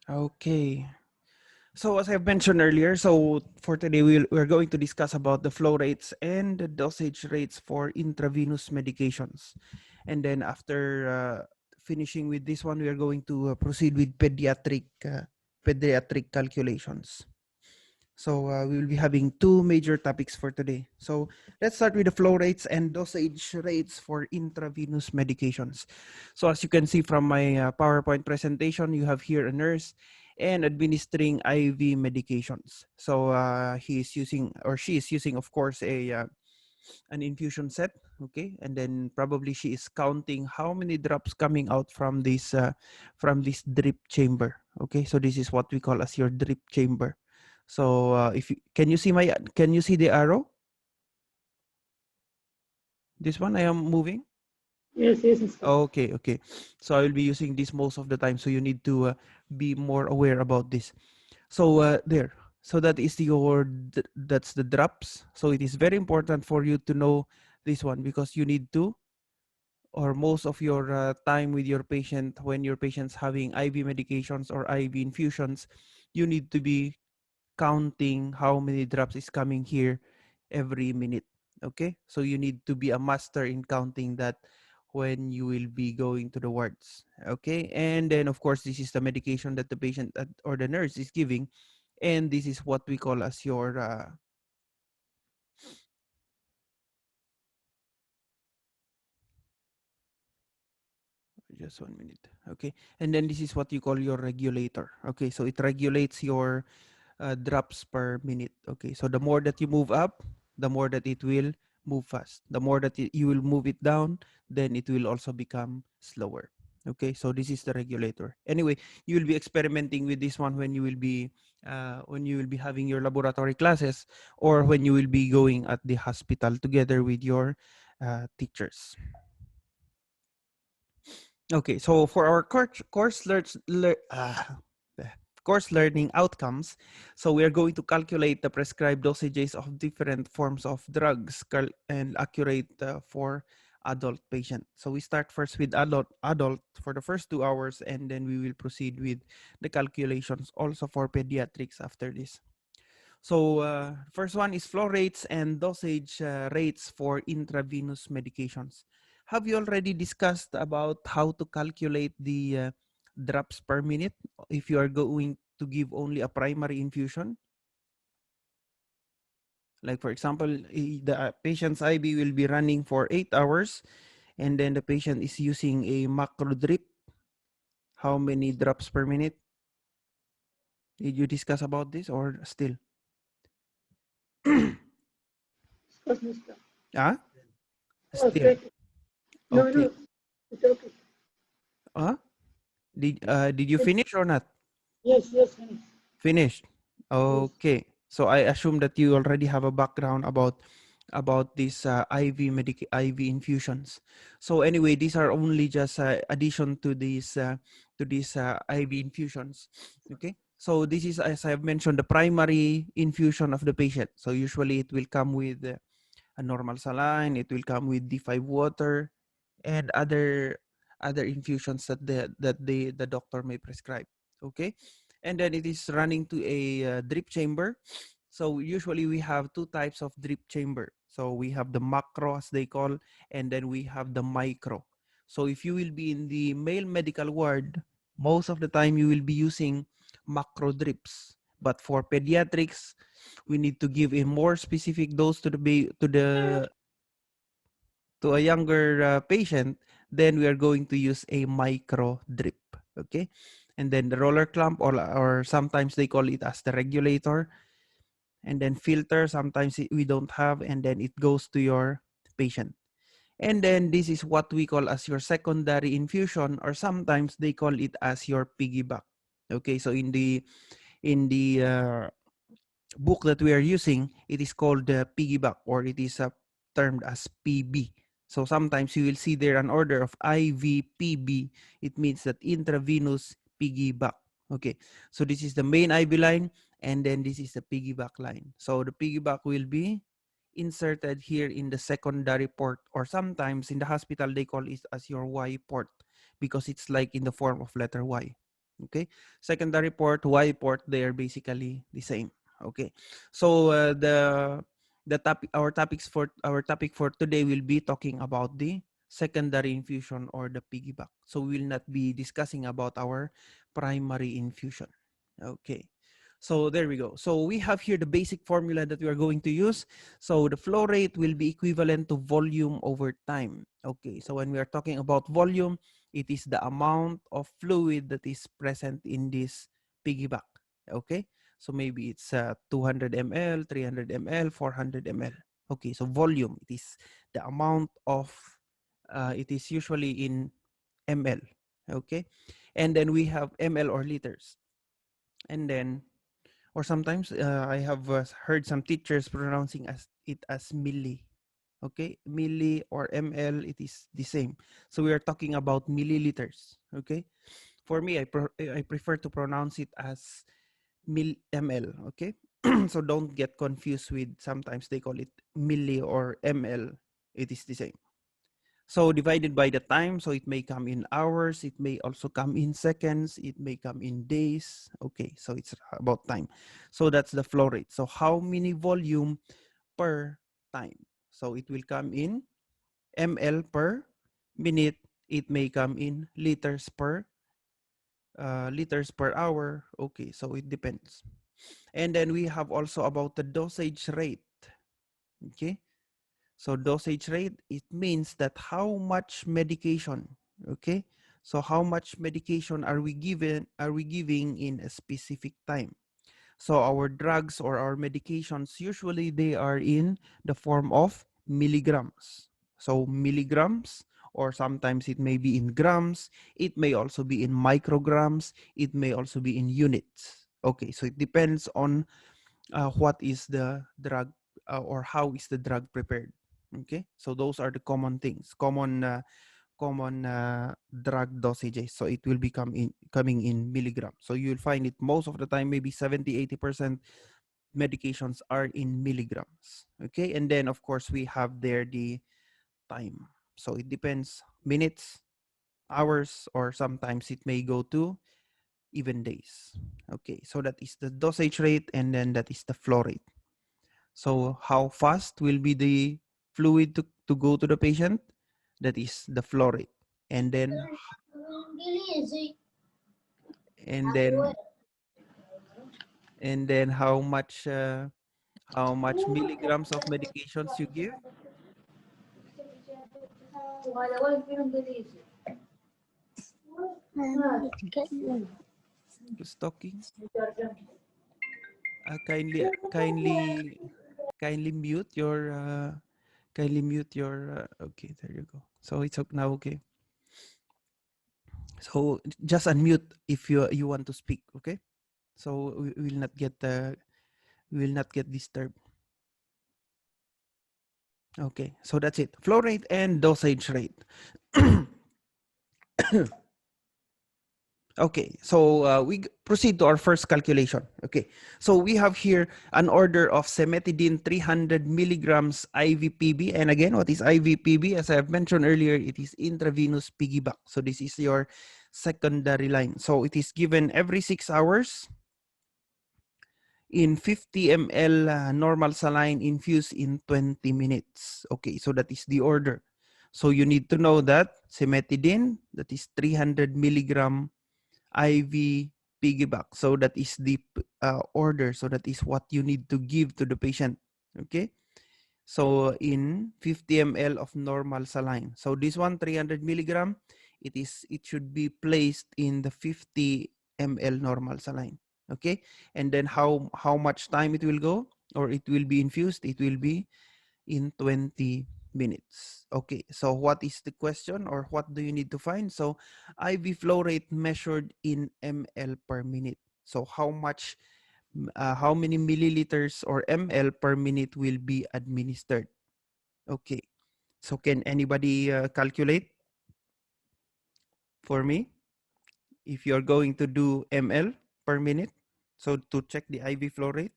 Okay. So as I mentioned earlier, so for today we're going to discuss about the flow rates and the dosage rates for intravenous medications. And then after finishing with this one, we are going to proceed with pediatric calculations. So we will be having two major topics for today. So let's start with the flow rates and dosage rates for intravenous medications. So as you can see from my PowerPoint presentation, you have here a nurse and administering IV medications. So he is using, or she is using, of course, an infusion set. Okay, and then probably she is counting how many drops coming out from this drip chamber. Okay, so this is what we call as your drip chamber. So if you, can you see the arrow? This one I am moving. Yes, Mr. Okay, okay. So I will be using this most of the time. So you need to be more aware about this. So there. So that is that's the drops. So it is very important for you to know this one because you need to, or most of your time with your patient, when your patient's having IV medications or IV infusions, you need to be counting how many drops is coming here every minute. Okay, so you need to be a master in counting that when you will be going to the wards. Okay, and then of course this is the medication that the patient or the nurse is giving, and this is what we call as your just 1 minute. Okay, and then this is what you call your regulator. Okay, so it regulates your drops per minute. Okay, so the more that you move up, the more that it will move fast. The more that you will move it down, then it will also become slower. Okay, so this is the regulator. Anyway, you will be experimenting with this one when you will be having your laboratory classes, or when you will be going at the hospital together with your teachers. Okay, so for our course learning outcomes, so we are going to calculate the prescribed dosages of different forms of drugs and accurate for adult patient. So we start first with adult for the first 2 hours, and then we will proceed with the calculations also for pediatrics after this. So first one is flow rates and dosage rates for intravenous medications. Have you already discussed about how to calculate the drops per minute if you are going to give only a primary infusion? Like for example, the patient's IV will be running for 8 hours, and then the patient is using a macro drip. How many drops per minute? Did you discuss about this or still? Yes, Mr. Ah, still. Okay. No, Okay. no, it's okay. Ah, did you It's, finish or not? yes, finish. Finished. Yes. Okay. So I assume that you already have a background about these IV infusions. So anyway, these are only just addition to these IV infusions. Okay. So this is, as I've mentioned, the primary infusion of the patient. So usually it will come with a normal saline. It will come with D5 water and other infusions that the doctor may prescribe. Okay, and then it is running to a drip chamber. So usually we have two types of drip chamber. So we have the macro, as they call, and then we have the micro. So if you will be in the male medical ward, most of the time you will be using macro drips. But for pediatrics, we need to give a more specific dose to to a younger patient, then we are going to use a micro drip. Okay, and then the roller clamp, or sometimes they call it as the regulator, and then filter. Sometimes we don't have, and then it goes to your patient. And then this is what we call as your secondary infusion, or sometimes they call it as your piggyback. Okay, so in the book that we are using, it is called the piggyback, or it is termed as PB. So sometimes you will see there an order of IVPB. It means that intravenous piggyback. Okay, so this is the main IV line, and then this is the piggyback line. So the piggyback will be inserted here in the secondary port, or sometimes in the hospital they call it as your Y port, because it's like in the form of letter Y. Okay, secondary port, Y port, they are basically the same. Okay, so our topic for today will be talking about the secondary infusion or the piggyback. So we will not be discussing about our primary infusion. Okay, so there we go. So we have here the basic formula that we are going to use. So the flow rate will be equivalent to volume over time. Okay, so when we are talking about volume, it is the amount of fluid that is present in this piggyback. Okay, so maybe it's 200 ml, 300 ml, 400 ml. Okay, so volume, it is the amount of, it is usually in ml. Okay, and then we have ml or liters. And then, or sometimes I have heard some teachers pronouncing it as milli. Okay, milli or ml, it is the same. So we are talking about milliliters. Okay, for me, I prefer to pronounce it as ml. Okay, so don't get confused with, sometimes they call it milli or ml. It is the same. So divided by the time, so it may come in hours, it may also come in seconds, it may come in days. Okay, so it's about time. So that's the flow rate. So how many volume per time? So it will come in ml per minute. It may come in liters per hour. Okay, so it depends. And then we have also about the dosage rate. Okay, so dosage rate, it means that how much medication, okay? So how much medication are we giving in a specific time? So our drugs or our medications, usually they are in the form of milligrams. So milligrams, or sometimes it may be in grams, it may also be in micrograms, it may also be in units. Okay, so it depends on what is the drug, or how is the drug prepared. Okay, so those are the common things, common drug dosages. So it will be coming in milligrams. So you'll find it most of the time, maybe 70-80% medications are in milligrams. Okay, and then of course we have there the time. So it depends, minutes, hours, or sometimes it may go to even days. Okay, so that is the dosage rate, and then that is the flow rate. So how fast will be the fluid to go to the patient? That is the flow rate. And then and then and then how much milligrams of medications you give? Who's talking? Kindly mute your okay, there you go. So it's now okay. So just unmute if you want to speak, okay? So we will not get disturbed. Okay, so that's it. Flow rate and dosage rate. Okay, so we proceed to our first calculation. Okay, so we have here an order of cimetidine 300 milligrams IVPB. And again, what is IVPB? As I have mentioned earlier, it is intravenous piggyback. So this is your secondary line. So it is given every 6 hours in 50 ml normal saline infused in 20 minutes. Okay, so that is the order. So you need to know that cimetidine, that is 300 milligram IV piggyback. So that is the order. So that is what you need to give to the patient. Okay. So in 50 ml of normal saline. So this one 300 milligram, it should be placed in the 50 ml normal saline. Okay. And then how much time it will go, or it will be infused? It will be in 20 minutes. Okay, so what is the question, or what do you need to find? So IV flow rate measured in ml per minute. So how many milliliters or ml per minute will be administered? Okay, so can anybody calculate for me if you're going to do ml per minute? So to check the IV flow rate,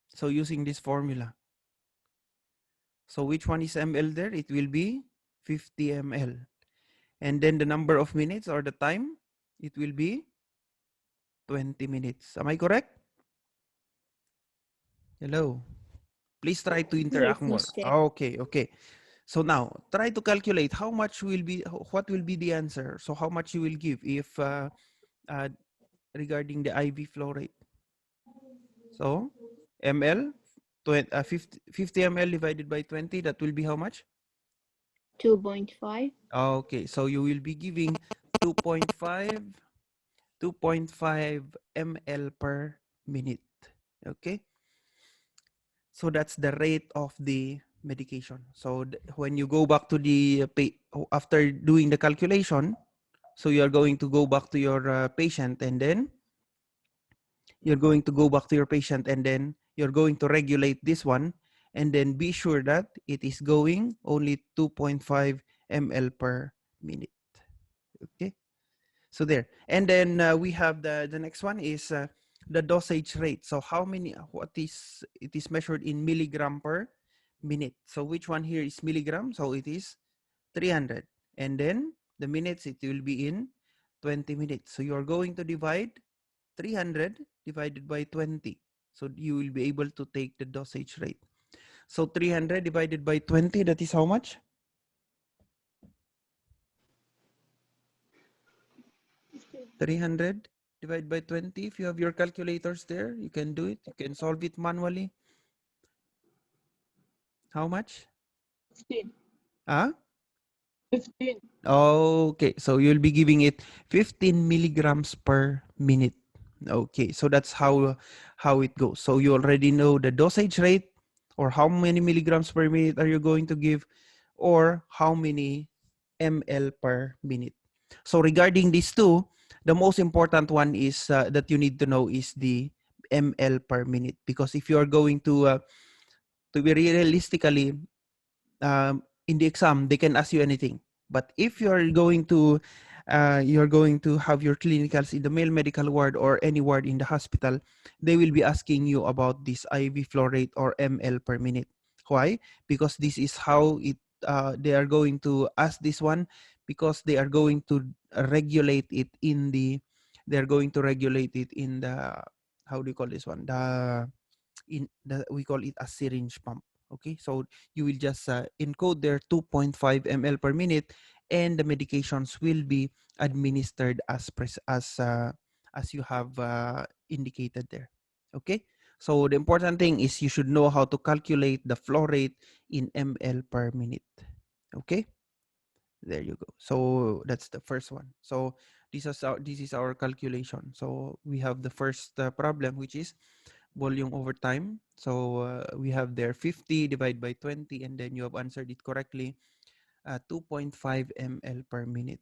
so using this formula. So which one is ml there? It will be 50 ml. And then the number of minutes or the time, it will be 20 minutes. Am I correct? Hello. Please try to interact Yes, more. Mr. Okay, okay. So now try to calculate how much will be, what will be the answer. So how much you will give if uh, regarding the IV flow rate. So ml, 50 ml divided by 20, that will be how much? 2.5. Okay, so you will be giving 2.5 ml per minute. Okay, so that's the rate of the medication. So when you go back to the after doing the calculation, so you are going to go back to your patient, and then you're going to go back to your patient, and then you're going to regulate this one, and then be sure that it is going only 2.5 ml per minute. Okay, so there. And then we have the next one is the dosage rate. So how many, what is, it is measured in milligram per minute. So which one here is milligram? So it is 300, and then the minutes, it will be in 20 minutes. So you are going to divide 300 divided by 20. So you will be able to take the dosage rate. So 300 divided by 20, that is how much? 300 divided by 20. If you have your calculators there, you can do it. You can solve it manually. How much? 15. Ah? 15. Okay, so you'll be giving it 15 milligrams per minute. Okay, so that's how it goes. So you already know the dosage rate, or how many milligrams per minute are you going to give, or how many ml per minute. So regarding these two, the most important one is that you need to know is the ml per minute, because if you are going to be realistically, in the exam they can ask you anything, but if you're going to have your clinicals in the male medical ward or any ward in the hospital, they will be asking you about this IV flow rate or ml per minute. Why? Because this is how it they are going to ask this one, because they are going to regulate it in the, they're going to regulate it in the, how do you call this one, the, in the, we call it a syringe pump. Okay, so you will just encode there 2.5 ml per minute, and the medications will be administered as you have indicated there. Okay, so the important thing is you should know how to calculate the flow rate in ml per minute. Okay, there you go. So that's the first one. So this is our calculation. So we have the first problem, which is volume over time. So we have there 50 divided by 20, and then you have answered it correctly, 2.5 ml per minute.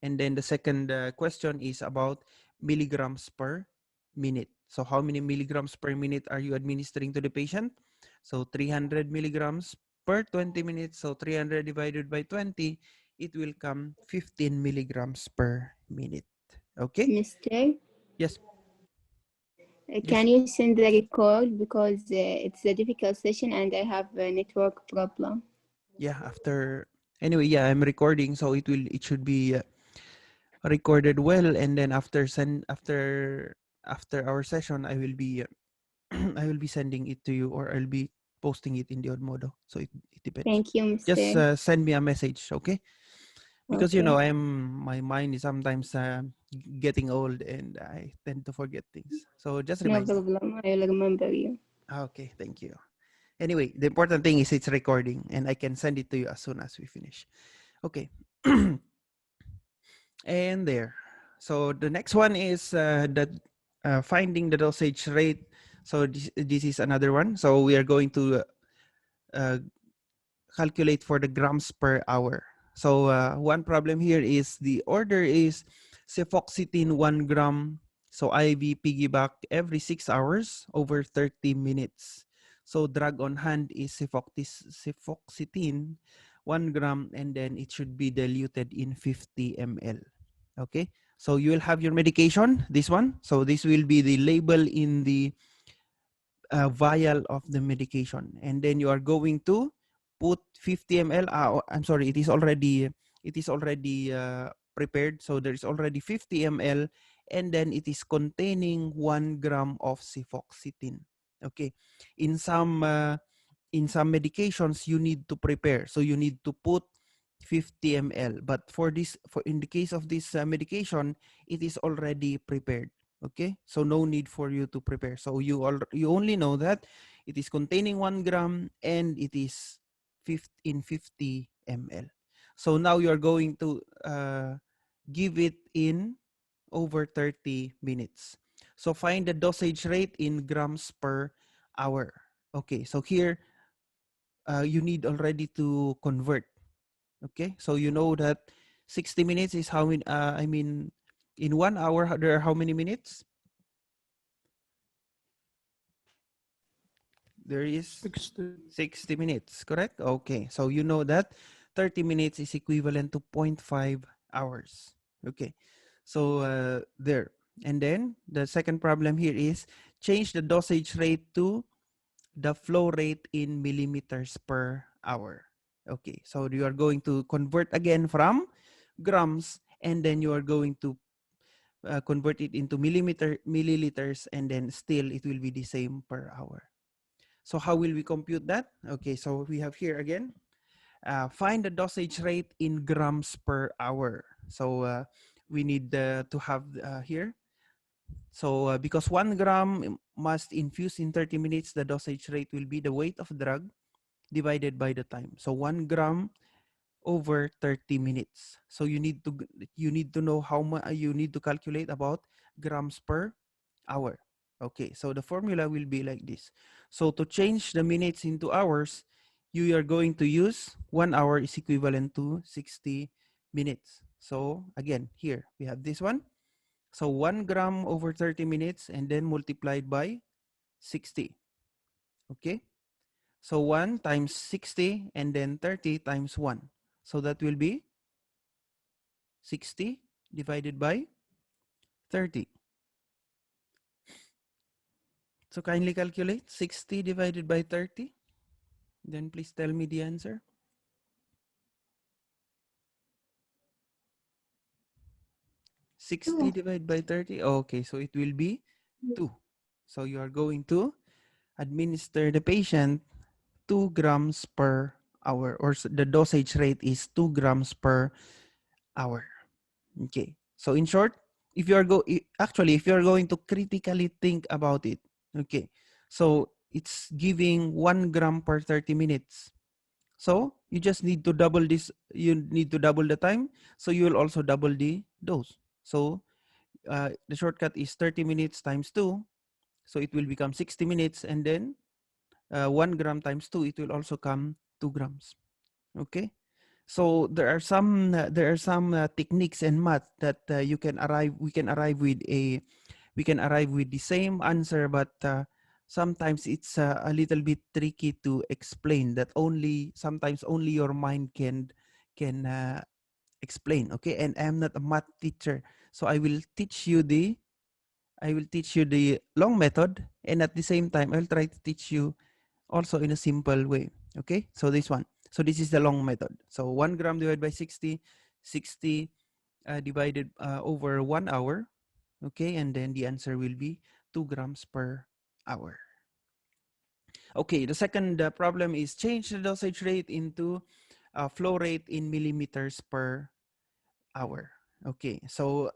And then the second question is about milligrams per minute. So how many milligrams per minute are you administering to the patient? So 300 milligrams per 20 minutes. So 300 divided by 20, it will come 15 milligrams per minute. Okay? Mr. Yes. Yes. Can you send the record, because it's a difficult session and I have a network problem. Yeah, after, anyway, yeah, I'm recording, so it should be recorded well, and then after our session, I will be I will be sending it to you, or I'll be posting it in the Odmodo. So it depends. Thank you, Just Mr. send me a message, okay? Because Okay. my mind is sometimes getting old, and I tend to forget things. So just No remind me. problem. I will remember you. Okay, thank you. Anyway, the important thing is it's recording, and I can send it to you as soon as we finish. Okay. And there. So the next one is that finding the dosage rate. So this is another one. So we are going to uh, calculate for the grams per hour. So one problem here is the order is cefoxitin 1 gram. So IV piggyback every 6 hours over 30 minutes. So drug on hand is cefoxitin 1 gram, and then it should be diluted in 50 ml. Okay, so you will have your medication, this one. So this will be the label in the vial of the medication, and then you are going to put 50 ml. I'm sorry, it is already prepared. So there is already 50 ml, and then it is containing 1 gram of cefoxitin. Okay, in some medications you need to prepare, so you need to put 50 ml, but for in the case of this medication, it is already prepared. Okay, so no need for you to prepare. So you only know that it is containing 1 gram and it is 50 ml. So now you are going to give it in over 30 minutes. So find the dosage rate in grams per hour. Okay, so here you need already to convert. Okay, so you know that 60 minutes is how many, in 1 hour, there are how many minutes? There is 60 minutes, correct? Okay, so you know that 30 minutes is equivalent to 0.5 hours. Okay, so there. And then the second problem here is change the dosage rate to the flow rate in millimeters per hour. Okay, so you are going to convert again from grams, and then you are going to convert it into milliliters, and then still it will be the same per hour. So how will we compute that? Okay, so we have here again, find the dosage rate in grams per hour. So we need to have here. So because 1 gram must infuse in 30 minutes, the dosage rate will be the weight of drug divided by the time. So 1 gram over 30 minutes. So you need to know how much you need to calculate about grams per hour. Okay, so the formula will be like this. So to change the minutes into hours, you are going to use 1 hour is equivalent to 60 minutes. So again, here we have this one. So 1 gram over 30 minutes and then multiplied by 60. Okay, so 1 times 60 and then 30 times 1. So that will be 60 divided by 30. So kindly calculate 60 divided by 30. Then please tell me the answer. 60 divided by 30. Okay, so it will be 2. So you are going to administer the patient 2 grams per hour, or the dosage rate is 2 grams per hour. Okay. So in short, if you are if you are going to critically think about it, okay. So it's giving 1 gram per 30 minutes. So you just need to double this. You need to double the time. So you will also double the dose. So the shortcut is 30 minutes times 2. So it will become 60 minutes. And then 1 gram times 2, it will also come 2 grams. Okay. So there are some techniques and math that we can arrive with the same answer, but sometimes it's a little bit tricky to explain. That sometimes only your mind can explain. Okay, and I'm not a math teacher, so I will teach you the long method, and at the same time I'll try to teach you also in a simple way. Okay, so this one. So this is the long method. So 1 gram divided by 60, 60 divided over 1 hour. Okay, and then the answer will be 2 grams per hour. Okay, the second problem is change the dosage rate into flow rate in millimeters per hour. Okay, so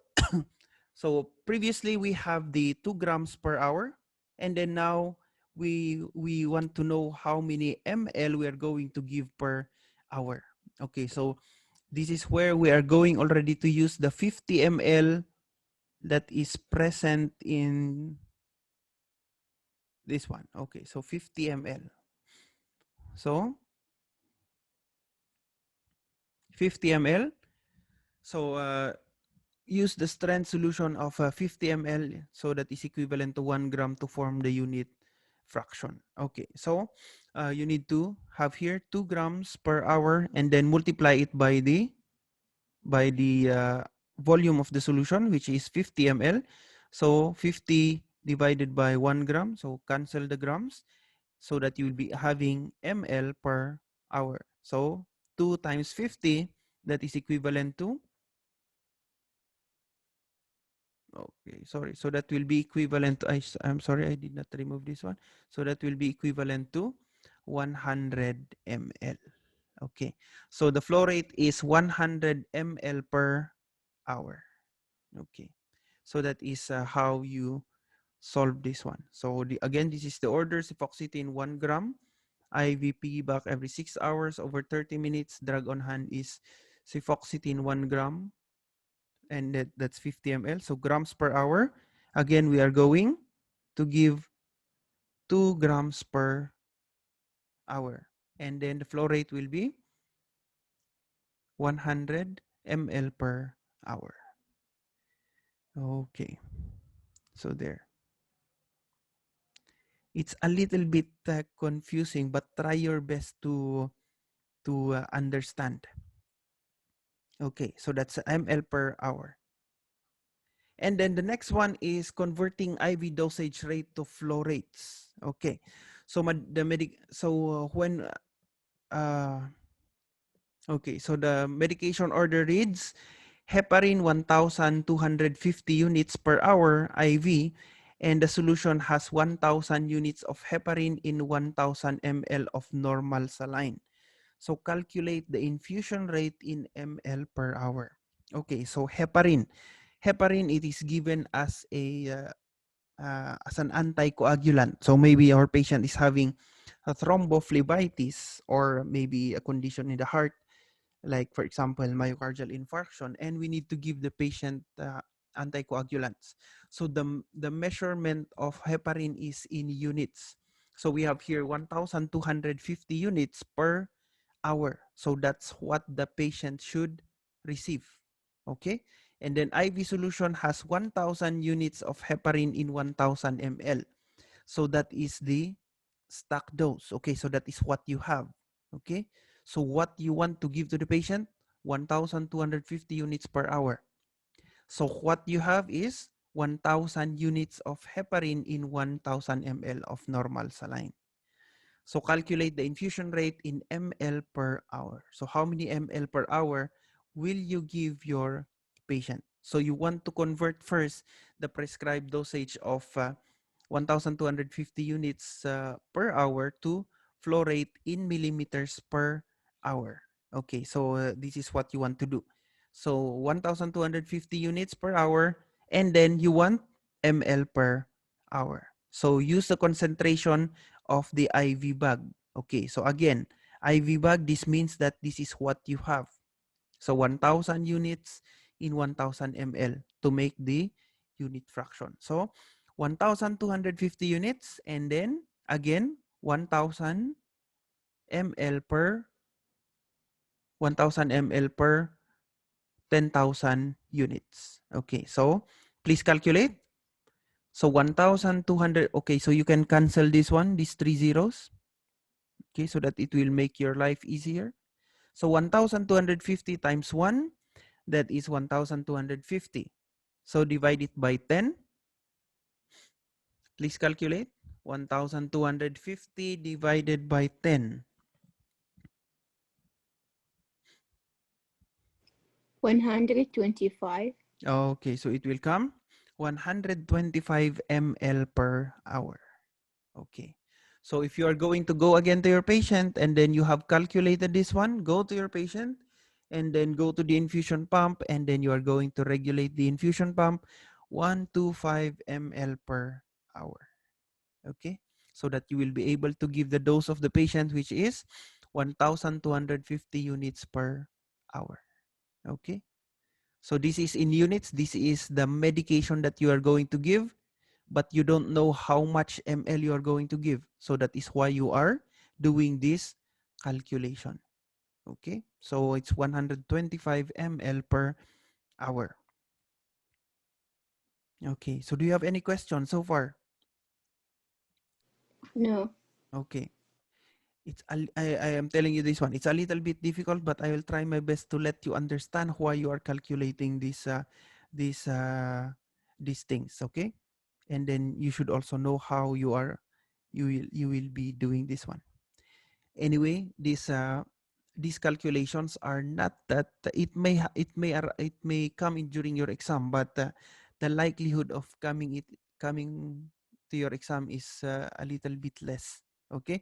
so previously we have the 2 grams per hour, and then now we want to know how many ml we are going to give per hour. Okay, so this is where we are going already to use the 50 ml that is present in this one. Okay, so 50 ml. So 50 ml. So use the strength solution of 50 ml, so that is equivalent to 1 gram to form the unit fraction. Okay, so you need to have here 2 grams per hour and then multiply it by the volume of the solution, which is 50 ml. So 50 divided by 1 gram, so cancel the grams, so that you will be having ml per hour. So 2 times 50, that is equivalent to Okay, sorry. So that will be equivalent to, I'm sorry, I did not remove this one. So that will be equivalent to 100 ml. Okay, so the flow rate is 100 ml per hour. Okay, so that is how you solve this one. So again, this is the order: cefoxitin 1 gram, IV piggyback every 6 hours over 30 minutes. Drug on hand is cefoxitin 1 gram, and that's 50 ml. So grams per hour. Again, we are going to give 2 grams per hour. And then the flow rate will be 100 ml per hour. Okay, so there. It's a little bit confusing, but try your best to understand. Okay, so that's ml per hour. And then the next one is converting IV dosage rate to flow rates. Okay, so when okay, so the medication order reads heparin 1,250 units per hour IV, and the solution has 1,000 units of heparin in 1,000 ml of normal saline. So calculate the infusion rate in ml per hour. Okay, so heparin. Heparin, it is given as as an anticoagulant. So maybe our patient is having a thrombophlebitis or maybe a condition in the heart, like for example myocardial infarction, and we need to give the patient anticoagulants. So the measurement of heparin is in units. So we have here 1,250 units per hour. So that's what the patient should receive. Okay, and then IV solution has 1,000 units of heparin in 1,000 ml. So that is the stock dose. Okay, so that is what you have. Okay, so what you want to give to the patient, 1,250 units per hour. So what you have is 1,000 units of heparin in 1,000 ml of normal saline. So calculate the infusion rate in ml per hour. So how many ml per hour will you give your patient? So you want to convert first the prescribed dosage of 1,250 units per hour to flow rate in millimeters per hour. Okay, so this is what you want to do. So 1,250 units per hour, and then you want ml per hour. So use the concentration of the IV bag. Okay, so again, IV bag, this means that this is what you have. So 1,000 units in 1,000 ml to make the unit fraction. So 1,250 units, and then again 1,000 ml per 1,000 ml per 10,000 units. Okay, so please calculate. So 1,200. Okay, so you can cancel this one, these 3 zeros. Okay, so that it will make your life easier. So 1,250 times 1, that is 1,250. So divide it by 10. Please calculate. 1,250 divided by 10. 125. Okay, so it will come 125 ml per hour. Okay. So if you are going to go again to your patient and then you have calculated this one, go to your patient and then go to the infusion pump, and then you are going to regulate the infusion pump 125 ml per hour. Okay. So that you will be able to give the dose of the patient, which is 1,250 units per hour. Okay. So this is in units. This is the medication that you are going to give, but you don't know how much ml you are going to give. So that is why you are doing this calculation. Okay, so it's 125 ml per hour. Okay, so do you have any questions so far? No. Okay, I am telling you this one. It's a little bit difficult, but I will try my best to let you understand why you are calculating these these things. Okay, and then you should also know how you will be doing this one. Anyway, these calculations are not that it may come in during your exam, but the likelihood of coming to your exam is a little bit less. Okay,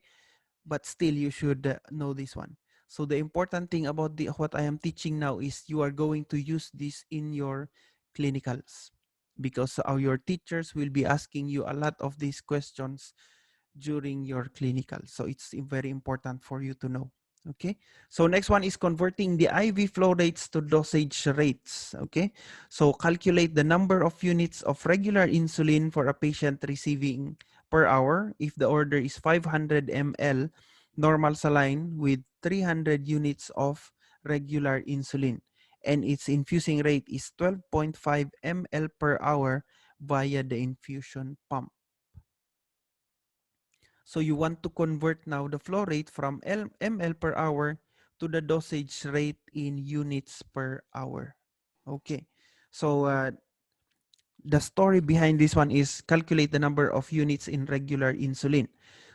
but still you should know this one. So the important thing about the what I am teaching now is you are going to use this in your clinicals, because your teachers will be asking you a lot of these questions during your clinical. So it's very important for you to know. Okay, so next one is converting the IV flow rates to dosage rates. Okay, so calculate the number of units of regular insulin for a patient receiving per hour if the order is 500 ml normal saline with 300 units of regular insulin, and its infusing rate is 12.5 ml per hour via the infusion pump. So you want to convert now the flow rate from ml per hour to the dosage rate in units per hour. Okay, so the story behind this one is calculate the number of units in regular insulin.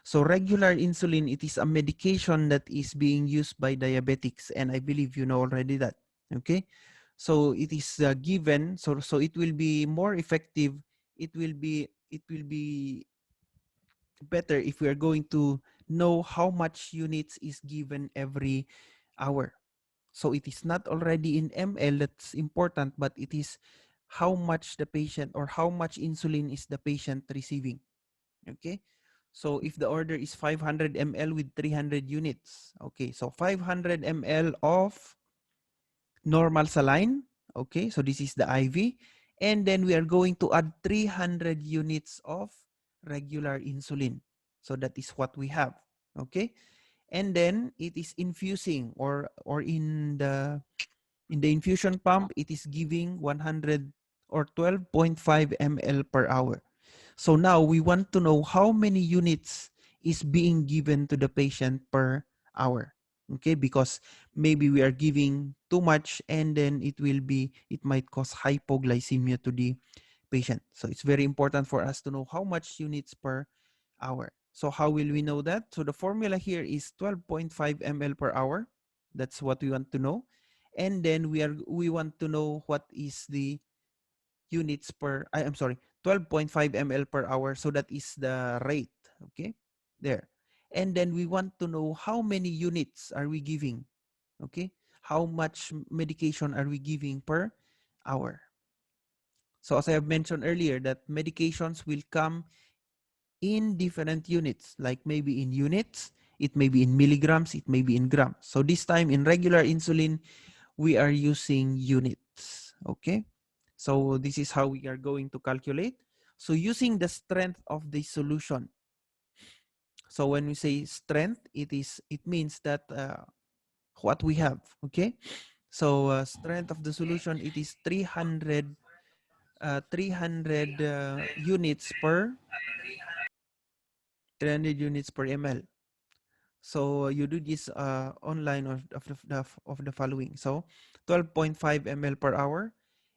So regular insulin, it is a medication that is being used by diabetics, and I believe you know already that. Okay, so it is given, so it will be more effective. It will be better if we are going to know how much units is given every hour. So it is not already in ml that's important, but it is how much the patient or how much insulin is the patient receiving. Okay, so if the order is 500 ml with 300 units, okay, so 500 ml of normal saline. Okay, so this is the IV, and then we are going to add 300 units of regular insulin. So that is what we have. Okay, and then it is infusing, or in the infusion pump, it is giving 100 or 12.5 ml per hour. So now we want to know how many units is being given to the patient per hour. Okay, because maybe we are giving too much, and then it might cause hypoglycemia to the patient. So it's very important for us to know how much units per hour. So how will we know that? So the formula here is 12.5 ml per hour. That's what we want to know. And then we want to know what is the units per, I'm sorry, 12.5 ml per hour. So that is the rate. Okay, there. And then we want to know how many units are we giving. Okay, how much medication are we giving per hour. So as I have mentioned earlier, that medications will come in different units, like maybe in units, it may be in milligrams, it may be in grams. So this time in regular insulin, we are using units. Okay, so this is how we are going to calculate. So using the strength of the solution. So when we say strength, it means that what we have. Okay, so strength of the solution, it is 300 units per 300 units per ml. So you do this online of the following. So 12.5 ml per hour,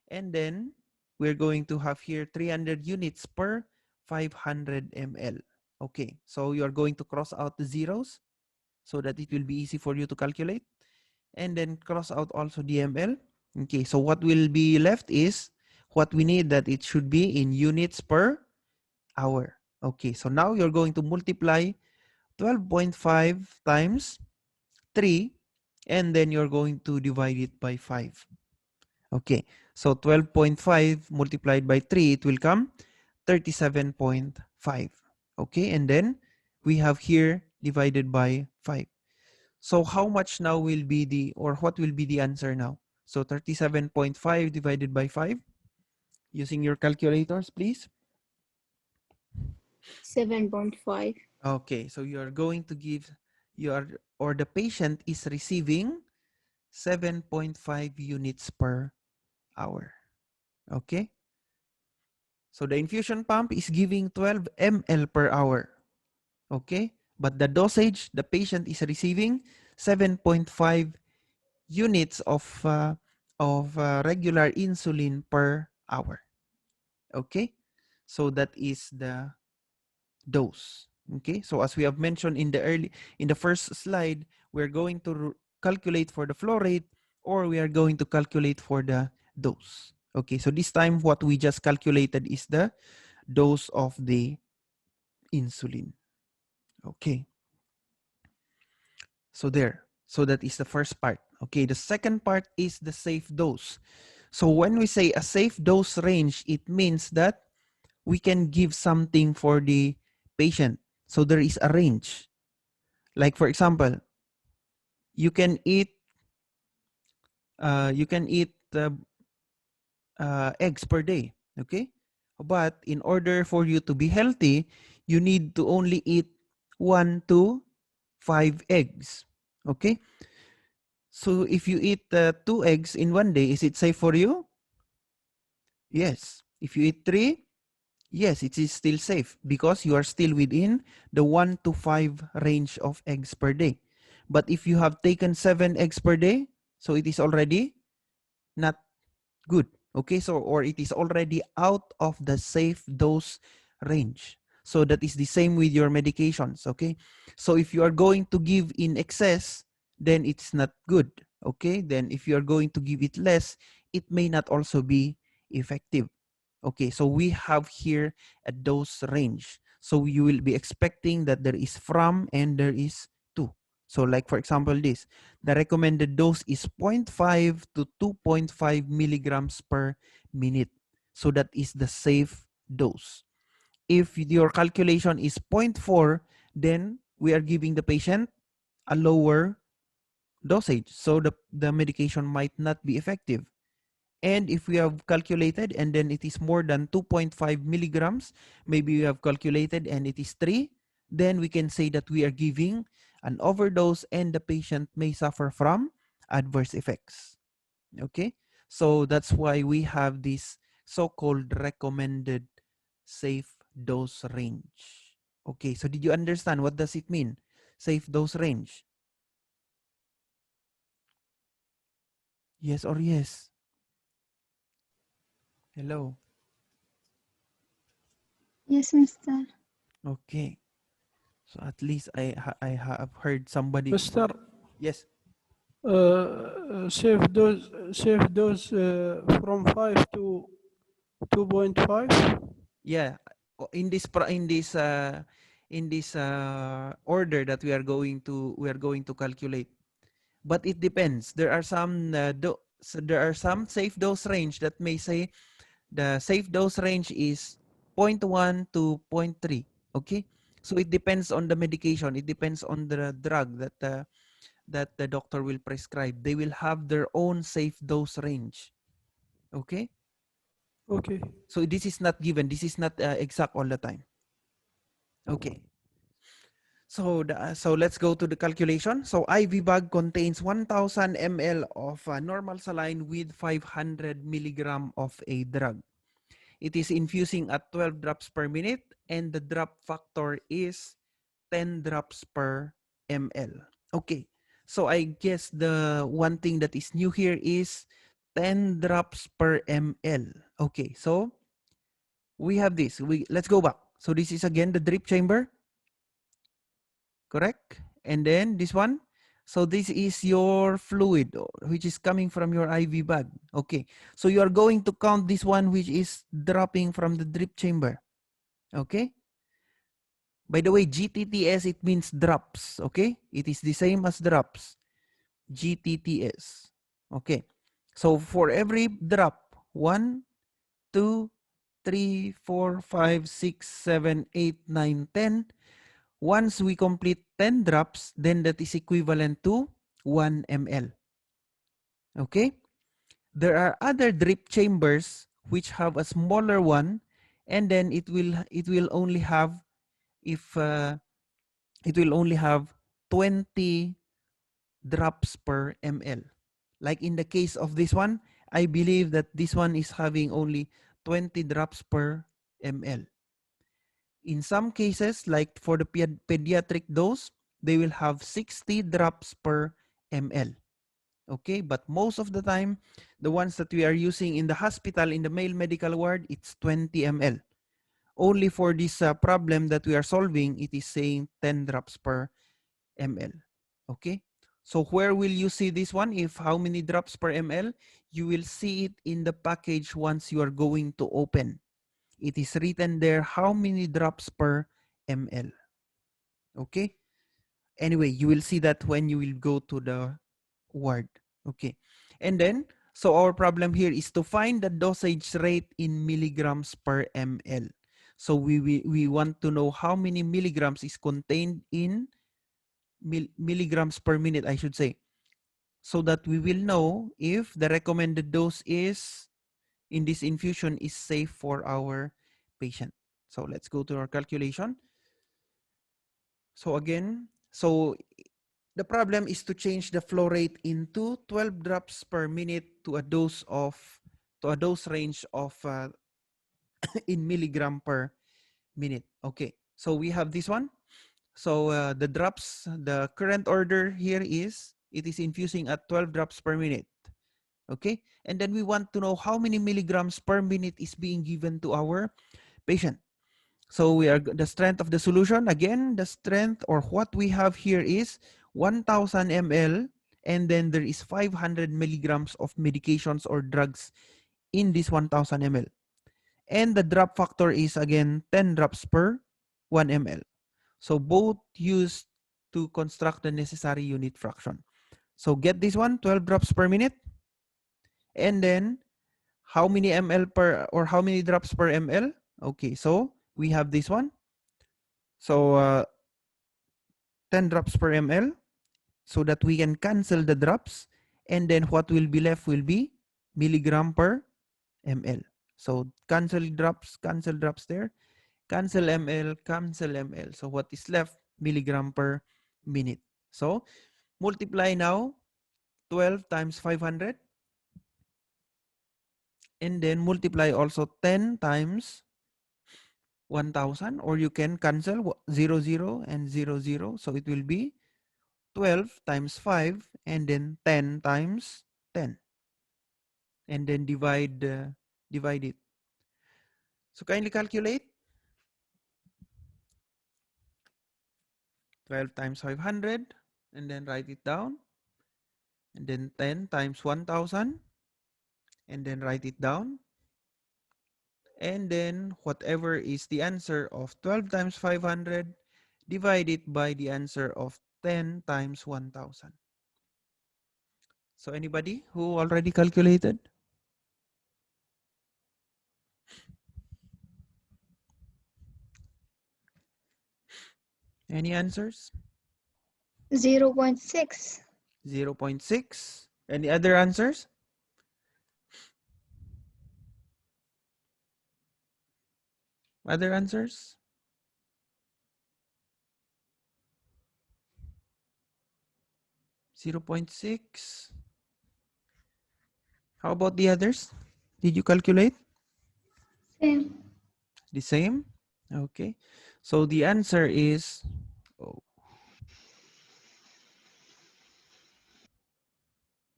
and then we're going to have here 300 units per 500 ml. Okay, so you are going to cross out the zeros so that it will be easy for you to calculate, and then cross out also the ml. Okay, so what will be left is what we need, that it should be in units per hour. Okay, so now you're going to multiply 12.5 times 3, and then you're going to divide it by 5. Okay, so 12.5 multiplied by 3, it will come 37.5. Okay, and then we have here divided by 5. So how much now will be what will be the answer now? So 37.5 divided by 5, using your calculators, please. 7.5. Okay, so you are going to give the patient is receiving 7.5 units per hour. Okay, so the infusion pump is giving 12 ml per hour. Okay, but the dosage the patient is receiving 7.5 units of regular insulin per hour. Okay, so that is the dose. Okay, so as we have mentioned in the first slide, we're going to calculate for the flow rate, or we are going to calculate for the dose. Okay, so this time what we just calculated is the dose of the insulin. Okay, so there. So that is the first part. Okay, the second part is the safe dose. So when we say a safe dose range, it means that we can give something for the patient. So there is a range. Like for example, you can eat eggs per day. Okay, but in order for you to be healthy, you need to only eat 1 to 5 eggs. Okay, so if you eat 2 eggs in one day, is it safe for you? Yes. If you eat 3, yes, it is still safe because you are still within the 1 to 5 range of eggs per day. But if you have taken 7 eggs per day, so it is already not good. Okay, so or it is already out of the safe dose range. So that is the same with your medications. Okay, so if you are going to give in excess, then it's not good. Okay, then if you are going to give it less, it may not also be effective. Okay, so we have here a dose range. So you will be expecting that there is from and there is to. So like for example this, the recommended dose is 0.5 to 2.5 milligrams per minute. So that is the safe dose. If your calculation is 0.4, then we are giving the patient a lower dosage. So the medication might not be effective. And if we have calculated and then it is more than 2.5 milligrams, maybe we have calculated and it is 3, then we can say that we are giving an overdose and the patient may suffer from adverse effects. Okay, so that's why we have this so-called recommended safe dose range. Okay, so did you understand what does it mean? Safe dose range? Yes or yes? Hello. Yes, Mister. Okay. So at least I have heard somebody. Mister, Yes. safe dose from 5 to 2.5. Yeah. In this order that we are going to calculate. But it depends. There are some so there are some safe dose range that may say the safe dose range is 0.1 to zero point 0.3. Okay. So it depends on the medication. It depends on the drug that the doctor will prescribe. They will have their own safe dose range. Okay. Okay. So this is not given. This is not exact all the time. Okay. So so let's go to the calculation. So IV bag contains 1,000 ml of normal saline with 500 milligram of a drug. It is infusing at 12 drops per minute and the drop factor is 10 drops per ml. Okay. So I guess the one thing that is new here is 10 drops per ml. Okay. So we have this. Let's go back. So this is again the drip chamber, correct? And then this one. So this is your fluid, which is coming from your IV bag. Okay. So you are going to count this one, which is dropping from the drip chamber. Okay. By the way, GTTS, it means drops. Okay. It is the same as drops. GTTS. Okay. So for every drop, 1, 2, 3, 4, 5, 6, 7, 8, 9, 10. Once we complete 10 drops, then that is equivalent to 1 ml. Okay? There are other drip chambers which have a smaller one, and then it will only have if it will only have 20 drops per ml. Like in the case of this one, I believe that this one is having only 20 drops per ml. In some cases, like for the pediatric dose, they will have 60 drops per ml. Okay, but most of the time, the ones that we are using in the hospital, in the male medical ward, it's 20 ml. Only for this problem that we are solving, it is saying 10 drops per ml. Okay, So where will you see this one? If how many drops per ml? You will see it in the package once you are going to open. It is written there how many drops per ml. Okay. Anyway, you will see that when you will go to the word. Okay. And then, so our problem here is to find the dosage rate in milligrams per ml. So we want to know how many milligrams is contained in milligrams per minute, I should say, so that we will know if the recommended dose is in this infusion is safe for our patient. So let's go to our calculation. So again, so the problem is to change the flow rate into 12 drops per minute to a dose range of in milligram per minute. Okay, so we have this one. So the drops, the current order here is it is infusing at 12 drops per minute. Okay, and then we want to know how many milligrams per minute is being given to our patient. So we are the strength of the solution. Again, the strength or what we have here is 1000 ml, and then there is 500 milligrams of medications or drugs in this 1000 ml. And the drop factor is again 10 drops per 1 ml. So both used to construct the necessary unit fraction. So get this one, 12 drops per minute. And then how many ml per or how many drops per ml? Okay, so we have this one. So 10 drops per ml, so that we can cancel the drops, and then what will be left will be milligram per ml. So cancel drops there, cancel ml, cancel ml. So what is left? Milligram per minute. So multiply now 12 times 500, and then multiply also 10 times 1000, or you can cancel 0, 0 and 0, 0. So it will be 12 times 5 and then 10 times 10, and then divide it. So kindly calculate 12 times 500 and then write it down, and then 10 times 1000 and then write it down, and then whatever is the answer of 12 times 500, divide it by the answer of 10 times 1000. So anybody who already calculated? Any answers? 0.6. 0.6. Any other answers? Other answers? 0.6. How about the others? Did you calculate? Same. The same? Okay. So the answer is, oh,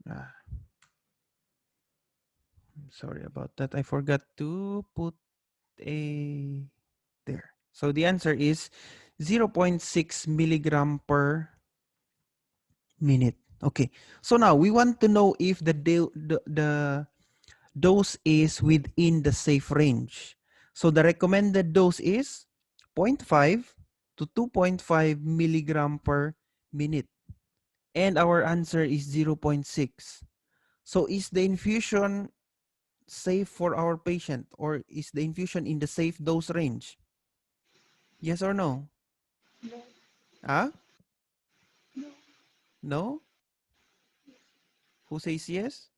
I'm sorry about that. I forgot to put a there. So the answer is 0.6 milligram per minute. Okay. So now we want to know if the dose is within the safe range. So the recommended dose is 0.5 to 2.5 milligram per minute. And our answer is 0.6. So is the infusion safe for our patient, or is the infusion in the safe dose range? Yes or no? No. Huh? No. No? Who says yes?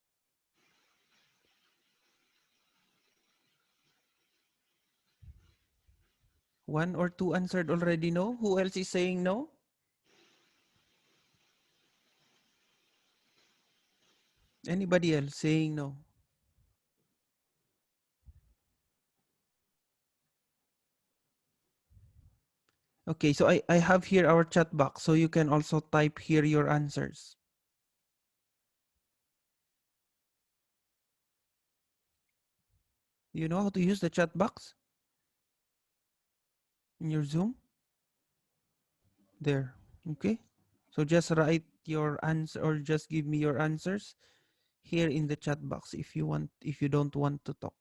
One or two answered already no. Who else is saying no? Anybody else saying no? Okay, so I have here our chat box, so you can also type here your answers. You know how to use the chat box in your Zoom? There. Okay. So just write your answer, or just give me your answers here in the chat box if you want, if you don't want to talk.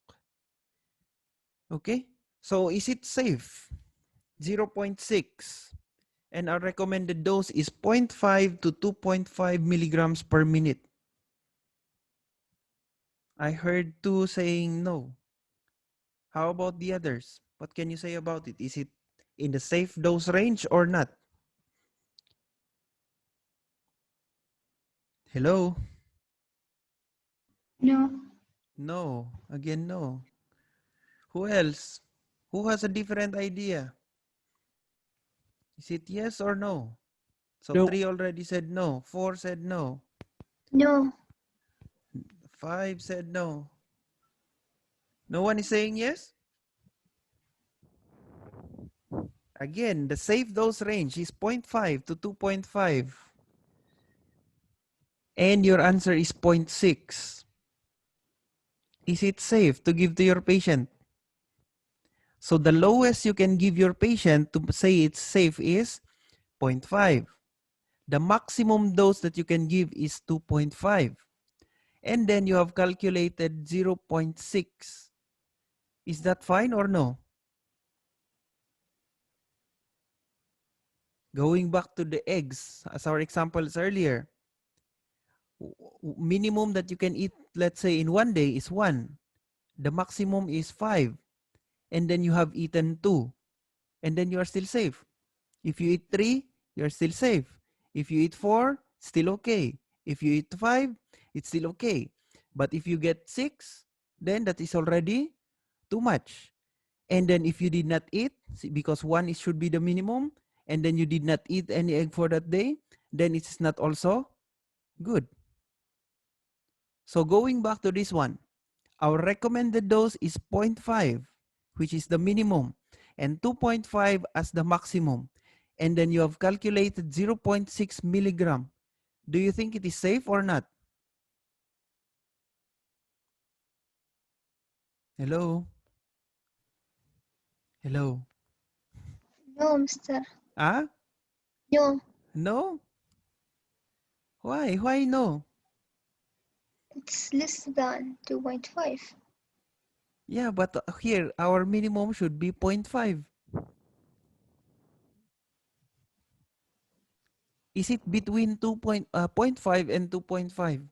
Okay, so is it safe? 0.6, and our recommended dose is 0.5 to 2.5 milligrams per minute. I heard 2 saying no. How about the others? What can you say about it? Is it in the safe dose range or not? Hello? No. No. Again, no. Who else? Who has a different idea? Is it yes or no? So No. 3 already said no. 4 said no. No. 5 said no. No one is saying yes? Again, the safe dose range is 0.5 to 2.5. And your answer is 0.6. Is it safe to give to your patient? So the lowest you can give your patient to say it's safe is 0.5. The maximum dose that you can give is 2.5. And then you have calculated 0.6. Is that fine or no? Going back to the eggs, as our examples earlier, minimum that you can eat, let's say in one day, is 1. The maximum is 5. And then you have eaten 2. And then you are still safe. If you eat 3, you're still safe. If you eat 4, still okay. If you eat 5, it's still okay. But if you get 6, then that is already too much. And then if you did not eat, because 1 should be the minimum, and then you did not eat any egg for that day, then it's not also good. So going back to this one, our recommended dose is 0.5, which is the minimum, and 2.5 as the maximum. And then you have calculated 0.6 milligram. Do you think it is safe or not? Hello? Hello? No, mister. Ah? No. No? Why? Why no? It's less than 2.5. Yeah, but here, our minimum should be 0.5. Is it between 0.5 and 2.5?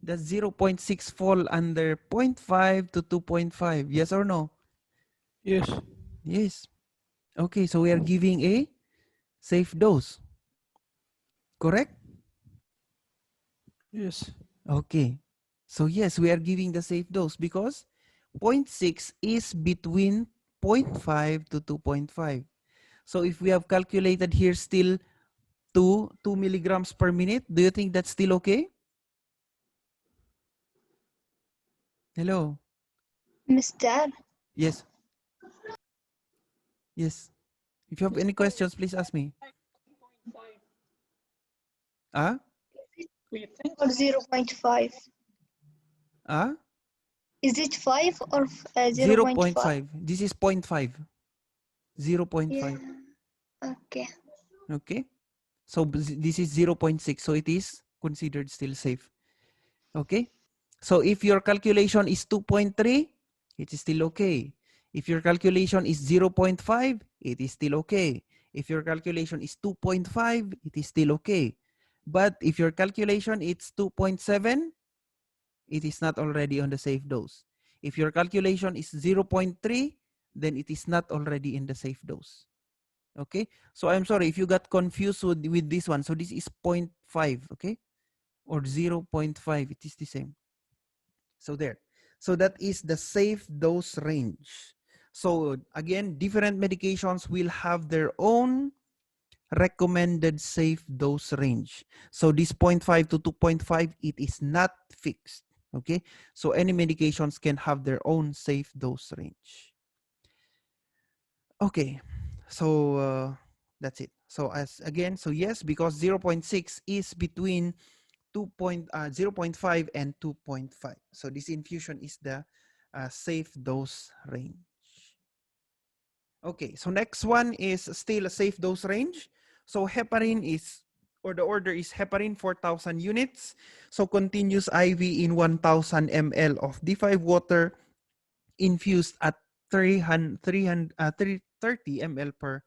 Does 0.6 fall under 0.5 to 2.5? Yes or no? Yes. Yes. Okay, so we are giving a safe dose. Correct? Yes. Okay. So yes, we are giving the safe dose because 0.6 is between 0.5 to 2.5. So if we have calculated here still 2 milligrams per minute, do you think that's still okay? Hello? Mister. Yes. Yes. If you have any questions, please ask me. Ah? Or 0.5. Ah? Is it 5 or 0.5? 0.5. This is 0.5. 0.5. Yeah. Okay. Okay. So this is 0.6. So it is considered still safe. Okay. So if your calculation is 2.3, it is still okay. If your calculation is 0.5, it is still okay. If your calculation is 2.5, it is still okay. But if your calculation is 2.7, it is not already on the safe dose. If your calculation is 0.3, then it is not already in the safe dose. Okay, so I'm sorry if you got confused with this one. So this is 0.5, okay, or 0.5, it is the same. So there. So that is the safe dose range. So again, different medications will have their own recommended safe dose range. So this 0.5 to 2.5, it is not fixed. Okay, so any medications can have their own safe dose range. Okay, so that's it. So as again, so yes, because 0.6 is between 0.5 and 2.5. So this infusion is the safe dose range. Okay, so next one is still a safe dose range. So heparin is or the order is heparin 4,000 units. So continuous IV in 1,000 ml of D5 water infused at 30 ml per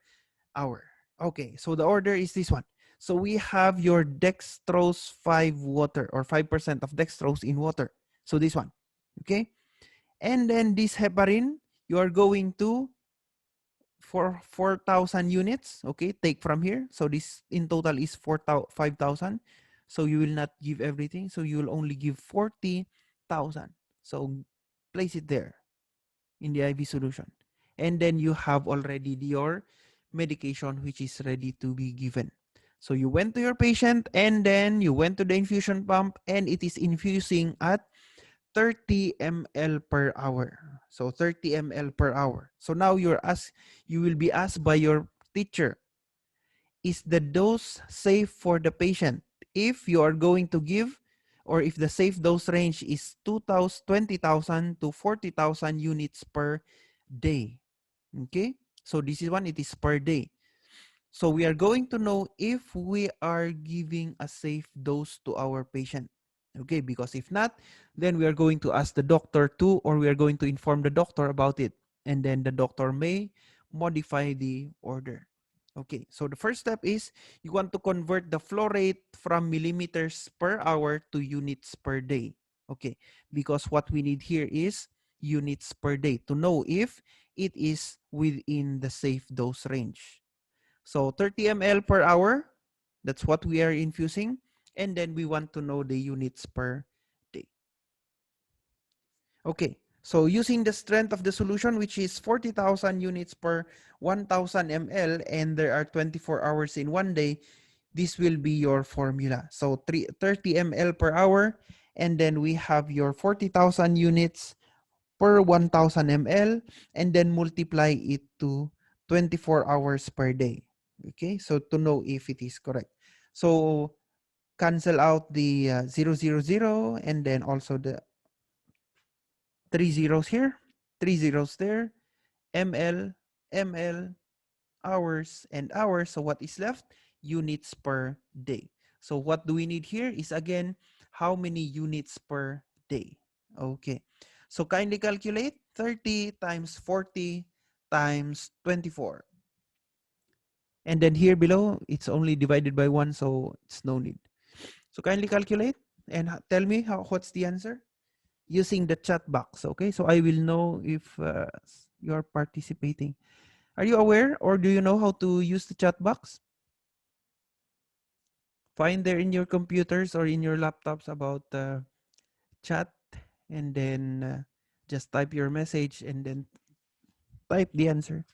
hour. Okay, so the order is this one. So we have your dextrose 5 water or 5% of dextrose in water. So this one, okay? And then this heparin, you are going to for 4,000 units, okay? Take from here. So this in total is 5,000. So you will not give everything. So you will only give 40,000. So place it there in the IV solution. And then you have already your medication which is ready to be given. So you went to your patient and then you went to the infusion pump and it is infusing at 30 ml per hour. So 30 ml per hour. So now you will be asked by your teacher, is the dose safe for the patient? If you are going to give, or if the safe dose range is 20,000 to 40,000 units per day. Okay, so this is one, it is per day. So we are going to know if we are giving a safe dose to our patient. Okay, because if not, then we are going to ask the doctor to, or we are going to inform the doctor about it. And then the doctor may modify the order. Okay, so the first step is you want to convert the flow rate from millimeters per hour to units per day. Okay, because what we need here is units per day to know if it is within the safe dose range. So 30 ml per hour, that's what we are infusing. And then we want to know the units per day. Okay, so using the strength of the solution, which is 40,000 units per 1,000 ml, and there are 24 hours in one day, this will be your formula. So 30 ml per hour, and then we have your 40,000 units per 1,000 ml, and then multiply it to 24 hours per day. Okay, so to know if it is correct. So cancel out the 000 and then also the 3 zeros here, 3 zeros there, ml, ml, hours, and hours. So what is left? Units per day. So what do we need here is again, how many units per day? Okay. So kindly calculate 30 times 40 times 24. And then here below, it's only divided by 1, so it's no need. So kindly calculate and tell me what's the answer using the chat box. Okay, so I will know if you are participating. Are you aware or do you know how to use the chat box? Find there in your computers or in your laptops about chat, and then just type your message and then type the answer.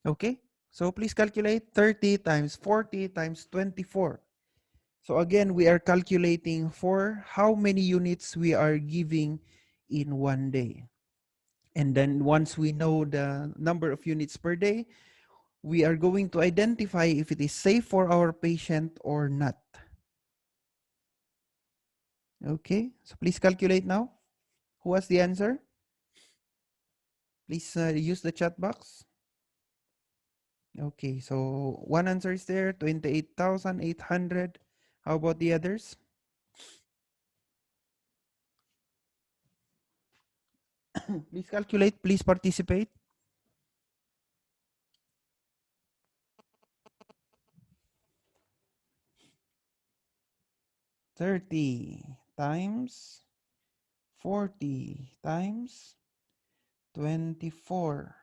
Okay, so please calculate 30 times 40 times 24. So again, we are calculating for how many units we are giving in one day. And then once we know the number of units per day, we are going to identify if it is safe for our patient or not. Okay, so please calculate now. Who has the answer? Please use the chat box. Okay, so one answer is there, 28,800. How about the others? Please calculate, please participate. 30 times 40 times 24.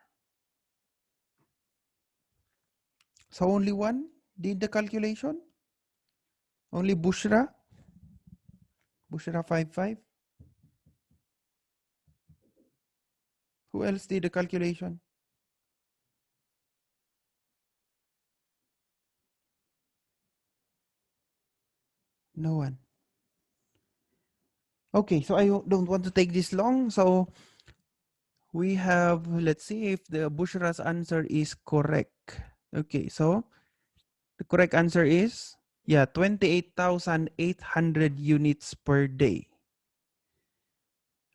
So only one did the calculation? Only Bushra? Bushra 55? Who else did the calculation? No one. Okay, so I don't want to take this long. So we have, let's see if the Bushra's answer is correct. Okay, so the correct answer is, yeah, 28,800 units per day.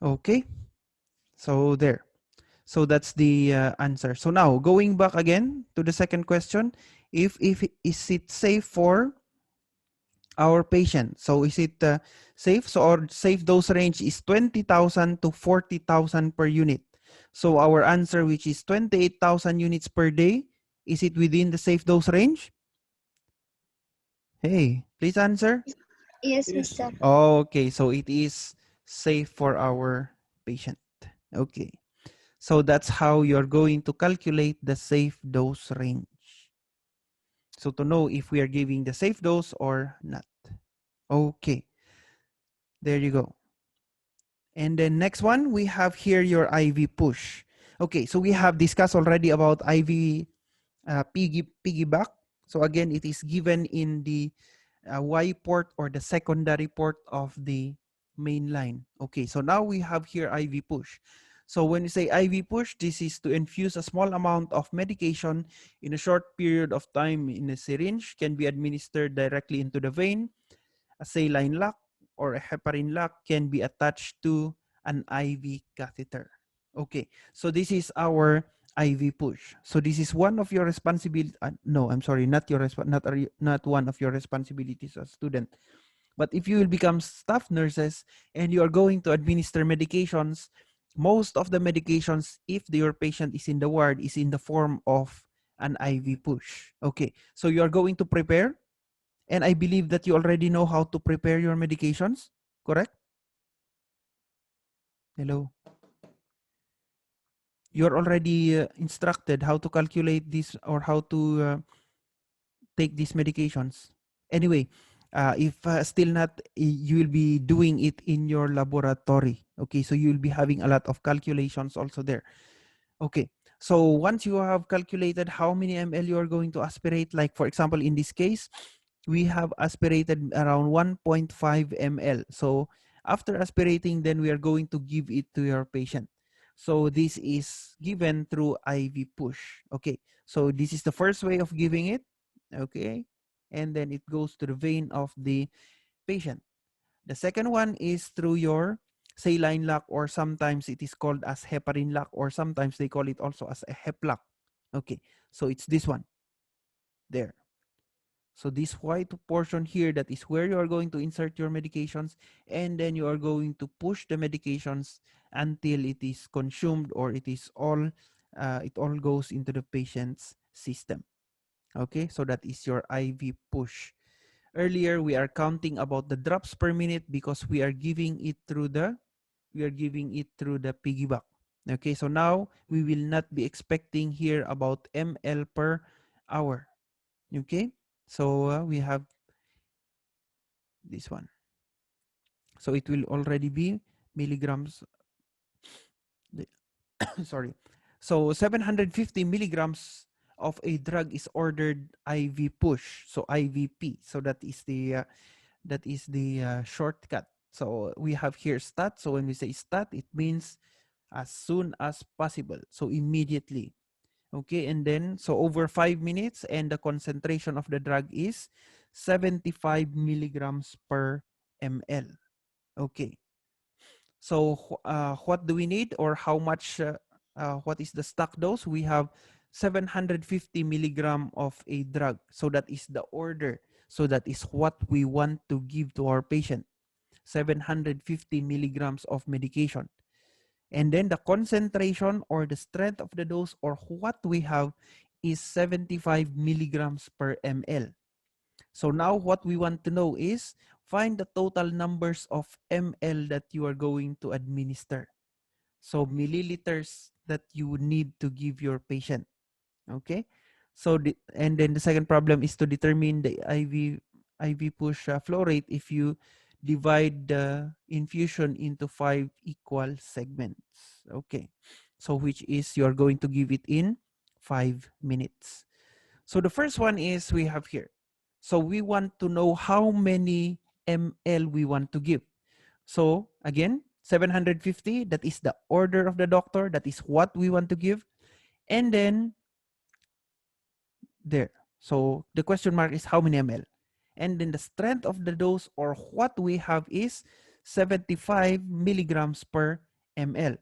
Okay, so there. So that's the answer. So now going back again to the second question, if is it safe for our patient. So is it safe? So our safe dose range is 20,000 to 40,000 per unit. So our answer, which is 28,000 units per day, is it within the safe dose range? Hey, please answer. Yes, Yes. Mr. Okay, so it is safe for our patient. Okay, so that's how you're going to calculate the safe dose range. So to know if we are giving the safe dose or not. Okay, there you go. And then next one, we have here your IV push. Okay, so we have discussed already about IV piggyback. So again, it is given in the Y port or the secondary port of the main line. Okay, so now we have here IV push. So when you say IV push, this is to infuse a small amount of medication in a short period of time in a syringe, can be administered directly into the vein. A saline lock or a heparin lock can be attached to an IV catheter. Okay, so this is our IV push. So this is one of your responsibility. No, I'm sorry, not your not one of your responsibilities as a student. But if you will become staff nurses and you are going to administer medications, most of the medications, if your patient is in the ward, is in the form of an IV push. Okay, so you are going to prepare, and I believe that you already know how to prepare your medications, correct? Hello. You're already instructed how to calculate this or how to take these medications. Anyway, if still not, you will be doing it in your laboratory. Okay, so you'll be having a lot of calculations also there. Okay, so once you have calculated how many ml you are going to aspirate, like for example, in this case, we have aspirated around 1.5 ml. So after aspirating, then we are going to give it to your patient. So this is given through IV push. Okay, so this is the first way of giving it. Okay, and then it goes to the vein of the patient. The second one is through your saline lock, or sometimes it is called as heparin lock, or sometimes they call it also as a hep lock. Okay, so it's this one there. So this white portion here, that is where you are going to insert your medications, and then you are going to push the medications until it is consumed, or it is all it all goes into the patient's system. Okay, so that is your IV push. Earlier we are counting about the drops per minute because we are giving it through the piggyback. Okay, so now we will not be expecting here about ml per hour. Okay, so we have this one. So it will already be milligrams. Sorry. So 750 milligrams of a drug is ordered IV push. So IVP. So that is the shortcut. So we have here stat. So when we say stat, it means as soon as possible. So immediately. Okay, and then so over 5 minutes, and the concentration of the drug is 75 milligrams per ml. Okay, so what do we need, or how much, what is the stock dose? We have 750 milligram of a drug. So that is the order. So that is what we want to give to our patient. 750 milligrams of medication. And then the concentration or the strength of the dose, or what we have, is 75 milligrams per ml. So now what we want to know is find the total numbers of ml that you are going to administer. So milliliters that you would need to give your patient. Okay. So and then the second problem is to determine the IV push flow rate if you divide the infusion into 5 equal segments. Okay. So which is you're going to give it in 5 minutes. So the first one is we have here. So we want to know how many ml we want to give. So again, 750, that is the order of the doctor. That is what we want to give. And then there. So the question mark is how many ml. And then the strength of the dose, or what we have, is 75 milligrams per ml.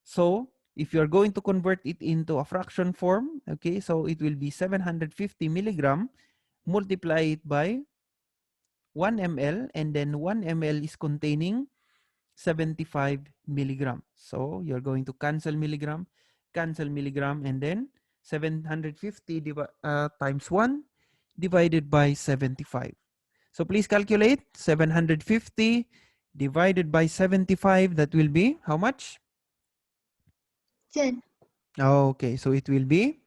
So If you're going to convert it into a fraction form, okay, so it will be 750 milligram, multiply it by 1 ml, and then 1 ml is containing 75 milligram. So you're going to cancel milligram, and then 750 times 1 divided by 75. So please calculate 750 divided by 75. That will be how much? 10. Okay, so it will be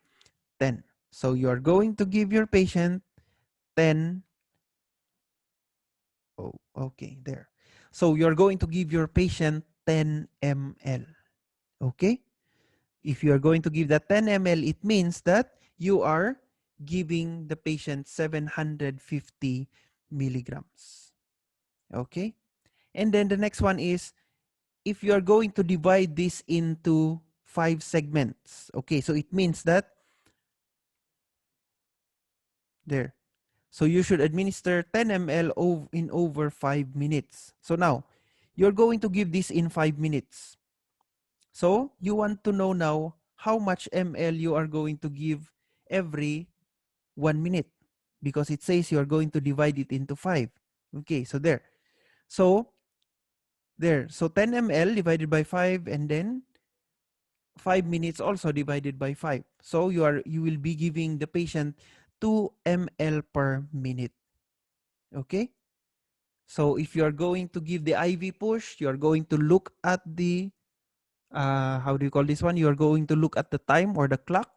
10. So you are going to give your patient 10. Oh, okay, there. So you're going to give your patient 10 ml. Okay? If you are going to give that 10 ml, it means that you are giving the patient 750 milligrams. Okay? And then the next one is, if you are going to divide this into 5 segments. Okay, so it means that there. So you should administer 10 ml in over 5 minutes. So now, you're going to give this in 5 minutes. So you want to know now how much ml you are going to give every 1 minute, because it says you are going to divide it into 5. Okay, so there. So there. So 10 ml divided by 5, and then 5 minutes also divided by 5. So you will be giving the patient 2 ml per minute. Okay? So if you are going to give the IV push, you are going to look at the how do you call this one? You are going to look at the time or the clock,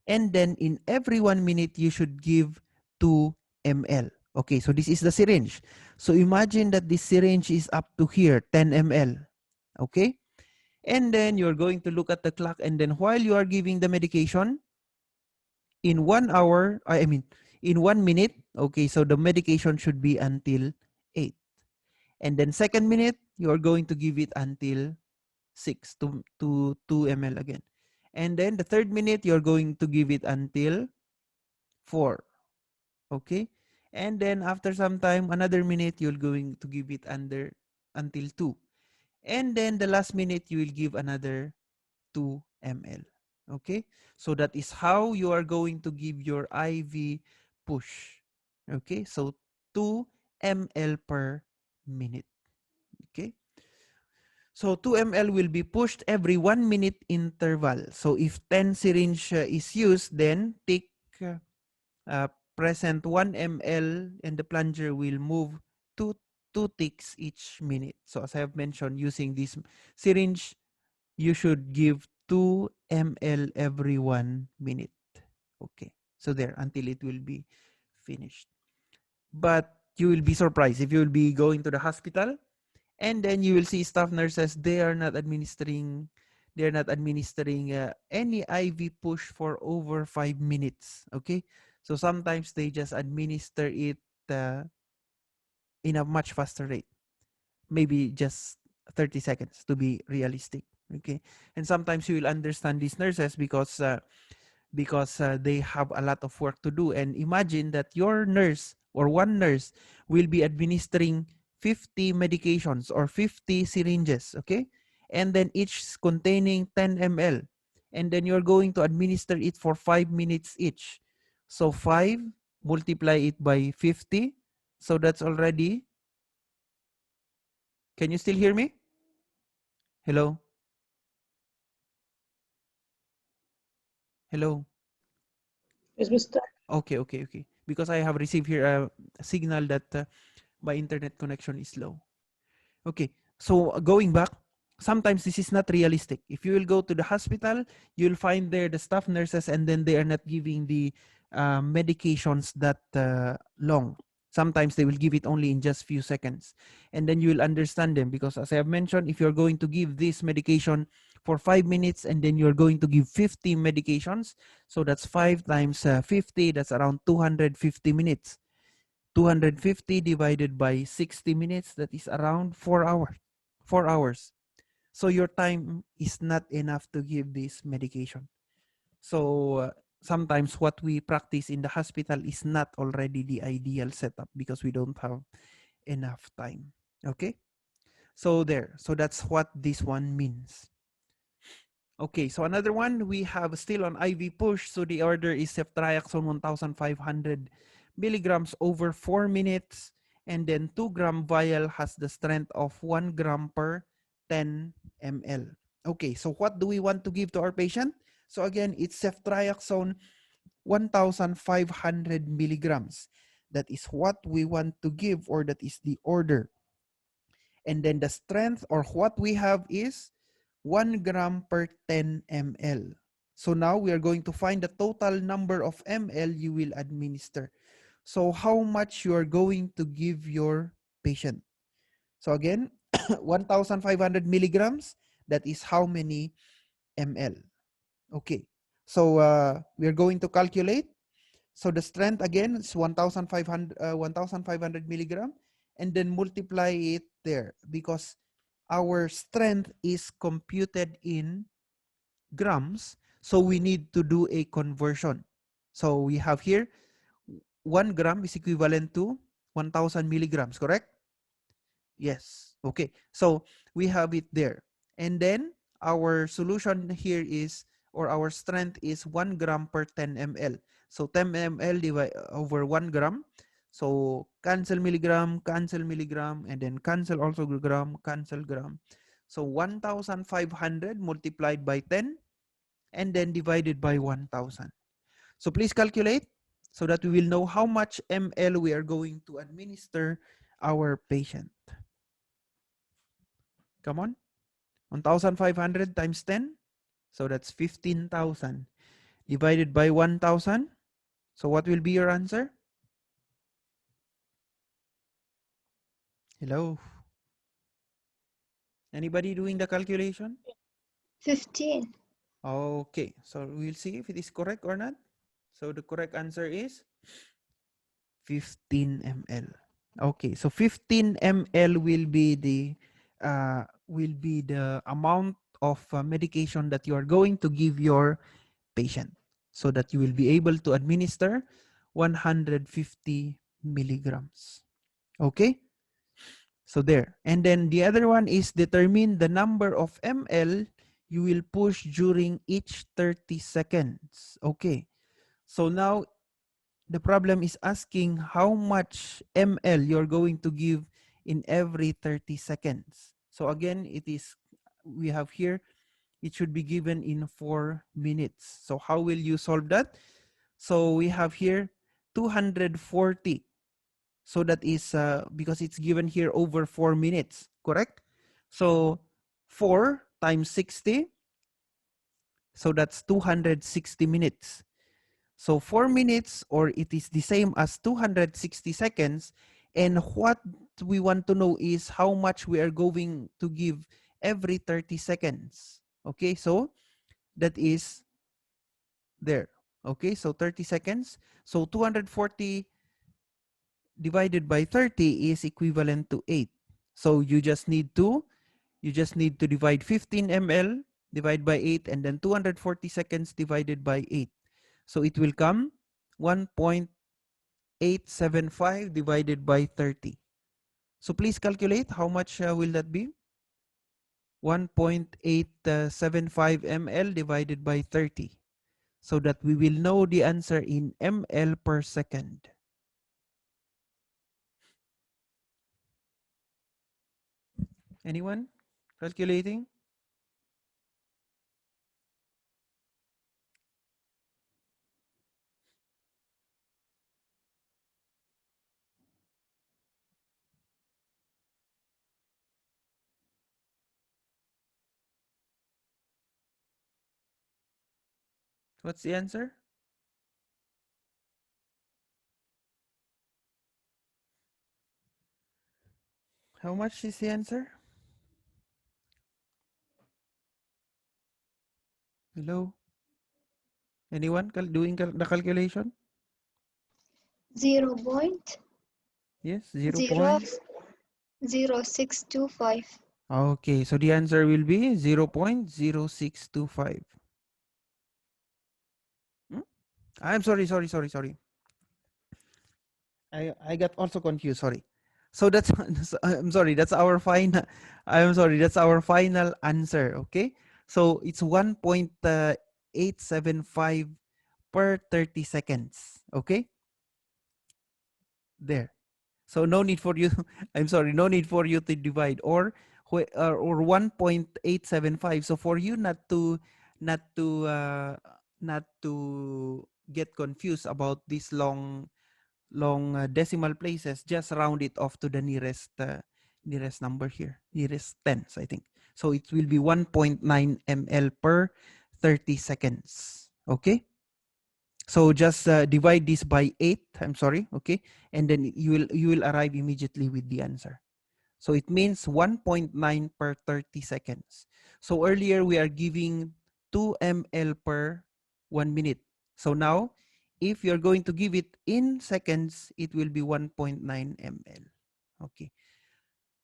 and then in every 1 minute you should give 2 ml. Okay, so this is the syringe. So imagine that this syringe is up to here, 10 ml. Okay? And then you're going to look at the clock, and then while you are giving the medication, in 1 hour, in 1 minute, okay, so the medication should be until 8. And then second minute, you are going to give it until 6 to 2 ml again. And then the third minute, you're going to give it until 4. Okay? And then after some time, another minute, you're going to give it until 2. And then the last minute, you will give another 2 ml. Okay? So that is how you are going to give your IV push. Okay? So 2 ml per minute. Okay? So 2 ml will be pushed every 1 minute interval. So if 10 syringe is used, then take present 1 ml, and the plunger will move 2 ticks each minute. So as I have mentioned, using this syringe, you should give 2 ml every 1 minute. Okay. So there, until it will be finished. But you will be surprised if you will be going to the hospital, and then you will see staff nurses, they are not administering any IV push for over 5 minutes. Okay, so sometimes they just administer it in a much faster rate, maybe just 30 seconds to be realistic. Okay, and sometimes you will understand these nurses because they have a lot of work to do. And imagine that your nurse or one nurse will be administering 50 medications or 50 syringes, okay? And then each is containing 10 ml. And then you're going to administer it for 5 minutes each. So 5, multiply it by 50. So that's already, can you still hear me? Hello? Hello? Yes, Mr. Okay. Because I have received here a signal that my internet connection is low. Okay, so going back, sometimes this is not realistic. If you will go to the hospital, you'll find there the staff nurses, and then they are not giving the medications that long. Sometimes they will give it only in just few seconds. And then you will understand them, because as I have mentioned, if you're going to give this medication for 5 minutes, and then you're going to give 50 medications, so that's 5 times 50, that's around 250 minutes. 250 divided by 60 minutes, that is around 4 hours. 4 hours. So your time is not enough to give this medication. So sometimes what we practice in the hospital is not already the ideal setup, because we don't have enough time. Okay? So there. So that's what this one means. Okay, so another one, we have still on IV push. So the order is ceftriaxone 1,500 milligrams over 4 minutes. And then 2-gram vial has the strength of 1 gram per 10 ml. Okay, so what do we want to give to our patient? So again, it's ceftriaxone 1,500 milligrams. That is what we want to give, or that is the order. And then the strength, or what we have, is 1 gram per 10 ml. So now we are going to find the total number of ml you will administer. So how much you are going to give your patient. So again, 1,500 milligrams, that is how many ml? Okay, so we are going to calculate. So the strength again is 1,500 milligram, and then multiply it there, because our strength is computed in grams. So we need to do a conversion. So we have here 1 gram is equivalent to 1,000 milligrams, correct? Yes. Okay. So we have it there. And then our solution here is, or our strength is 1 gram per 10 ml. So 10 ml divided over 1 gram. So cancel milligram, and then cancel also gram, cancel gram. So 1,500 multiplied by 10 and then divided by 1,000. So please calculate so that we will know how much ml we are going to administer our patient. Come on. 1,500 times 10. So that's 15,000 divided by 1,000. So what will be your answer? Hello? Anybody doing the calculation? 15. Okay, so we'll see if it is correct or not. So the correct answer is 15 ml. Okay, so 15 ml will be the amount of medication that you are going to give your patient, so that you will be able to administer 150 milligrams. Okay, so there. And then the other one is determine the number of ml you will push during each 30 seconds. Okay, so now the problem is asking how much ml you're going to give in every 30 seconds. So again, we have here, it should be given in 4 minutes. So how will you solve that? So we have here 240. So that is because it's given here over 4 minutes, correct? So 4 times 60. So that's 260 minutes. So 4 minutes, or it is the same as 260 seconds. And what we want to know is how much we are going to give every 30 seconds. Okay, so that is there. Okay, so 30 seconds. So 240 divided by 30 is equivalent to 8. So you just need to divide 15 ml divide by 8, and then 240 seconds divided by 8. So it will come 1.875 divided by 30. So please calculate how much will that be? 1.875 ml divided by 30. So that we will know the answer in ml per second. Anyone calculating? What's the answer? How much is the answer? Hello? Anyone doing the calculation? 0 point Yes, 0 0 point. 0625. Okay, so the answer will be 0.0625. I'm sorry. I got also confused, sorry. So I'm sorry, that's our final answer, okay? So it's 1.875 per 30 seconds. Okay, there. So no need for you, I'm sorry, no need for you to divide or 1.875. So for you not to uh, not to get confused about these long decimal places, just round it off to the nearest number here, nearest tens, I think. So it will be 1.9 ml per 30 seconds. Okay. So just divide this by 8. I'm sorry. Okay. And then you will arrive immediately with the answer. So it means 1.9 per 30 seconds. So earlier we are giving 2 ml per 1 minute. So now, if you're going to give it in seconds, it will be 1.9 ml. Okay.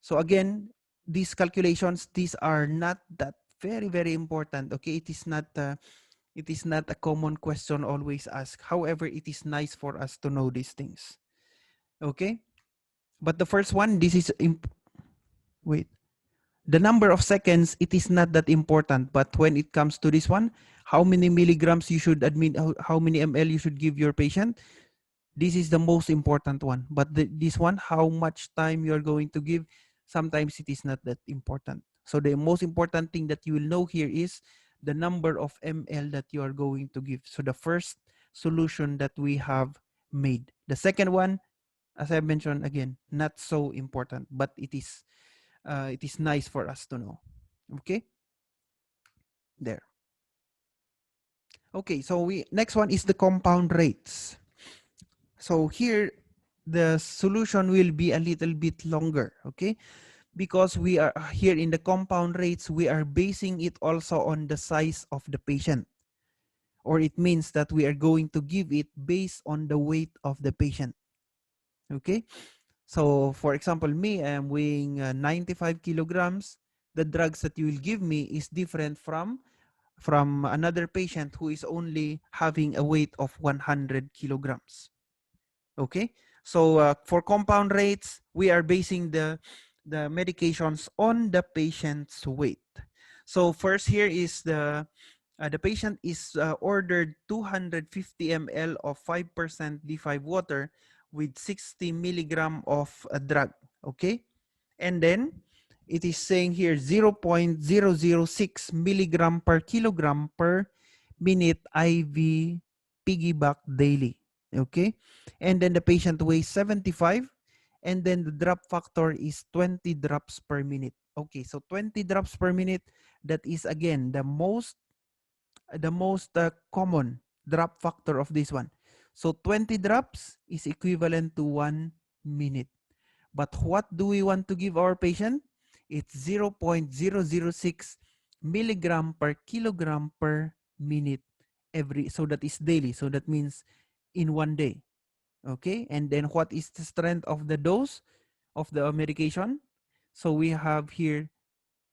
So again, these calculations, these are not that very important. Okay. It is not a common question always asked. However, it is nice for us to know these things. Okay. But the first one, this is, wait. The number of seconds, it is not that important. But when it comes to this one, how many milligrams you should admit, how many ml you should give your patient, this is the most important one. But this one, how much time you're going to give, sometimes it is not that important. So the most important thing that you will know here is the number of ml that you are going to give. So the first solution that we have made. The second one, as I mentioned again, not so important, but it is nice for us to know. Okay, there. Okay, so next one is the compound rates. So here the solution will be a little bit longer. Okay, because we are here in the compound rates, we are basing it also on the size of the patient, or it means that we are going to give it based on the weight of the patient. Okay, so for example, me, I am weighing 95 kilograms. The drugs that you will give me is different from another patient who is only having a weight of 100 kilograms. Okay, so for compound rates, we are basing the medications on the patient's weight. So first here is the patient is ordered 250 ml of 5% D5 water with 60 milligram of a drug. Okay, and then it is saying here 0.006 milligram per kilogram per minute IV piggyback daily. Okay, and then the patient weighs 75, and then the drop factor is 20 drops per minute. Okay, so 20 drops per minute, that is again the most common drop factor of this one. So 20 drops is equivalent to 1 minute. But what do we want to give our patient? It's 0.006 milligram per kilogram per minute so that is daily. So that means in 1 day. Okay, and then what is the strength of the dose of the medication? So we have here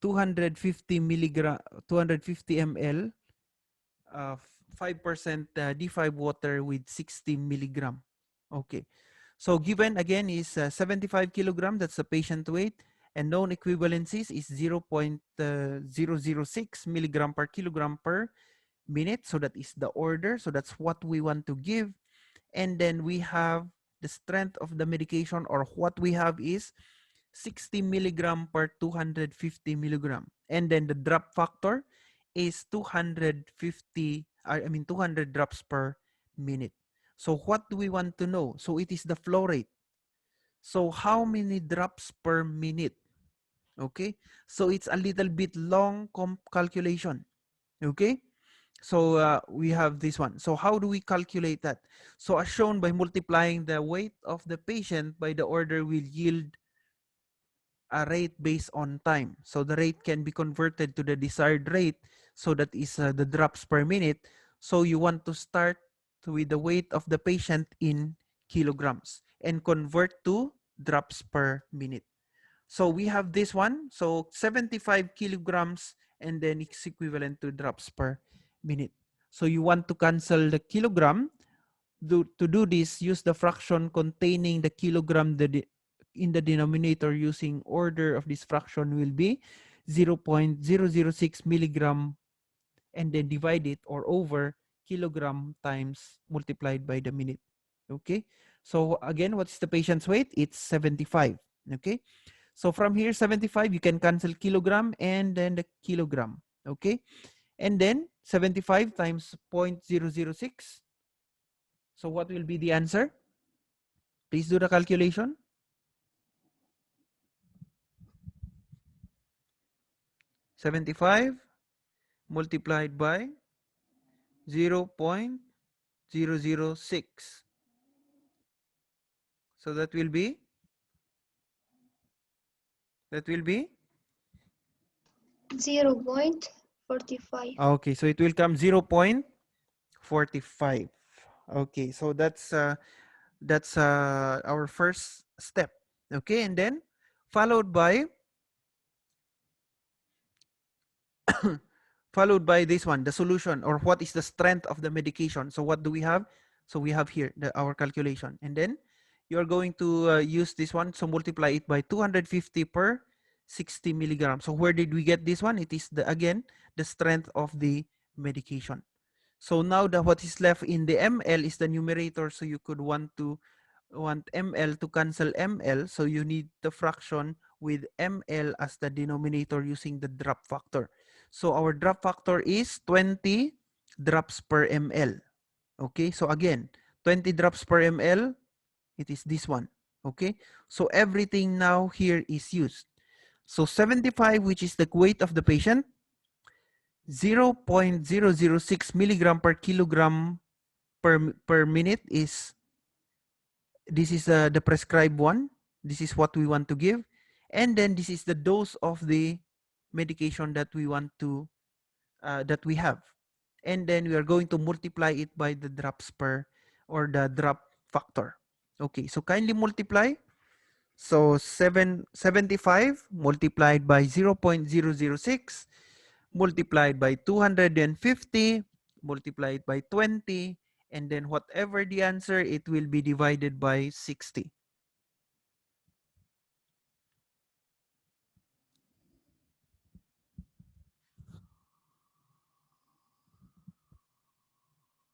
250 milligram, 250 ml of 5% D5 water with 60 milligram. Okay, so given again is 75 kilogram, that's the patient weight, and known equivalencies is 0.006 milligram per kilogram per minute. So that is the order. So that's what we want to give. And then we have the strength of the medication, or what we have is 60 milligram per 250 milligram. And then the drop factor is 200 drops per minute. So what do we want to know? So it is the flow rate. So how many drops per minute? Okay, so it's a little bit long calculation. Okay, so we have this one. So how do we calculate that? So as shown by multiplying the weight of the patient by the order will yield a rate based on time. So the rate can be converted to the desired rate. So that is the drops per minute. So you want to start with the weight of the patient in kilograms and convert to drops per minute. So we have this one. So 75 kilograms, and then it's equivalent to drops per minute. So you want to cancel the kilogram. To do this, use the fraction containing the kilogram in the denominator. Using order of this fraction will be 0.006 milligram and then divide it or over kilogram times multiplied by the minute. Okay, so again, what's the patient's weight? It's 75. Okay, so from here 75, you can cancel kilogram and then the kilogram. Okay, and then 75 times 0.006. So what will be the answer? Please do the calculation. 75 multiplied by 0.006. So that will be 0.45. okay. So it will come 0.45. Okay, so that's our first step. Okay, and then followed by followed by this one, the solution, or what is the strength of the medication. So what do we have? So we have here our calculation, and then you're going to use this one. So multiply it by 250 per 60 milligrams. So where did we get this one? It is again the strength of the medication. So now what is left in the ml is the numerator. So you could want ml to cancel ml. So you need the fraction with ml as the denominator using the drop factor. So our drop factor is 20 drops per ml. Okay, so again, 20 drops per ml, it is this one. Okay, so everything now here is used. So 75, which is the weight of the patient, 0.006 milligram per kilogram per minute is, this is the prescribed one. This is what we want to give. And then this is the dose of the medication that we want to, that we have. And then we are going to multiply it by the drops per, or the drop factor. Okay, so kindly multiply. So 75 multiplied by 0.006 multiplied by 250 multiplied by 20, and then whatever the answer, it will be divided by 60.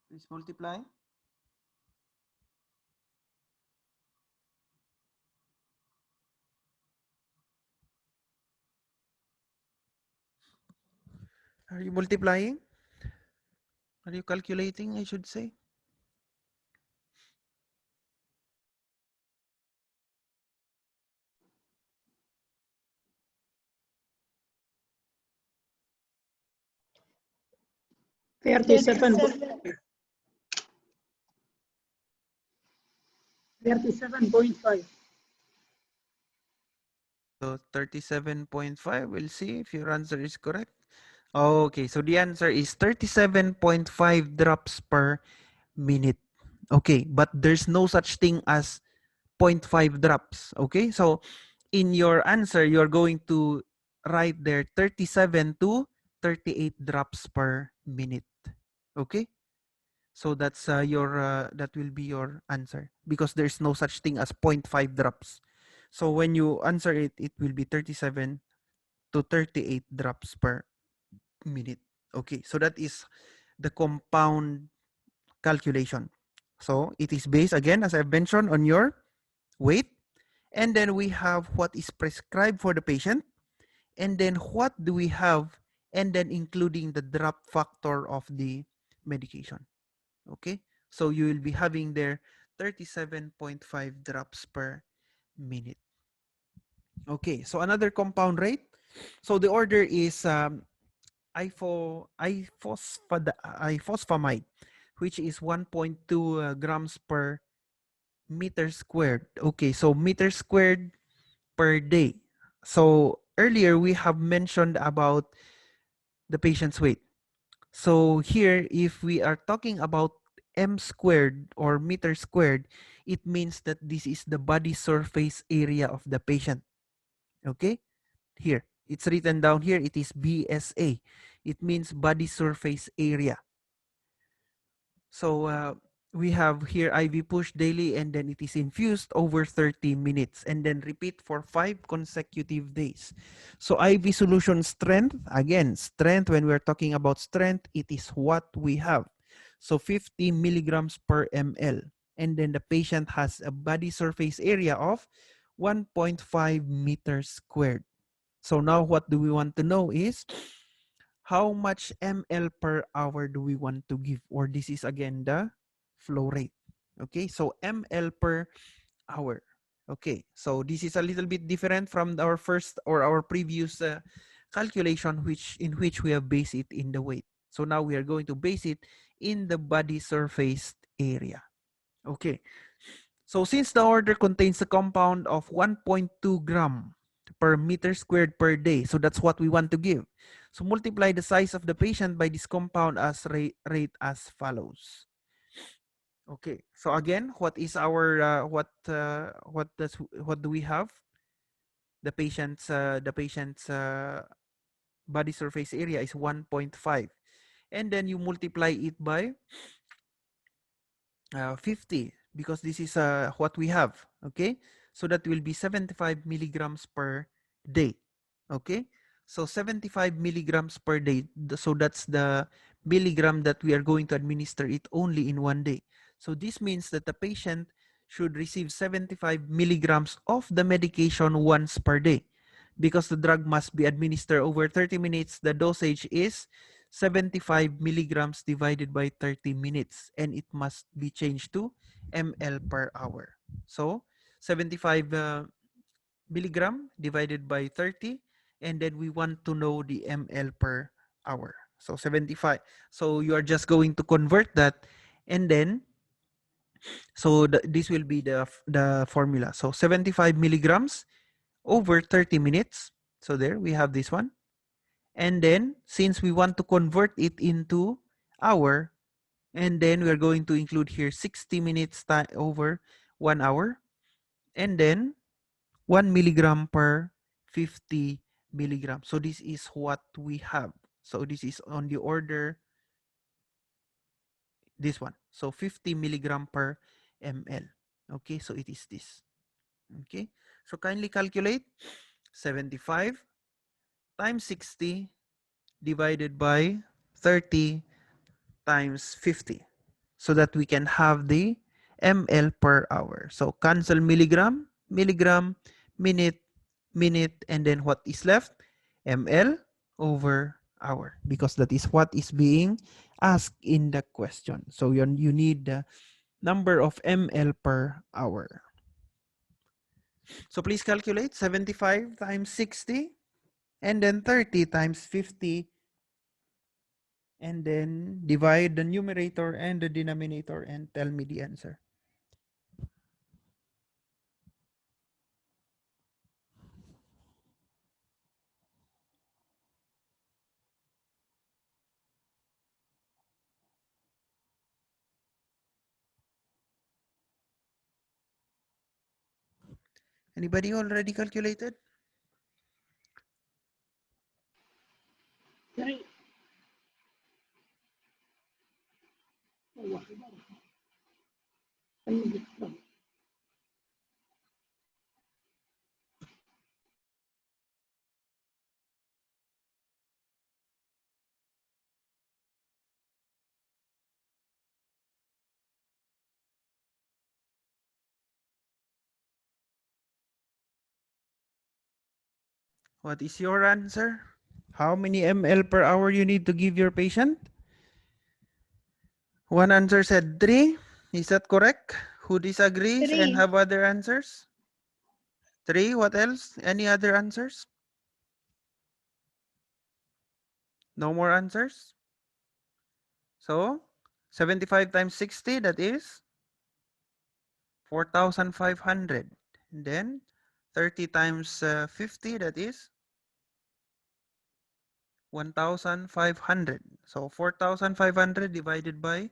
Please multiply. Are you multiplying? Are you calculating, I should say? Thirty-seven 37.5. So 37.5. We'll see if your answer is correct. Okay, so the answer is 37.5 drops per minute. Okay, but there's no such thing as 0.5 drops. Okay, so in your answer, you're going to write there 37 to 38 drops per minute. Okay, so that's that will be your answer, because there's no such thing as 0.5 drops. So when you answer it, it will be 37 to 38 drops per minute. Okay, so that is the compound calculation. So it is based, again, as I've mentioned, on your weight. And then we have what is prescribed for the patient. And then what do we have? And then including the drop factor of the medication. Okay, so you will be having there 37.5 drops per minute. Okay, so another compound rate. So the order is ifosfamide, which is 1.2 grams per meter squared. Okay, so meter squared per day. So earlier we have mentioned about the patient's weight. So here, if we are talking about m squared or meter squared, it means that this is the body surface area of the patient. Okay, here it's written down here, it is BSA. It means body surface area. So we have here IV push daily, and then it is infused over 30 minutes, and then repeat for 5 consecutive days. So IV solution strength, again, strength, when we're talking about strength, it is what we have. So 50 milligrams per ml. And then the patient has a body surface area of 1.5 meters squared. So now what do we want to know is how much ml per hour do we want to give? Or this is again the flow rate. Okay, so ml per hour. Okay, so this is a little bit different from our first or our previous calculation, in which we have based it in the weight. So now we are going to base it in the body surface area. Okay, so since the order contains a compound of 1.2 gram per meter squared per day, so that's what we want to give. So multiply the size of the patient by this compound as rate as follows. Okay, so again, what is our what do we have? The patient's body surface area is 1.5, and then you multiply it by 50, because this is what we have. Okay, so that will be 75 milligrams per day. Okay, so 75 milligrams per day. So that's the milligram that we are going to administer it only in one day. So this means that the patient should receive 75 milligrams of the medication once per day. Because the drug must be administered over 30 minutes, the dosage is 75 milligrams divided by 30 minutes, and it must be changed to ml per hour. So 75 milligram divided by 30, and then we want to know the ml per hour. So 75. So you are just going to convert that, and then so this will be the formula. So 75 milligrams over 30 minutes. So there we have this one. And then since we want to convert it into hour, and then we're going to include here 60 minutes over 1 hour, and then 1 milligram per 50 milligrams. So this is what we have. So this is on the order, this one. So 50 milligram per ml. Okay, so it is this. Okay, so kindly calculate 75 times 60 divided by 30 times 50, so that we can have the ml per hour. So cancel milligram, milligram, minute, minute, and then what is left? ml over hour, because that is what is being asked in the question. So you need the number of ml per hour. So please calculate 75 times 60, and then 30 times 50, and then divide the numerator and the denominator and tell me the answer. Anybody already calculated? Three. What is your answer? How many ml per hour you need to give your patient? One answer said 3. Is that correct? Who disagrees and 3. have other answers? 3. What else? Any other answers? No more answers? So 75 times 60, that is 4,500. And then 30 times 50, that is 1,500. So 4,500 divided by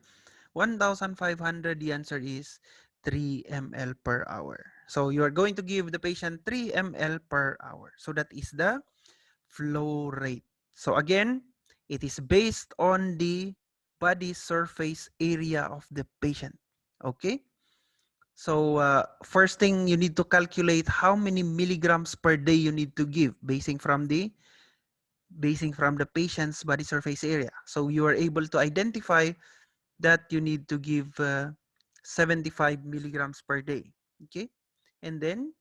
1,500, the answer is 3 ml per hour. So you are going to give the patient 3 ml per hour. So that is the flow rate. So again, it is based on the body surface area of the patient. Okay. So first thing, you need to calculate how many milligrams per day you need to give basing from the patient's body surface area. So you are able to identify that you need to give 75 milligrams per day. Okay. And then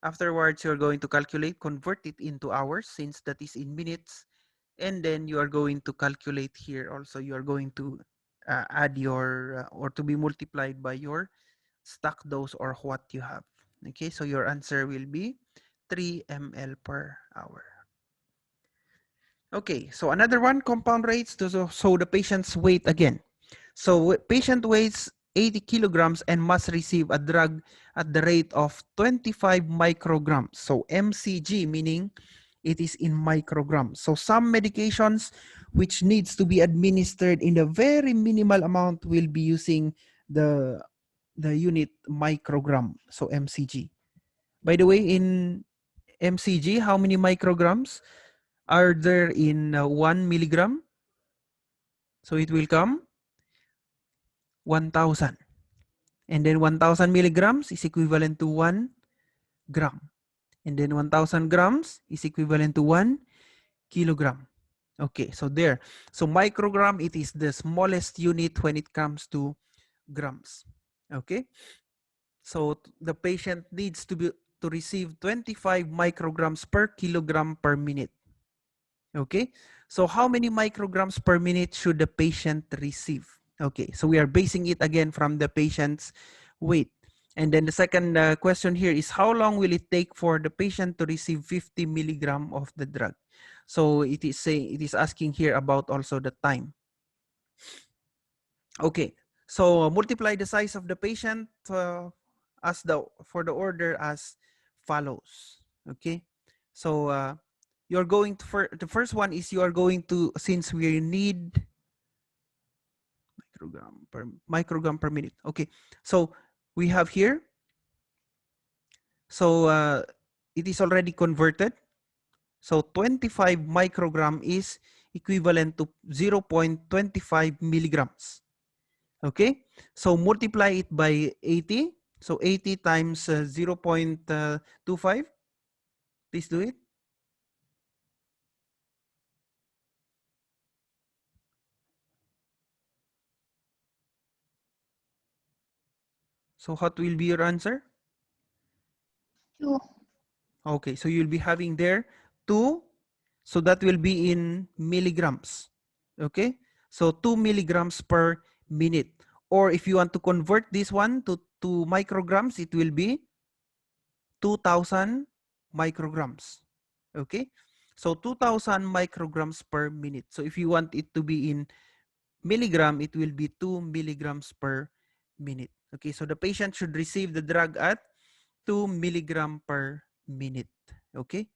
afterwards, you're going to calculate, convert it into hours since that is in minutes. And then you are going to calculate here also, you are going to add your or to be multiplied by your stock dose or what you have. Okay, so your answer will be 3 ml per hour. Okay, so another one, compound rates. So the patient's weight again. So patient weighs 80 kilograms and must receive a drug at the rate of 25 micrograms. So MCG, meaning it is in micrograms. So some medications which needs to be administered in a very minimal amount will be using the unit microgram, so MCG. By the way, in MCG, how many micrograms are there in 1 milligram? So it will come 1,000. And then 1,000 milligrams is equivalent to 1 gram. And then 1,000 grams is equivalent to 1 kilogram. Okay, so there. So microgram, it is the smallest unit when it comes to grams. Okay. So the patient needs to receive 25 micrograms per kilogram per minute. Okay, so how many micrograms per minute should the patient receive? Okay, so we are basing it again from the patient's weight. And then the second question here is, how long will it take for the patient to receive 50 milligram of the drug? So it is asking here about also the time. Okay, so multiply the size of the patient for the order as follows. Okay, so you're going to the first one is you are going to, since we need microgram per minute. Okay, so we have here, so it is already converted. So 25 microgram is equivalent to 0.25 milligrams. Okay, so multiply it by 80. So 80 times 0.25. Please do it. So what will be your answer? 2. Okay, so you'll be having there 2. So that will be in milligrams. Okay, so 2 milligrams per minute. Or if you want to convert this one to micrograms, it will be 2,000 micrograms. Okay, so 2,000 micrograms per minute. So if you want it to be in milligram, it will be 2 milligrams per minute. Okay, so the patient should receive the drug at 2 milligram per minute. Okay,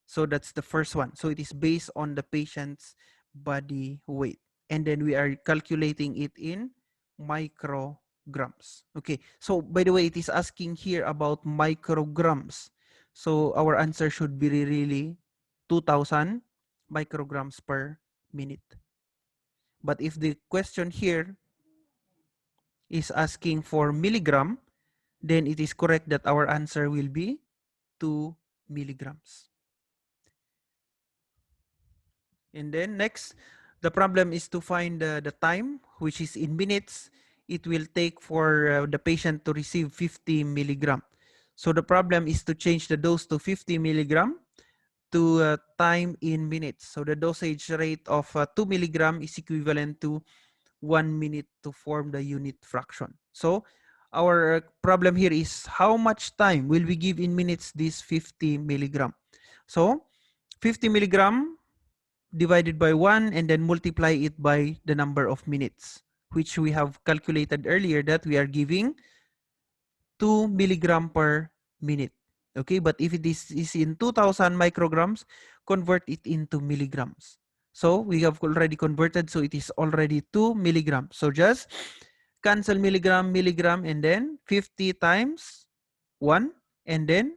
so that's the first one. So it is based on the patient's body weight. And then we are calculating it in micrograms. Okay, so by the way, it is asking here about micrograms. So our answer should be really 2,000 micrograms per minute. But if the question here is asking for milligram, then it is correct that our answer will be 2 milligrams. And then next, the problem is to find the time, which is in minutes it will take for the patient to receive 50 milligram. So the problem is to change the dose to 50 milligram to time in minutes. So the dosage rate of 2 milligram is equivalent to 1 minute to form the unit fraction. So our problem here is how much time will we give in minutes this 50 milligram. So 50 milligram divided by 1 and then multiply it by the number of minutes, which we have calculated earlier that we are giving 2 milligram per minute. Okay, but if it is in 2,000 micrograms, convert it into milligrams. So we have already converted, so it is already 2 milligrams. So just cancel milligram, and then 50 times 1 and then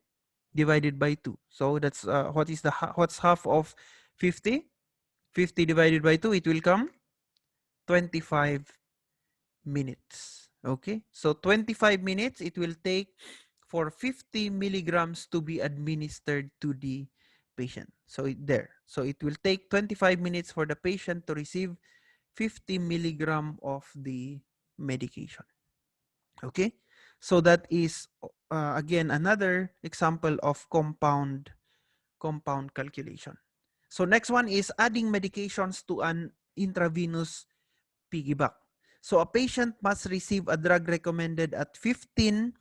divided by 2. So that's what's half of 50? 50 divided by 2, it will come 25 minutes. Okay, so 25 minutes it will take for 50 milligrams to be administered to the patient. So so it will take 25 minutes for the patient to receive 50 milligram of the medication. Okay, so that is again another example of compound calculation. So next one is adding medications to an intravenous piggyback. So a patient must receive a drug recommended at 15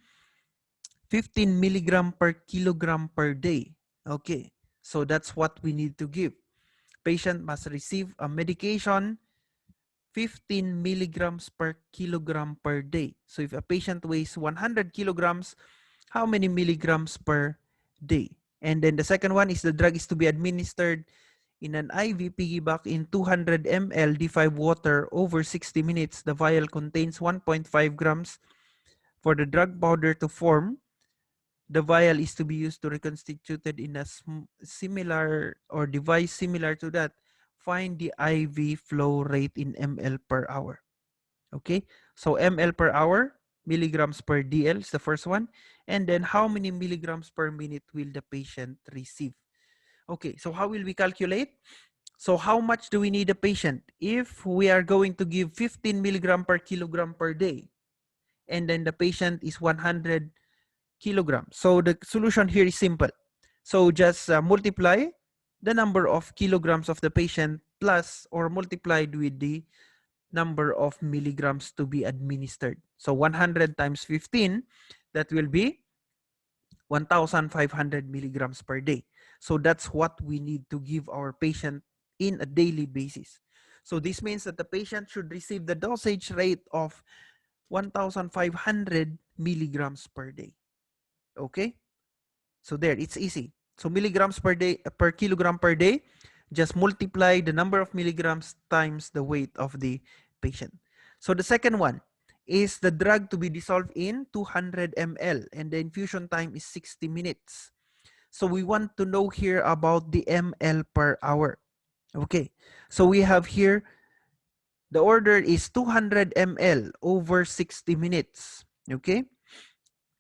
milligram per kilogram per day. Okay, so that's what we need to give. Patient must receive a medication 15 milligrams per kilogram per day. So if a patient weighs 100 kilograms, how many milligrams per day? And then the second one is the drug is to be administered in an IV piggyback in 200 ml D5 water over 60 minutes. The vial contains 1.5 grams. For the drug powder to form, the vial is to be used to reconstituted in a similar or device similar to that. Find the IV flow rate in ml per hour. Okay, so ml per hour, milligrams per DL is the first one. And then how many milligrams per minute will the patient receive? Okay, so how will we calculate? So how much do we need a patient? If we are going to give 15 milligram per kilogram per day, and then the patient is 100 kilograms. So the solution here is simple. So just multiply the number of kilograms of the patient plus or multiplied with the number of milligrams to be administered. So 100 times 15, that will be 1,500 milligrams per day. So that's what we need to give our patient in a daily basis. So this means that the patient should receive the dosage rate of 1,500 milligrams per day. Okay, so there, it's easy. So milligrams per day, per kilogram per day, just multiply the number of milligrams times the weight of the patient. So the second one is the drug to be dissolved in 200 ml and the infusion time is 60 minutes. So we want to know here about the ml per hour. Okay, so we have here the order is 200 ml over 60 minutes. Okay,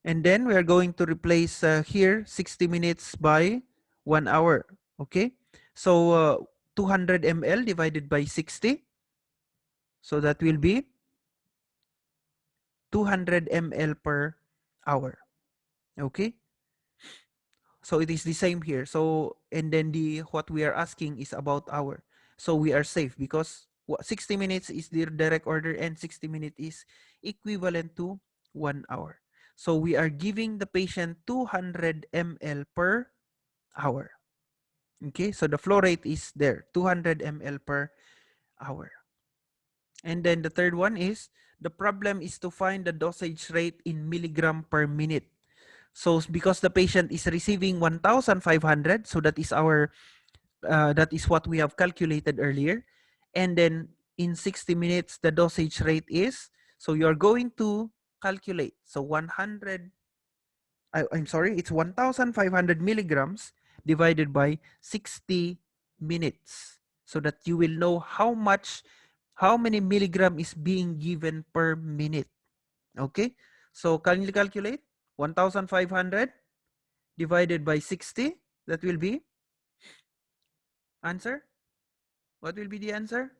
and then we are going to replace here 60 minutes by 1 hour. Okay, so 200 ml divided by 60. So that will be 200 ml per hour. Okay, so it is the same here. So and then what we are asking is about hour. So we are safe because 60 minutes is the direct order and 60 minutes is equivalent to 1 hour. So we are giving the patient 200 ml per hour. Okay, so the flow rate is there, 200 ml per hour. And then the third one is the problem is to find the dosage rate in milligram per minute. So because the patient is receiving 1,500, so that is our that is what we have calculated earlier. And then in 60 minutes, the dosage rate is, so you're going to calculate. So 100, I'm sorry, it's 1,500 milligrams divided by 60 minutes so that you will know how many milligram is being given per minute. Okay, so can you calculate 1,500 divided by 60? That will be answer. What will be the answer?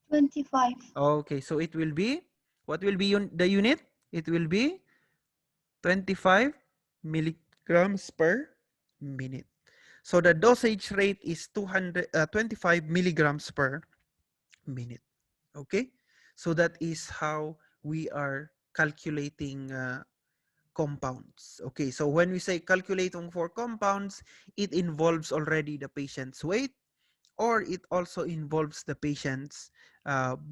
25. Okay, so it will be, what will be the unit? It will be 25 milligrams per minute. So the dosage rate is 25 milligrams per minute. Okay, so that is how we are calculating compounds. Okay, so when we say calculating for compounds, it involves already the patient's weight, or it also involves the patient's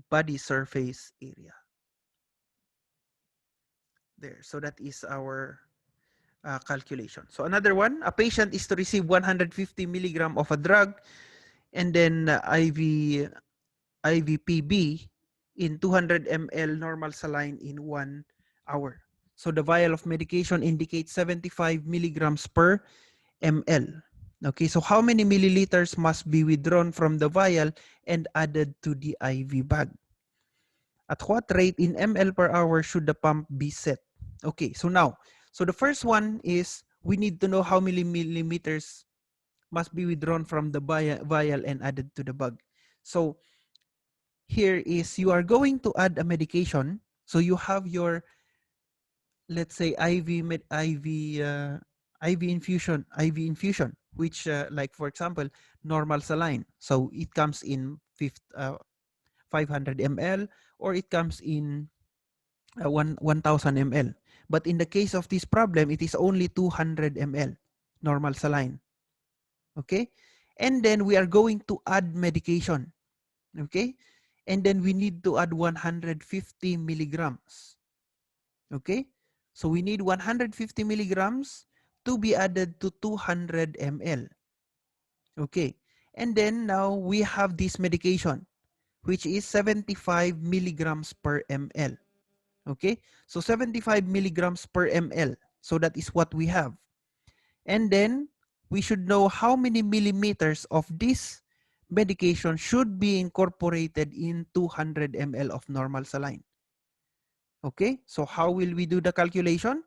body surface area. There, so that is our calculation. So another one, a patient is to receive 150 milligram of a drug and then IVPB in 200 ml normal saline in 1 hour. So the vial of medication indicates 75 milligrams per ml. Okay, so how many milliliters must be withdrawn from the vial and added to the IV bag? At what rate in ml per hour should the pump be set? Okay, so now, so the first one is we need to know how many millimeters must be withdrawn from the vial and added to the bag. So here is you are going to add a medication. So you have your, let's say, IV infusion, which like for example, normal saline. So it comes in 500 ml, or it comes in 1000 ml. But in the case of this problem, it is only 200 ml normal saline. Okay, and then we are going to add medication. Okay, and then we need to add 150 milligrams. Okay, so we need 150 milligrams to be added to 200 ml. Okay, and then now we have this medication, which is 75 milligrams per ml. Okay, so 75 milligrams per ml. So that is what we have. And then we should know how many millimeters of this medication should be incorporated in 200 ml of normal saline. Okay, so how will we do the calculation?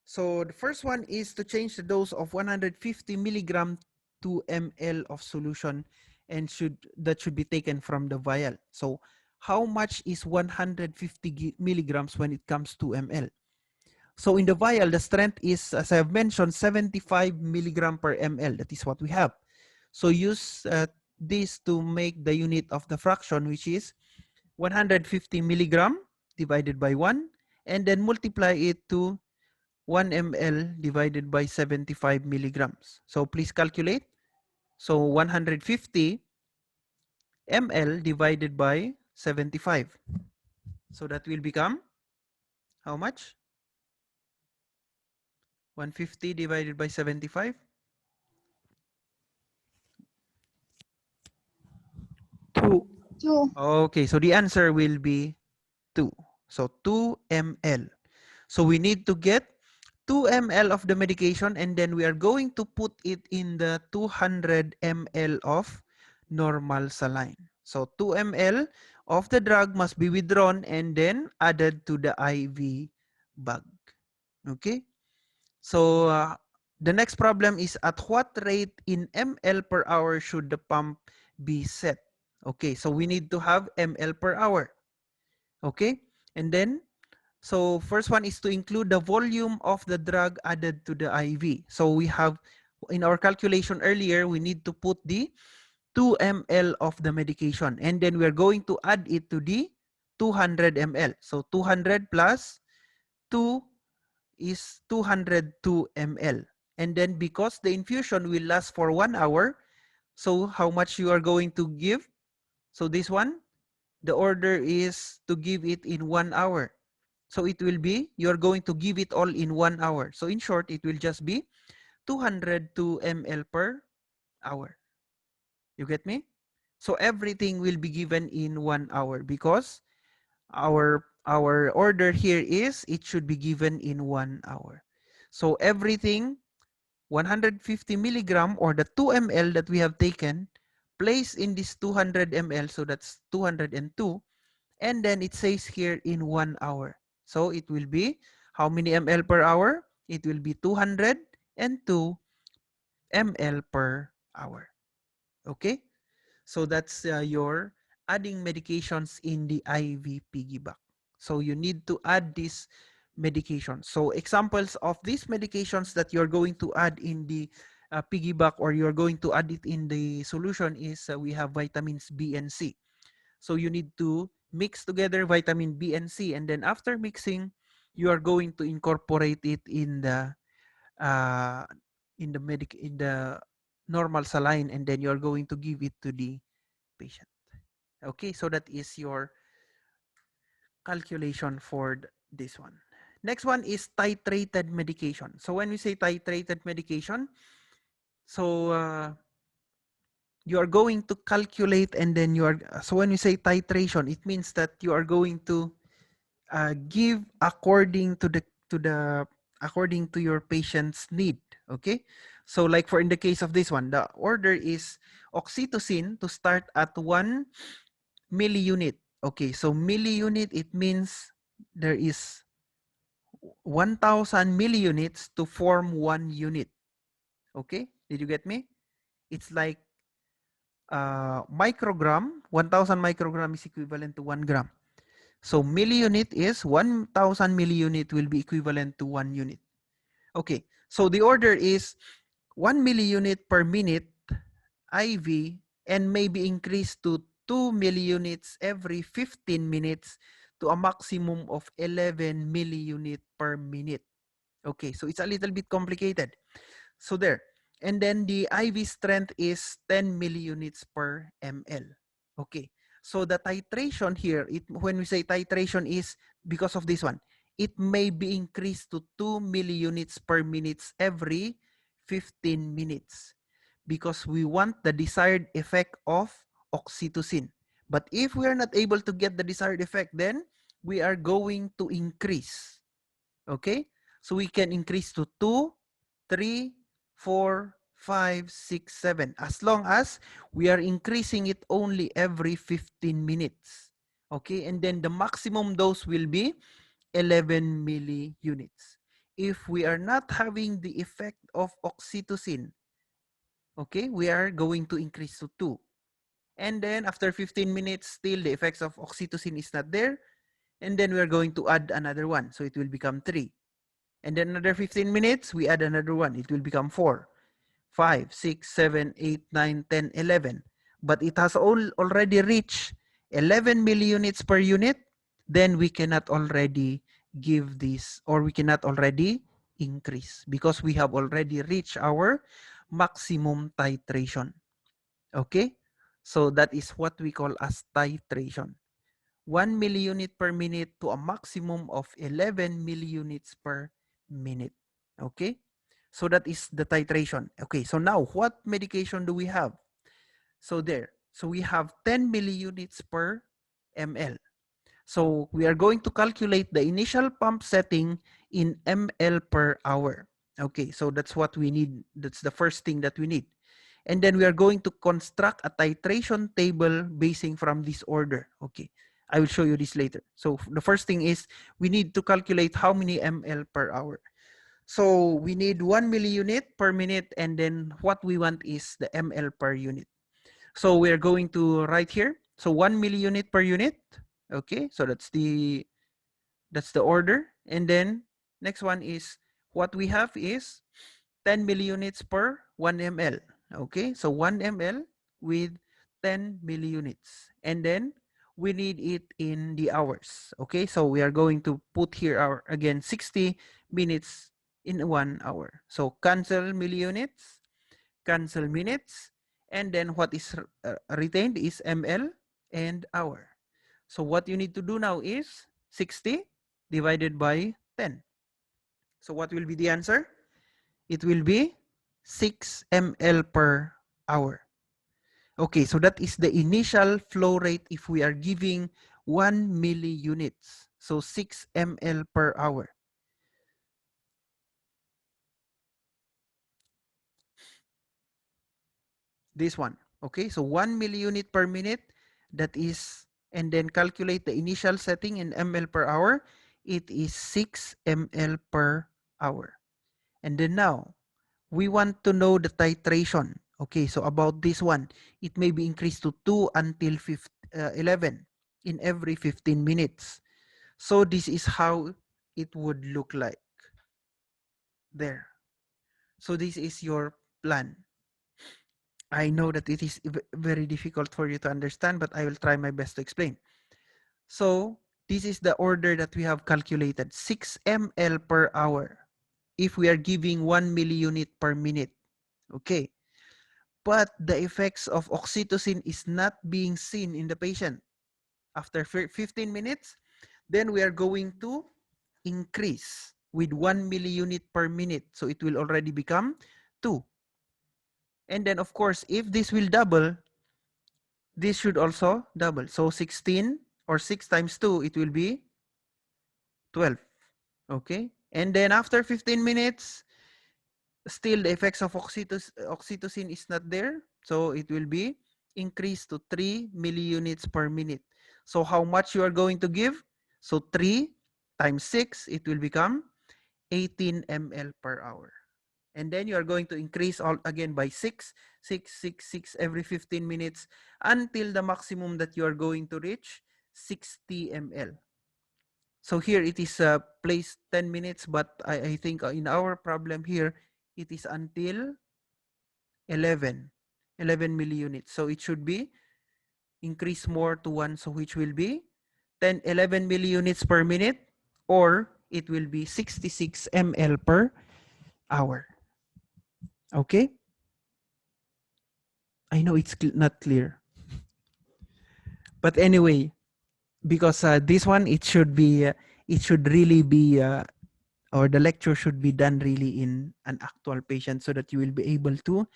So the first one is to change the dose of 150 milligram to ml of solution, and that should be taken from the vial. So how much is 150 milligrams when it comes to ml? So in the vial, the strength is, as I have mentioned, 75 milligram per ml. That is what we have. So use this to make the unit of the fraction, which is 150 milligram divided by 1, and then multiply it to 1 ml divided by 75 milligrams. So please calculate. So 150 ml divided by 75. So that will become how much? 150 divided by 75. 2. 2. Okay, so the answer will be 2. So 2 ml. So we need to get 2 ml of the medication, and then we are going to put it in the 200 ml of normal saline. So 2 ml of the drug must be withdrawn and then added to the IV bag. Okay. So the next problem is, at what rate in ml per hour should the pump be set? Okay, so we need to have ml per hour. Okay, and then so first one is to include the volume of the drug added to the IV. So we have in our calculation earlier, we need to put the 2 ml of the medication, and then we're going to add it to the 200 ml. So 200 plus 2 is 202 ml. And then because the infusion will last for 1 hour, so how much you are going to give? So this one, the order is to give it in 1 hour. So it will be, you're going to give it all in 1 hour. So in short, it will just be 202 ml per hour. You get me? So everything will be given in 1 hour, because our order here is it should be given in 1 hour. So everything 150 milligram, or the 2 ml that we have taken, place in this 200 ml. So that's 202. And then it says here in 1 hour. So it will be how many ml per hour? It will be 202 ml per hour. Okay? So that's your adding medications in the IV piggyback. So you need to add these medications. So examples of these medications that you're going to add in the piggyback, or you're going to add it in the solution, is we have vitamins B and C. So you need to mix together vitamin B and C, and then after mixing, you are going to incorporate it in the normal saline, and then you are going to give it to the patient. Okay, so that is your calculation for this one. Next one is titrated medication. So when we say titrated medication, so you are going to calculate, and then so when we say titration, it means that you are going to give according to according to your patient's need. Okay, so like in the case of this one, the order is oxytocin to start at 1 milliunit. Okay, so milliunit, it means there is 1,000 milliunits to form 1 unit. Okay, did you get me? It's like microgram. 1,000 microgram is equivalent to 1 gram. So milliunit is 1,000 milliunit will be equivalent to 1 unit. Okay, so the order is 1 milliunit per minute IV and may be increased to 2 milliunits every 15 minutes to a maximum of 11 milliunit per minute. Okay, so it's a little bit complicated. So there. And then the IV strength is 10 milliunits per ml. Okay, so the titration here, when we say titration is because of this one, it may be increased to 2 milliunits per minute every 15 minutes because we want the desired effect of oxytocin. But if we are not able to get the desired effect, then we are going to increase. Okay, so we can increase to 2, 3, 4, 5, 6, 7, as long as we are increasing it only every 15 minutes. Okay, and then the maximum dose will be 11 milliunits. If we are not having the effect of oxytocin, okay, we are going to increase to 2. And then after 15 minutes, still the effects of oxytocin is not there. And then we are going to add another one. So it will become 3. And then another 15 minutes, we add another one. It will become 4, 5, 6, 7, 8, 9, 10, 11. But it has already reached 11 milliunits per unit. Then we cannot already give this, or we cannot already increase because we have already reached our maximum titration. Okay? So that is what we call as titration. 1 milliunit per minute to a maximum of 11 milliunits per minute. Okay? So that is the titration. Okay, so now what medication do we have? So there. So we have 10 milliunits per ml. So we are going to calculate the initial pump setting in ml per hour. Okay, so that's what we need. That's the first thing that we need. And then we are going to construct a titration table basing from this order. Okay, I will show you this later. So the first thing is we need to calculate how many ml per hour. So we need 1 milliunit per minute, and then what we want is the ml per unit. So we're going to write here. So 1 milliunit per unit. Okay, so that's the order. And then next one is what we have is 10 milliunits per 1 ml. Okay, so 1 ml with 10 milliunits. And then we need it in the hours. Okay, so we are going to put here our, again, 60 minutes in 1 hour. So cancel milliunits, cancel minutes, and then what is retained is ml and hour. So what you need to do now is 60 divided by 10. So what will be the answer? It will be 6 ml per hour. Okay, so that is the initial flow rate if we are giving 1 milliunits. So 6 ml per hour. This one. Okay, so 1 milliunit per minute, that is, and then calculate the initial setting in ml per hour. It is 6 ml per hour. And then now, we want to know the titration. Okay, so about this one, it may be increased to 2 until 11 in every 15 minutes. So this is how it would look like. There. So this is your plan. I know that it is very difficult for you to understand, but I will try my best to explain. So this is the order that we have calculated. 6 ml per hour if we are giving 1 milliunit per minute. Okay. But the effects of oxytocin is not being seen in the patient. After 15 minutes, then we are going to increase with 1 milliunit per minute. So it will already become 2. And then, of course, if this will double, this should also double. So 16 or 6 times 2, it will be 12. Okay? And then after 15 minutes, still the effects of oxytocin is not there. So it will be increased to 3 milliunits per minute. So how much you are going to give? So 3 times 6, it will become 18 ml per hour. And then you are going to increase all again by 6 every 15 minutes until the maximum that you are going to reach 60 ml. So here it is placed 10 minutes, but I think in our problem here, it is until 11 milliunits. So it should be increase more to 1, so which will be 11 milliunits per minute, or it will be 66 ml per hour. Okay? I know it's not clear. But anyway, because this one, it should really be, or the lecture should be done really in an actual patient so that you will be able to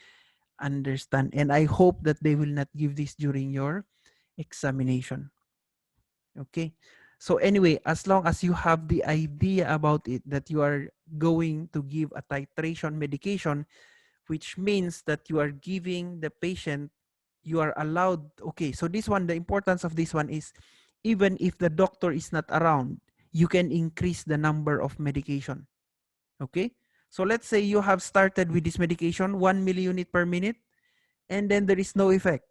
understand. And I hope that they will not give this during your examination. Okay. So anyway, as long as you have the idea about it, that you are going to give a titration medication, which means that you are giving the patient, you are allowed. Okay, so this one, the importance of this one is, even if the doctor is not around, you can increase the number of medication. Okay, so let's say you have started with this medication 1 milliunit per minute, and then there is no effect.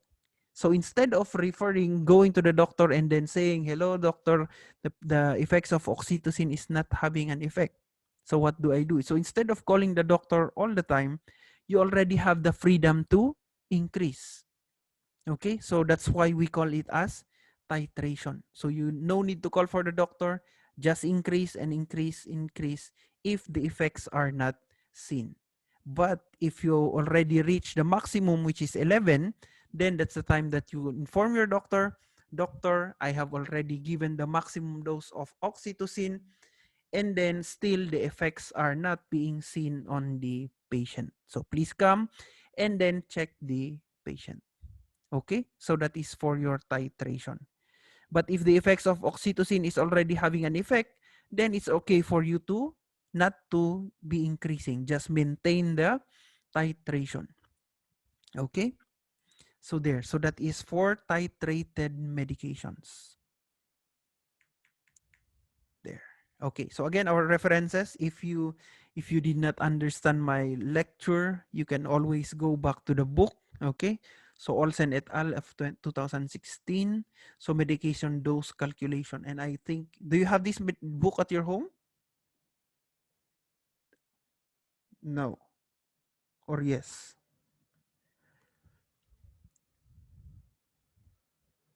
So instead of going to the doctor and then saying, hello doctor, the effects of oxytocin is not having an effect, so what do I do? So instead of calling the doctor all the time, you already have the freedom to increase. Okay, so that's why we call it as titration. So you no need to call for the doctor, just increase and increase if the effects are not seen. But if you already reach the maximum, which is 11, then that's the time that you inform your doctor, doctor, I have already given the maximum dose of oxytocin, and then still the effects are not being seen on the patient. So please come and then check the patient. Okay, so that is for your titration. But if the effects of oxytocin is already having an effect, then it's okay for you to not to be increasing, just maintain the titration. Okay, so there, so that is for titrated medications. There. Okay, so again, our references, if you did not understand my lecture, you can always go back to the book. Okay, so Olsen et al. Of 2016. So medication dose calculation. And I think, do you have this book at your home? No. Or yes?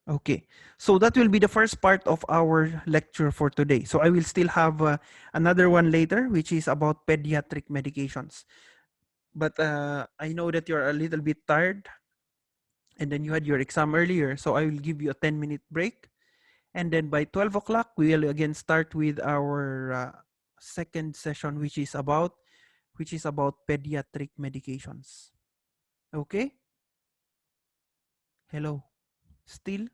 Okay, so that will be the first part of our lecture for today. So I will still have another one later, which is about pediatric medications. But I know that you're a little bit tired, and then you had your exam earlier, so I will give you a 10-minute break. And then by 12 o'clock, we will again start with our second session, which is about pediatric medications. Okay? Hello? Still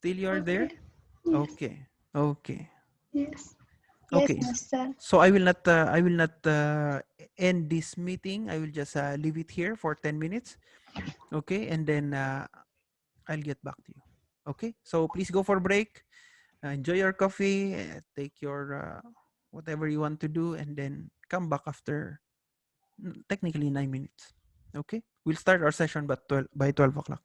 you're there? Okay. Yes. Okay. Okay. Yes. Okay. Yes, master. So I will not end this meeting. I will just leave it here for 10 minutes. Okay, and then I'll get back to you. Okay, so please go for break. Enjoy your coffee. Take your whatever you want to do, and then come back after technically 9 minutes. Okay, we'll start our session by 12 o'clock.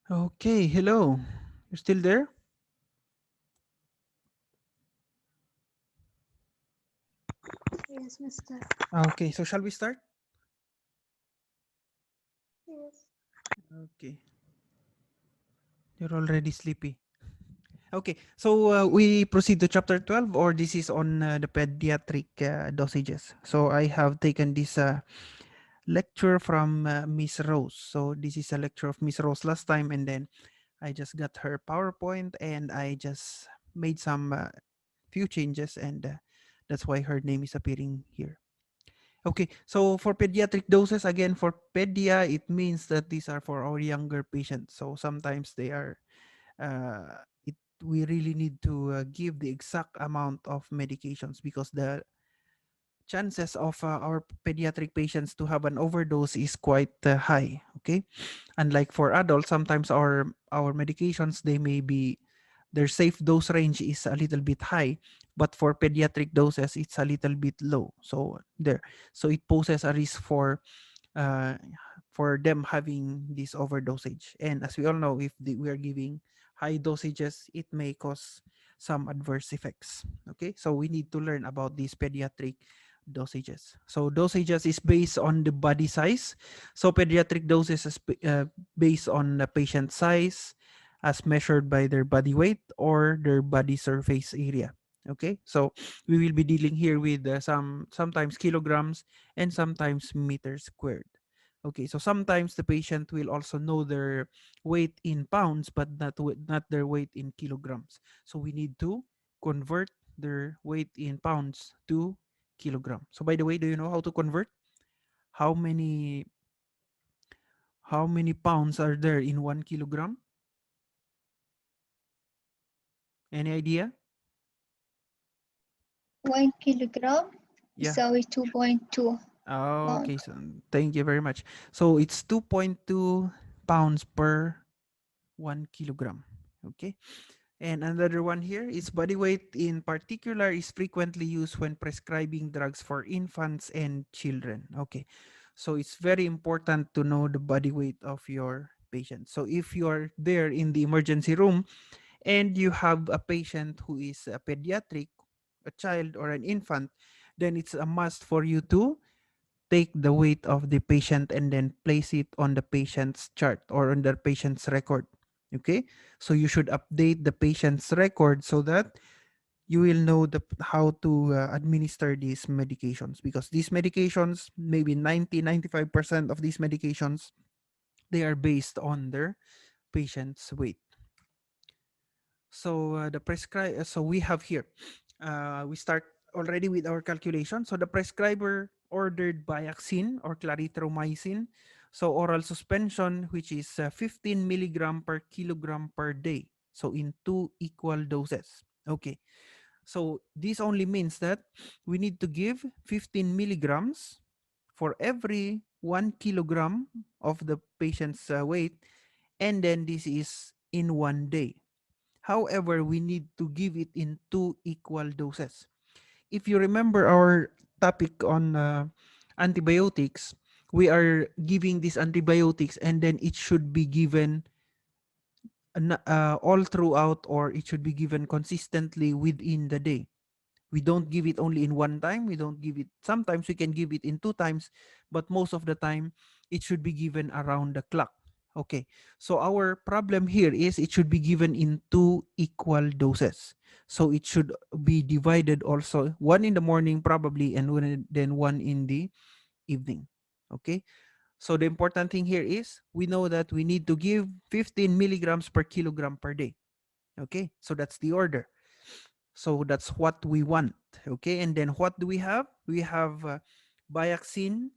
Okay, hello. You're still there? Yes, Mister. Okay, so shall we start? Yes. Okay, you're already sleepy. Okay, so we proceed to chapter 12, or this is on the pediatric dosages. So I have taken this lecture from Miss Rose. So this is a lecture of Miss Rose last time, and then I just got her PowerPoint and I just made some few changes, and that's why her name is appearing here. Okay, so for pediatric doses, again, for pedia, it means that these are for our younger patients. So sometimes they are, we really need to give the exact amount of medications, because the chances of our pediatric patients to have an overdose is quite high. Okay, unlike for adults, sometimes our medications, they may be, their safe dose range is a little bit high, but for pediatric doses it's a little bit low. So there, so it poses a risk uh, for them having this overdosage. And as we all know, if we are giving high dosages, it may cause some adverse effects. Okay, so we need to learn about these pediatric dosages. So dosages is based on the body size. So pediatric doses is based on the patient size as measured by their body weight or their body surface area. Okay, so we will be dealing here with sometimes kilograms and sometimes meters squared. Okay, so sometimes the patient will also know their weight in pounds, but not their weight in kilograms. So we need to convert their weight in pounds to kilogram. So by the way, do you know how to convert? How many how many pounds are there in 1 kilogram? Any idea? 1 kilogram Yeah. يساوي 2.2 Okay, pound. so thank you very much. So it's 2.2 pounds per 1 kilogram. Okay. And another one here is body weight in particular is frequently used when prescribing drugs for infants and children. Okay. So it's very important to know the body weight of your patient. So if you are there in the emergency room and you have a patient who is a pediatric, a child or an infant, then it's a must for you to take the weight of the patient and then place it on the patient's chart or on the patient's record. Okay, so you should update the patient's record so that you will know how to administer these medications, because these medications, maybe 90-95% of these medications, they are based on their patient's weight. So so we have here, we start already with our calculation. So the prescriber ordered Biaxine or clarithromycin, so oral suspension, which is 15 milligram per kilogram per day. So in 2 equal doses. Okay. So this only means that we need to give 15 milligrams for every 1 kilogram of the patient's weight, and then this is in 1 day. However, we need to give it in 2 equal doses. If you remember our topic on antibiotics, we are giving these antibiotics and then it should be given all throughout, or it should be given consistently within the day. We don't give it only in one time. We don't give it, sometimes we can give it in 2 times, but most of the time it should be given around the clock. Okay, so our problem here is it should be given in 2 equal doses. So it should be divided also, one in the morning probably, and then one in the evening. Okay, so the important thing here is we know that we need to give 15 milligrams per kilogram per day. Okay, so that's the order. So that's what we want. Okay, and then what do we have? We have Biaxine,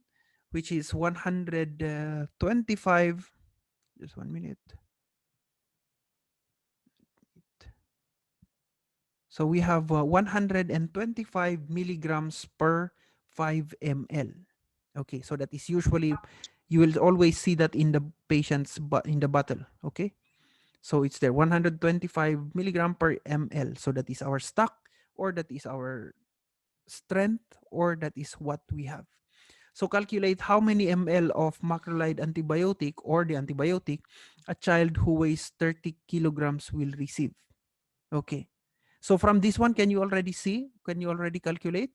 which is 125. Just 1 minute. So we have 125 milligrams per 5 ml. Okay, so that is usually, you will always see that in the patient's in the bottle. Okay, so it's there, 125 milligram per ml. So that is our stock, or that is our strength, or that is what we have. So calculate how many ml of macrolide antibiotic or the antibiotic a child who weighs 30 kilograms will receive. Okay. So from this one, can you already see? Can you already calculate?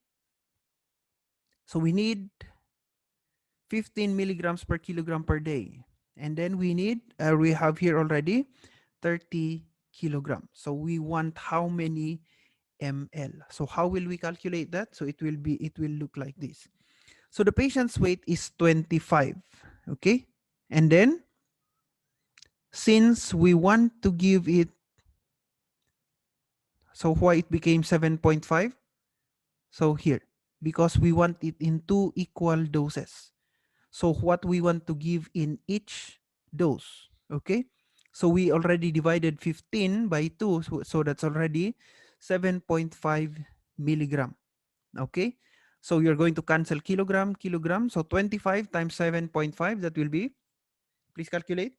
So we need 15 milligrams per kilogram per day. And then we have here already 30 kilograms. So we want how many ml? So how will we calculate that? So it will look like this. So the patient's weight is 25. Okay. And then since we want to give it, so why it became 7.5? So here, because we want it in 2 equal doses. So what we want to give in each dose, okay? So we already divided 15 by 2, so that's already 7.5 milligram, okay? So you're going to cancel kilogram, kilogram. So 25 times 7.5, that will be, please calculate.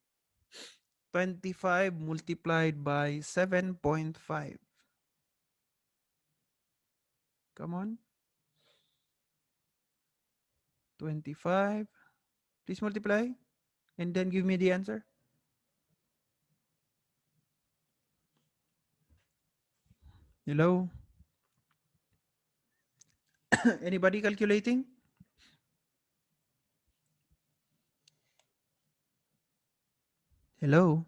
25 multiplied by 7.5. Come on. 25. Please multiply and then give me the answer. Hello? Anybody calculating? Hello?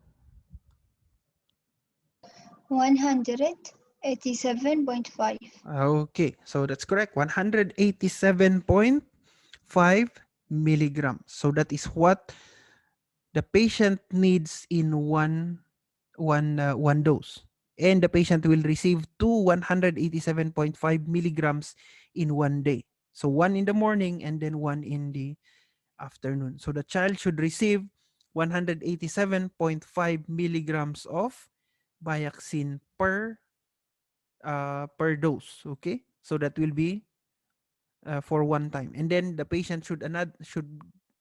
187.5. Okay, so that's correct. 187.5 milligrams. So that is what the patient needs in one dose. And the patient will receive 187.5 milligrams in one day. So one in the morning and then one in the afternoon. So the child should receive 187.5 milligrams of Biaxin per dose. Okay, so that will be for one time, and then the patient should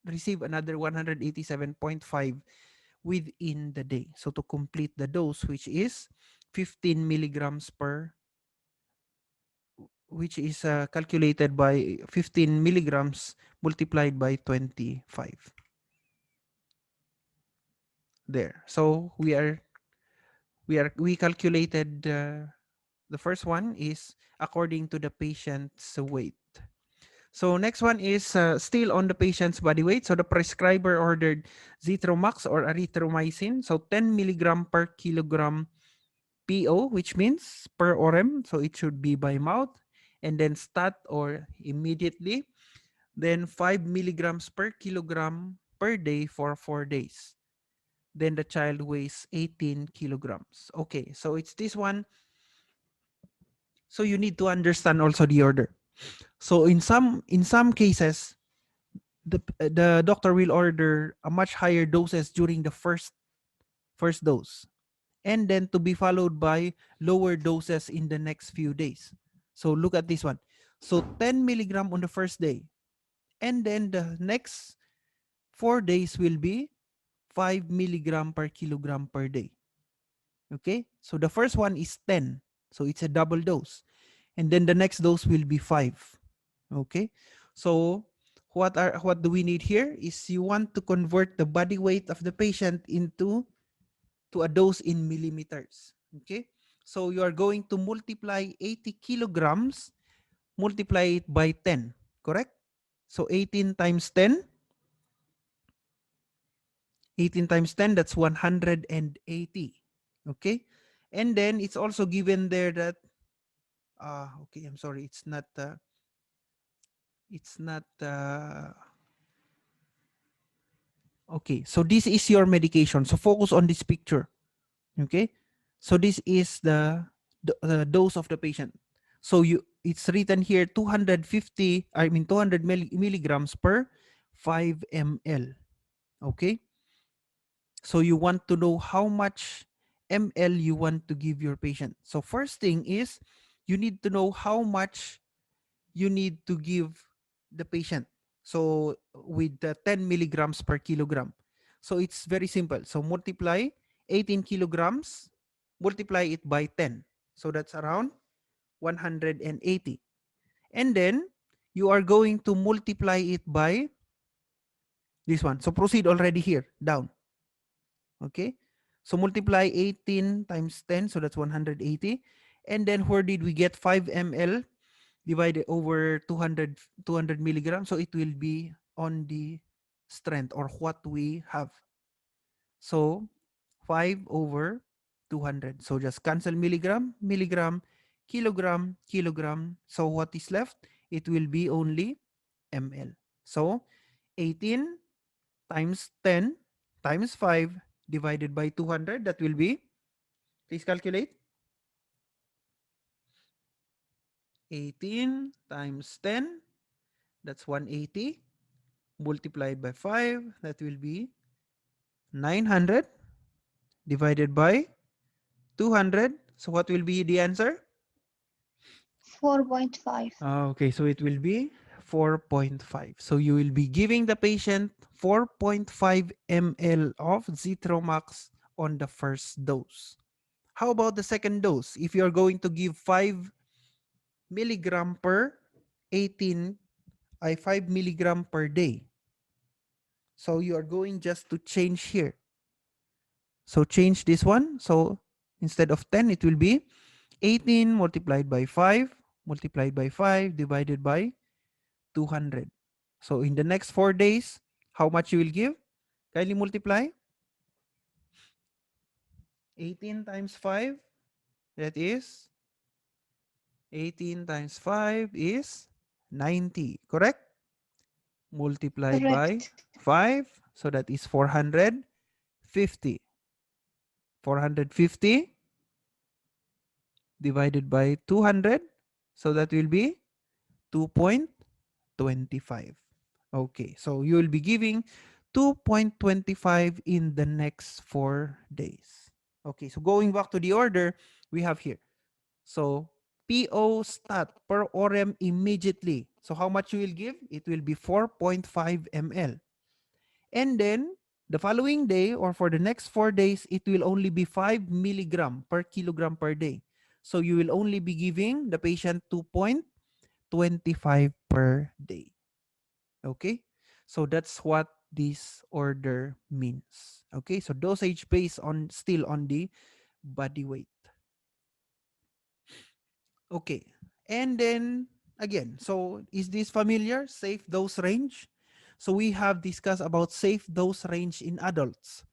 receive another 187.5 within the day. So to complete the dose, which is 15 milligrams per, which is calculated by 15 milligrams multiplied by 25. There. So we calculated the first one is according to the patient's weight. So next one is still on the patient's body weight. So the prescriber ordered Zithromax or erythromycin. So 10 milligram per kilogram PO, which means per orem. So it should be by mouth, and then stat or immediately. Then 5 milligrams per kilogram per day for 4 days. Then the child weighs 18 kilograms. Okay, so it's this one. So you need to understand also the order. So in some cases, the doctor will order a much higher doses during the first dose, and then to be followed by lower doses in the next few days. So look at this one. So 10 milligram on the first day, and then the next 4 days will be 5 milligram per kilogram per day. Okay, so the first one is 10, so it's a double dose, and then the next dose will be 5. Okay, so what do we need here is you want to convert the body weight of the patient into a dose in millimeters. Okay, so you are going to multiply 80 kilograms, multiply it by 10, correct? So 18 times 10, 18 times 10, that's 180. Okay, and then it's also given there that okay, I'm sorry, it's not okay, so this is your medication. So focus on this picture. Okay, so this is the dose of the patient. So it's written here 200 milligrams per 5 ml. Okay, so you want to know how much ml you want to give your patient. So first thing is you need to know how much you need to give the patient. So with the 10 milligrams per kilogram. So it's very simple. So multiply 18 kilograms, multiply it by 10. So that's around 180. And then you are going to multiply it by this one. So proceed already here, down. Okay. So multiply 18 times 10, so that's 180. And then where did we get 5 ml divided over 200 milligrams? So it will be on the strength or what we have. So 5 over 200. So just cancel milligram, milligram, kilogram, kilogram. So what is left? It will be only ml. So 18 times 10 times 5 divided by 200. That will be, please calculate. 18 times 10, that's 180. Multiplied by 5, that will be 900 divided by 200. So what will be the answer? 4.5. Okay, so it will be 4.5. So you will be giving the patient 4.5 ml of Zithromax on the first dose. How about the second dose? If you are going to give 5 milligram per 5 milligram per day. So you are going just to change here. So change this one. So instead of 10, it will be 18 multiplied by 5 divided by 200. So in the next 4 days, how much you will give? Kindly multiply. 18 times 5, that is 18 times 5 is 90, correct? Multiplied by Correct. 5, so that is 450. 450 divided by 200, so that will be 2.25. Okay, so you will be giving 2.25 in the next 4 days. Okay, so going back to the order we have here. So PO stat per orem immediately. So how much you will give? It will be 4.5 ml. And then the following day or for the next 4 days, it will only be 5 milligram per kilogram per day. So you will only be giving the patient 2.25 per day. Okay, so that's what this order means. Okay, so dosage based on still on the body weight. Okay, and then again, so is this familiar? Safe dose range. So we have discussed about safe dose range in adults,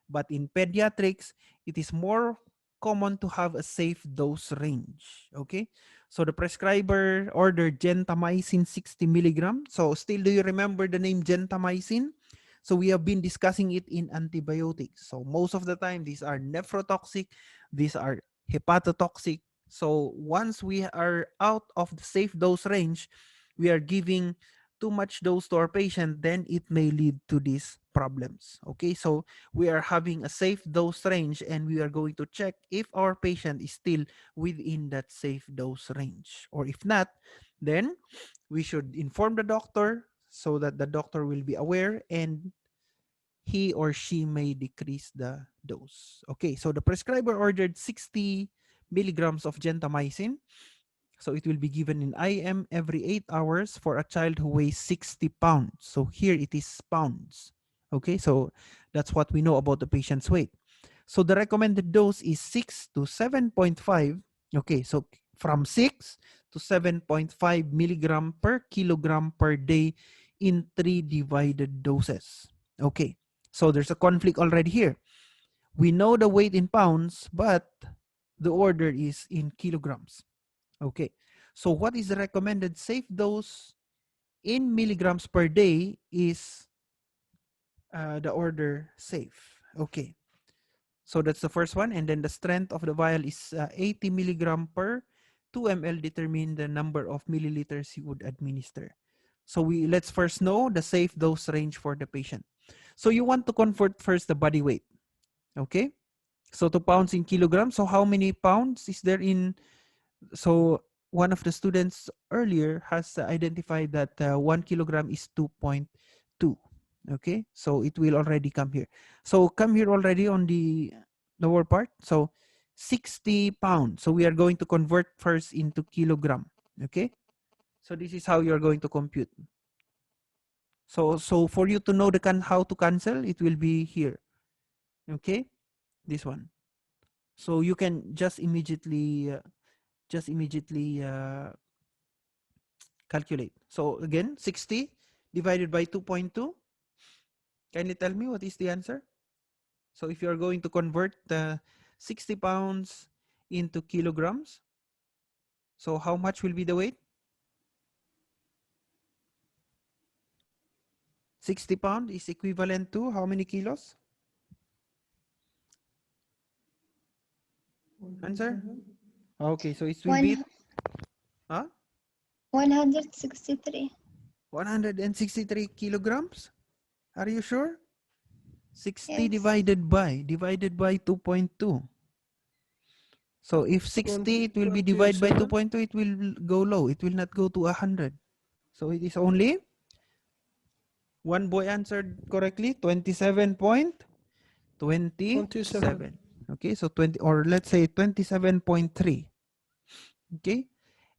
but in pediatrics, it is more common to have a safe dose range. Okay, so the prescriber ordered gentamicin 60 milligram. So still, do you remember the name gentamicin? So we have been discussing it in antibiotics. So most of the time, these are nephrotoxic, these are hepatotoxic. So once we are out of the safe dose range, we are giving too much dose to our patient, then it may lead to these problems. Okay, so we are having a safe dose range and we are going to check if our patient is still within that safe dose range. Or if not, then we should inform the doctor so that the doctor will be aware and he or she may decrease the dose. Okay, so the prescriber ordered 60 milligrams of gentamicin. So it will be given in IM every 8 hours for a child who weighs 60 pounds. So here it is pounds. Okay, so that's what we know about the patient's weight. So the recommended dose is 6 to 7.5. Okay, so from 6 to 7.5 milligram per kilogram per day in 3 divided doses. Okay, so there's a conflict already here. We know the weight in pounds, but the order is in kilograms. Okay, so what is the recommended safe dose in milligrams per day is the order safe. Okay, so that's the first one. And then the strength of the vial is 80 milligram per 2 ml. Determine the number of milliliters you would administer. So let's first know the safe dose range for the patient. So you want to convert first the body weight. Okay, so 2 pounds in kilograms. So how many pounds is there in? So one of the students earlier has identified that 1 kilogram is 2.2. Okay, so it will already come here. So come here already on the lower part. So 60 pounds. So we are going to convert first into kilogram. Okay, So this is how you're going to compute. So for you to know how to cancel, it will be here. Okay, this one. So you can just immediately calculate. So again, 60 divided by 2.2. Can you tell me what is the answer? So if you are going to convert 60 pounds into kilograms, so how much will be the weight? 60 pounds is equivalent to how many kilos? Answer? Okay, so it will be 163. 163 kilograms. Are you sure? 60 Yes. divided by 2.2. So if 60, it will be divided by 2.2, it will go low. It will not go to 100. So it is only one boy answered correctly, 27.27. Okay, so 20, or let's say 27.3. Okay,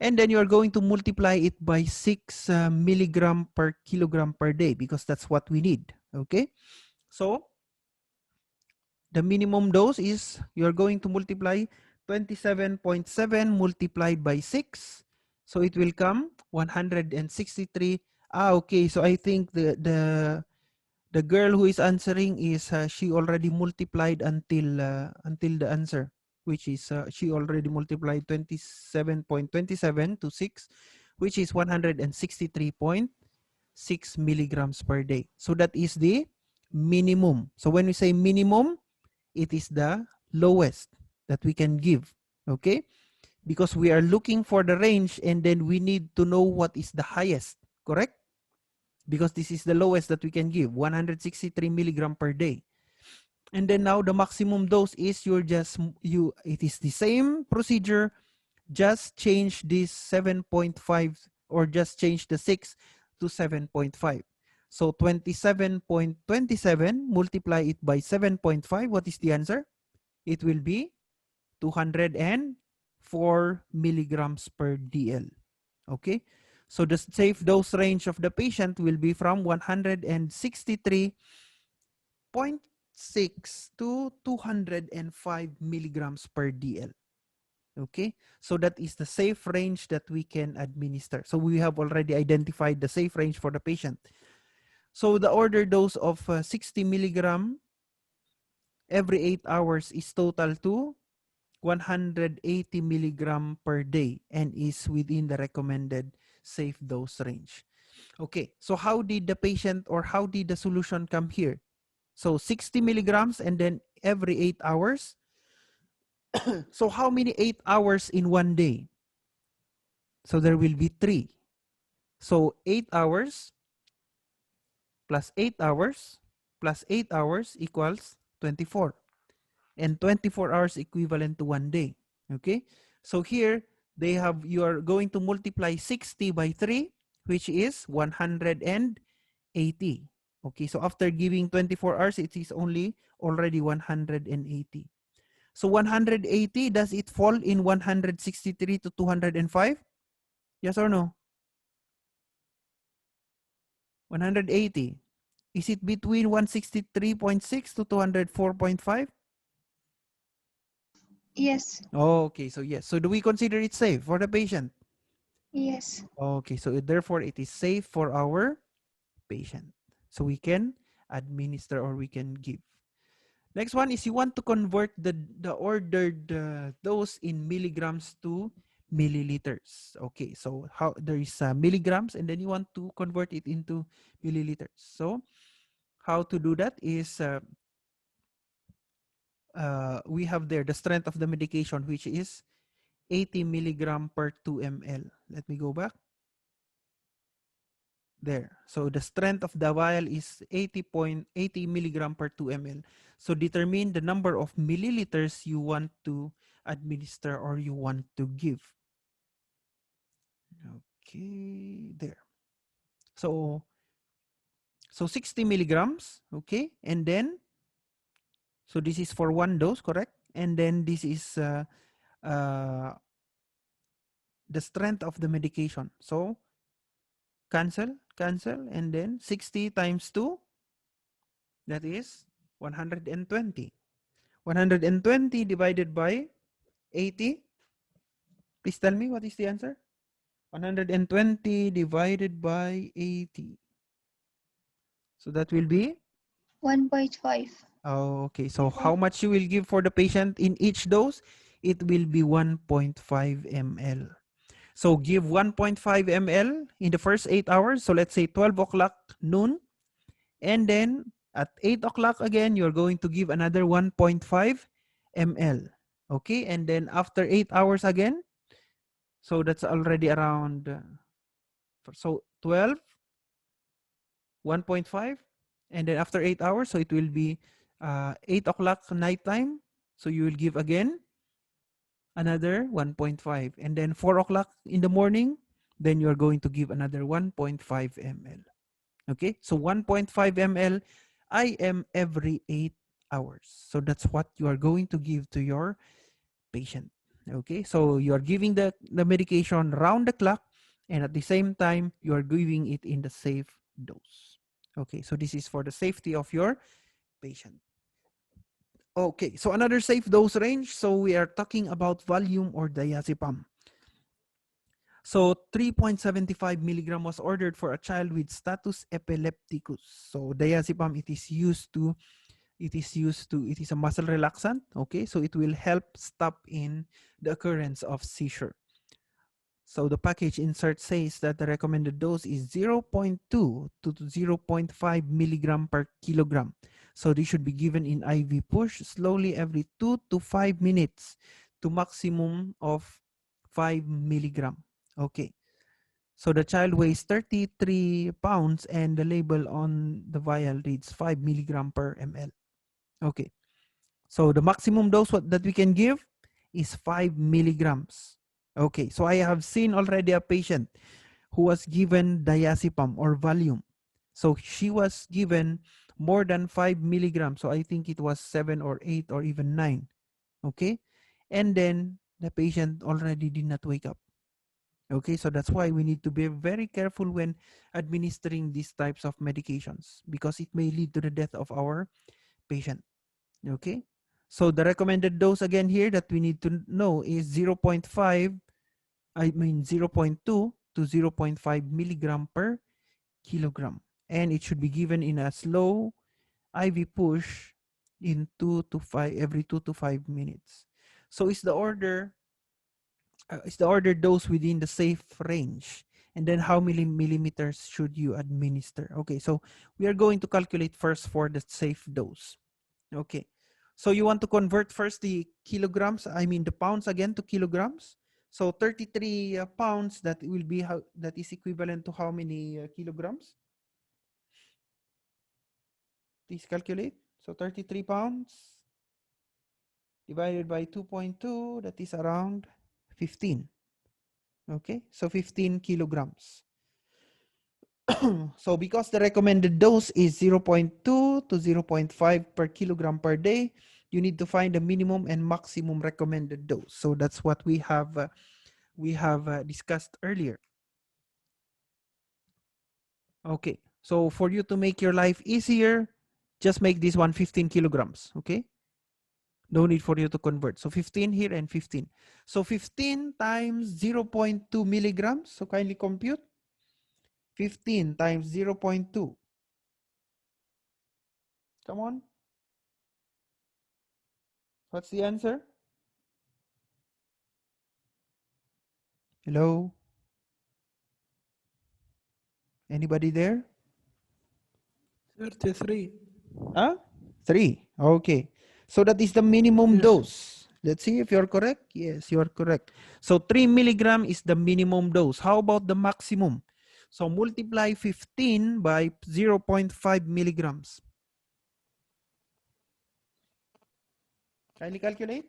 and then you are going to multiply it by 6 milligram per kilogram per day, because that's what we need. Okay, so the minimum dose is, you're going to multiply 27.7 multiplied by 6. So it will come 163. Okay. So I think the girl who is answering is she already multiplied until the answer, which is she already multiplied 27.27 to 6, which is 163.6 milligrams per day. So that is the minimum. So when we say minimum, it is the lowest that we can give. Okay, because we are looking for the range, and then we need to know what is the highest. Correct? Because this is the lowest that we can give, 163 milligram per day. And then now the maximum dose is it is the same procedure, just change this 7.5, or just change the 6 to 7.5. So 27.27, multiply it by 7.5. What is the answer? It will be 204 milligrams per DL. Okay, so the safe dose range of the patient will be from 163.6 to 205 milligrams per DL. Okay, so that is the safe range that we can administer. So we have already identified the safe range for the patient. So the order dose of 60 milligram every 8 hours is total to 180 milligram per day, and is within the recommended safe dose range. Okay, so how did the patient, or how did the solution come here? So 60 milligrams and then every 8 hours. So how many 8 hours in one day? So there will be 3. So 8 hours plus 8 hours plus 8 hours equals 24. And 24 hours equivalent to 1 day. Okay, so here you are going to multiply 60 by 3, which is 180. Okay, so after giving 24 hours, it is already 180. So 180, does it fall in 163 to 205? Yes or no? 180. Is it between 163.6 to 204.5? Yes. Okay, so yes. So do we consider it safe for the patient? Yes. Okay, so therefore it is safe for our patient. So we can administer, or we can give. Next one is, you want to convert the ordered dose in milligrams to milliliters. Okay, so how there is milligrams, and then you want to convert it into milliliters. So how to do that is, we have there the strength of the medication, which is 80 milligram per 2 ml. Let me go back. There. So the strength of the vial is 80 milligram per 2 ml. So determine the number of milliliters you want to administer, or you want to give. Okay, there. So 60 milligrams. Okay, and then, so this is for one dose, correct? And then this is the strength of the medication. So cancel, and then 60 times 2, that is 120. 120 divided by 80. Please tell me what is the answer. 120 divided by 80. So that will be 1.5. okay. So how much you will give for the patient in each dose? It will be 1.5 ml. So give 1.5 ml in the first 8 hours. So let's say 12 o'clock noon. And then at 8 o'clock again, you're going to give another 1.5 ml. Okay. And then after 8 hours again, so that's already around, so 12, 1.5. And then after 8 hours, so it will be 8 o'clock nighttime. So you will give again another 1.5. And then 4 o'clock in the morning, then you're going to give another 1.5 ml. Okay, so 1.5 ml IM every 8 hours. So that's what you are going to give to your patient. Okay, so you are giving the medication round the clock, and at the same time, you are giving it in the safe dose. Okay, so this is for the safety of your patient. Okay, so another safe dose range. So we are talking about volume or diazepam. So 3.75 milligram was ordered for a child with status epilepticus. So diazepam, it is a muscle relaxant. Okay, so it will help stop in the occurrence of seizure. So the package insert says that the recommended dose is 0.2 to 0.5 milligram per kilogram. So this should be given in IV push slowly every 2 to 5 minutes to maximum of 5 milligram. Okay. So the child weighs 33 pounds and the label on the vial reads 5 milligram per ml. Okay. So the maximum dose that we can give is 5 milligrams. Okay, so I have seen already a patient who was given diazepam or Valium. So she was given more than 5 milligrams. So I think it was 7 or 8 or even 9. Okay, and then the patient already did not wake up. Okay, so that's why we need to be very careful when administering these types of medications because it may lead to the death of our patient. Okay, so the recommended dose again here that we need to know is 0.2 to 0.5 milligram per kilogram. And it should be given in a slow IV push in every 2 to 5 minutes. So is the order dose within the safe range? And then how many millimeters should you administer? Okay, so we are going to calculate first for the safe dose. Okay, so you want to convert first the the pounds again to kilograms. So 33 pounds, that will be that is equivalent to how many kilograms? Please calculate. So 33 pounds divided by 2.2, that is around 15. Okay, so 15 kilograms. So because the recommended dose is 0.2 to 0.5 per kilogram per day, you need to find the minimum and maximum recommended dose. So that's what we have discussed earlier. Okay, so for you to make your life easier, just make this one 15 kilograms. Okay, no need for you to convert. So 15 here and 15. So 15 times 0.2 milligrams. So kindly compute. 15 times 0.2. Come on. What's the answer? Hello? Anybody there? 33. Huh? 3. Okay. So that is the minimum Yes. dose. Let's see if you're correct. Yes, you are correct. So 3 milligram is the minimum dose. How about the maximum? So multiply 15 by 0.5 milligrams. Kindly calculate.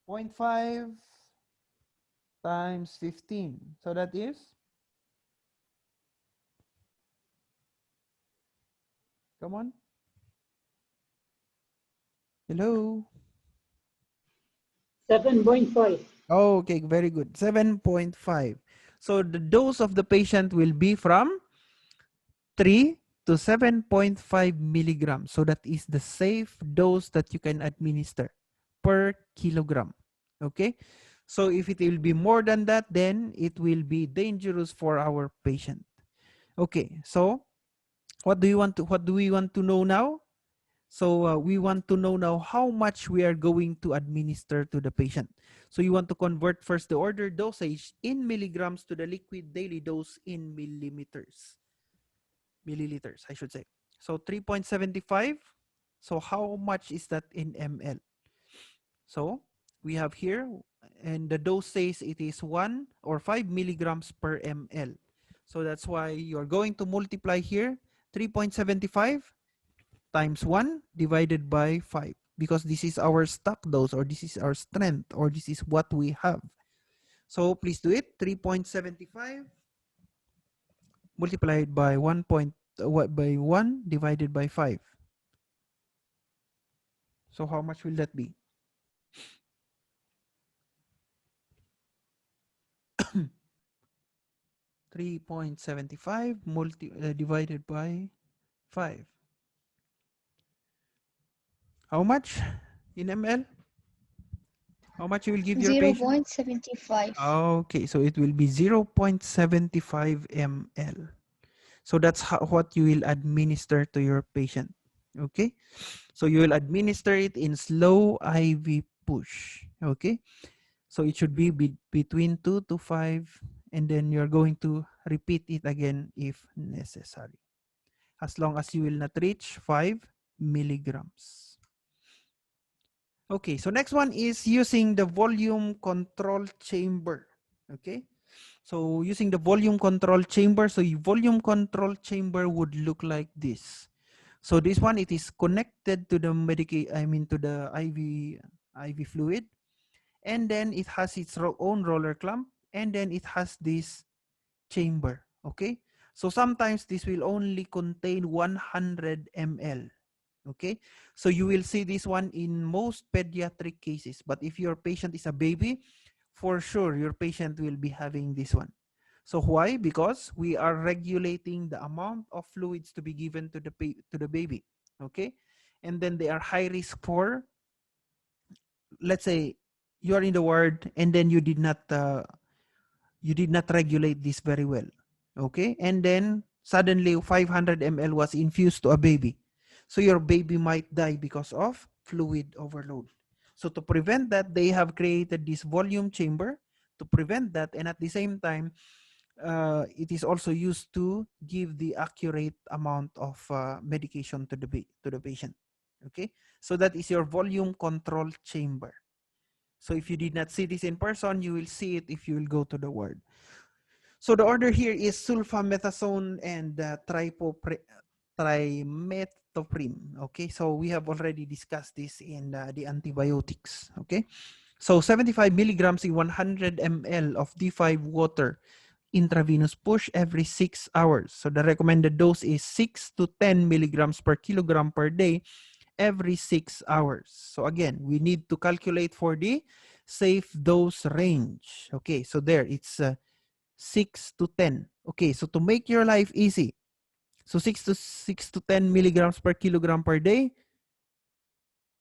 0.5 times 15. So that is? Come on. Hello? 7.5. Okay, very good. 7.5. So the dose of the patient will be from 3 to 7.5 milligrams. So that is the safe dose that you can administer per kilogram. Okay. So if it will be more than that, then it will be dangerous for our patient. Okay. So what do we want to know now? So we want to know now how much we are going to administer to the patient. So you want to convert first the order dosage in milligrams to the liquid daily dose in milliliters, I should say. So 3.75. So how much is that in ml? So we have here, and the dose says it is 1 or 5 milligrams per ml. So that's why you're going to multiply here 3.75 times 1 divided by 5, because this is our stock dose, or this is our strength, or this is what we have. So please do it. 3.75 multiplied by 1 divided by 5. So how much will that be? $3.75 divided by 5. How much in ml? How much you will give your patient? 0.75. Okay, so it will be 0.75 ml. So that's what you will administer to your patient. Okay, so you will administer it in slow IV push. Okay, so it should be between 2 to 5, and then you're going to repeat it again if necessary, as long as you will not reach 5 milligrams. Okay, so next one is using the volume control chamber. Okay, so using the volume control chamber, so your volume control chamber would look like this. So this one, it is connected to the to the IV fluid, and then it has its own roller clamp, and then it has this chamber. Okay, so sometimes this will only contain 100 ml. Okay, so you will see this one in most pediatric cases, but if your patient is a baby, for sure your patient will be having this one. So why? Because we are regulating the amount of fluids to be given to the baby. Okay, and then they are high risk for, let's say, you are in the ward and then you did not regulate this very well. Okay, and then suddenly 500 ml was infused to a baby, so your baby might die because of fluid overload. So to prevent that, they have created this volume chamber to prevent that, and at the same time, it is also used to give the accurate amount of medication to the patient. Okay, so that is your volume control chamber. So if you did not see this in person, you will see it if you will go to the ward. So the order here is sulfamethaxone and trimethoprim. Okay, so we have already discussed this in the antibiotics. Okay, so 75 milligrams in 100 ml of D5 water, intravenous push every 6 hours. So the recommended dose is 6 to 10 milligrams per kilogram per day every 6 hours. So again, we need to calculate for the safe dose range. Okay, so there it's 6 to 10. Okay, so to make your life easy, so 6 to 10 milligrams per kilogram per day,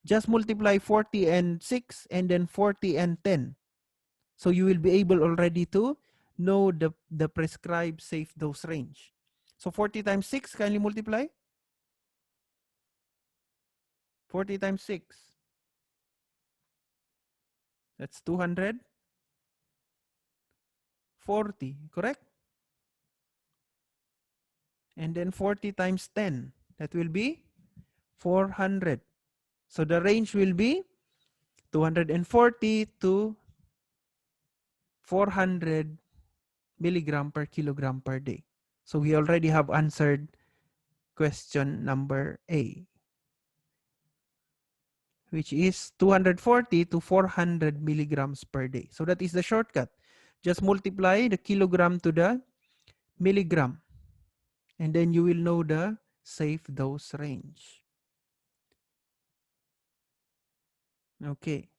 just multiply 40 and 6 and then 40 and 10. So you will be able already to know the prescribed safe dose range. So 40 times 6, kindly multiply. 40 times 6. That's 240, correct? And then 40 times 10, that will be 400. So the range will be 240 to 400 milligram per kilogram per day. So we already have answered question number A, which is 240 to 400 milligrams per day. So that is the shortcut. Just multiply the kilogram to the milligram, and then you will know the safe dose range. Okay.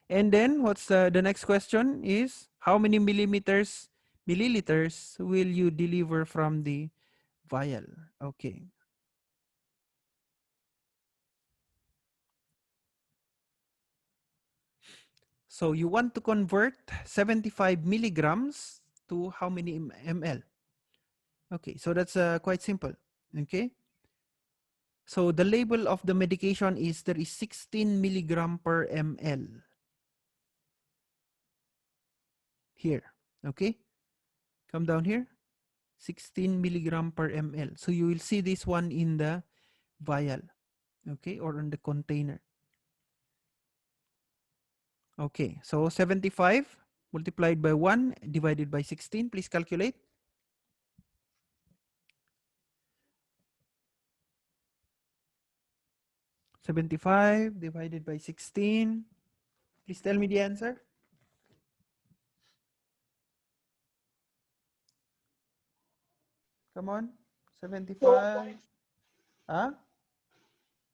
And then what's the next question is, how many millimeters milliliters will you deliver from the vial? Okay. So you want to convert 75 milligrams to how many ml? Okay, so that's quite simple. Okay. So the label of the medication is there is 16 milligram per ml. Here. Okay. Come down here. 16 milligram per ml. So you will see this one in the vial. Okay, or in the container. Okay, so 75 multiplied by 1 divided by 16. Please calculate. 75 divided by 16. Please tell me the answer. Come on. 75. Huh?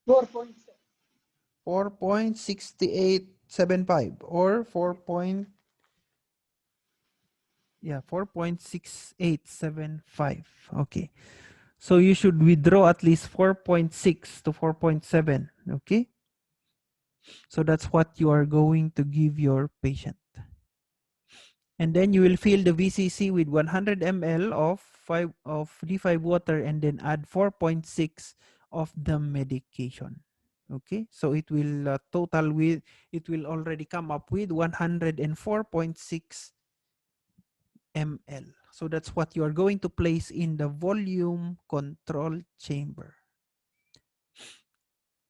4.6875 or 4.6875. Okay. So you should withdraw at least 4.6 to 4.7. Okay. So that's what you are going to give your patient. And then you will fill the VCC with 100 ml of D5 water and then add 4.6 of the medication. Okay, so it will total with, it will already come up with 104.6 ml. So that's what you are going to place in the volume control chamber.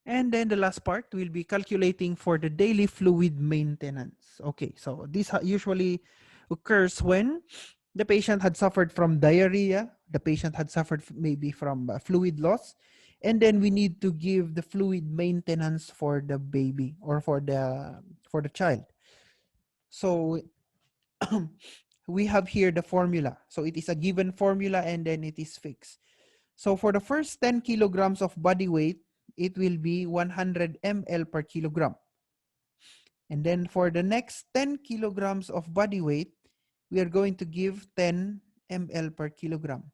And then the last part will be calculating for the daily fluid maintenance. Okay, so this usually occurs when the patient had suffered from diarrhea, the patient had suffered maybe from fluid loss, and then we need to give the fluid maintenance for the baby or for the child. So we have here the formula. So it is a given formula and then it is fixed. So for the first 10 kilograms of body weight, it will be 100 ml per kilogram. And then for the next 10 kilograms of body weight, we are going to give 10 ml per kilogram.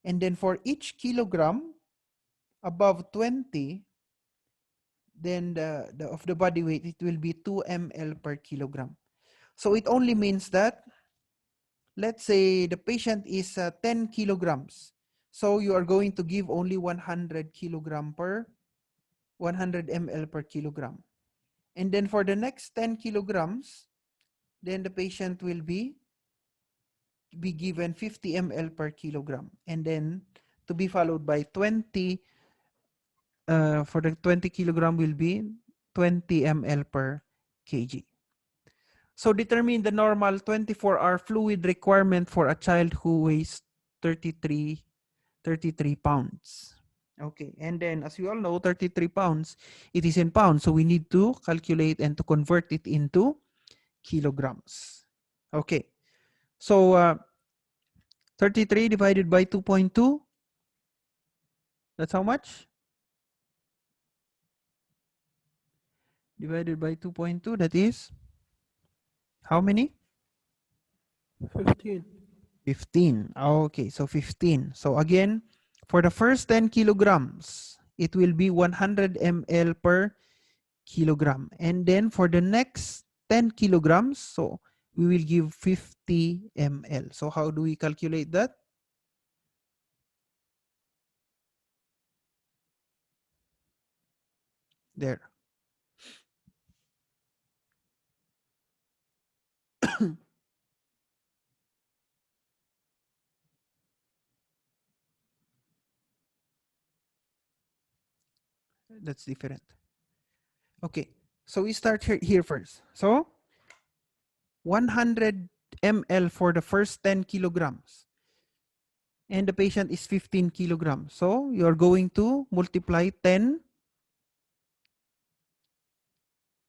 And then for each kilogram above 20, then of the body weight, it will be 2 ml per kilogram. So it only means that, let's say the patient is 10 kilograms. So you are going to give only 100 kilogram per 100 ml per kilogram. And then for the next 10 kilograms, then the patient will be given 50 ml per kilogram. And then to be followed by 20, for the 20 kilogram will be 20 ml per kg. So determine the normal 24-hour fluid requirement for a child who weighs 33 pounds. Okay, and then as you all know, 33 pounds, it is in pounds. So we need to calculate and to convert it into kilograms. Okay, so 33 divided by 2.2, that's how much? Divided by 2.2, that is how many? 15. 15. Okay, so 15. So again, for the first 10 kilograms, it will be 100 ml per kilogram. And then for the next 10 kilograms, so we will give 50 ml. So how do we calculate that? There. That's different. Okay, so we start here first. So 100 ml for the first 10 kilograms. And the patient is 15 kilograms. So you're going to multiply 10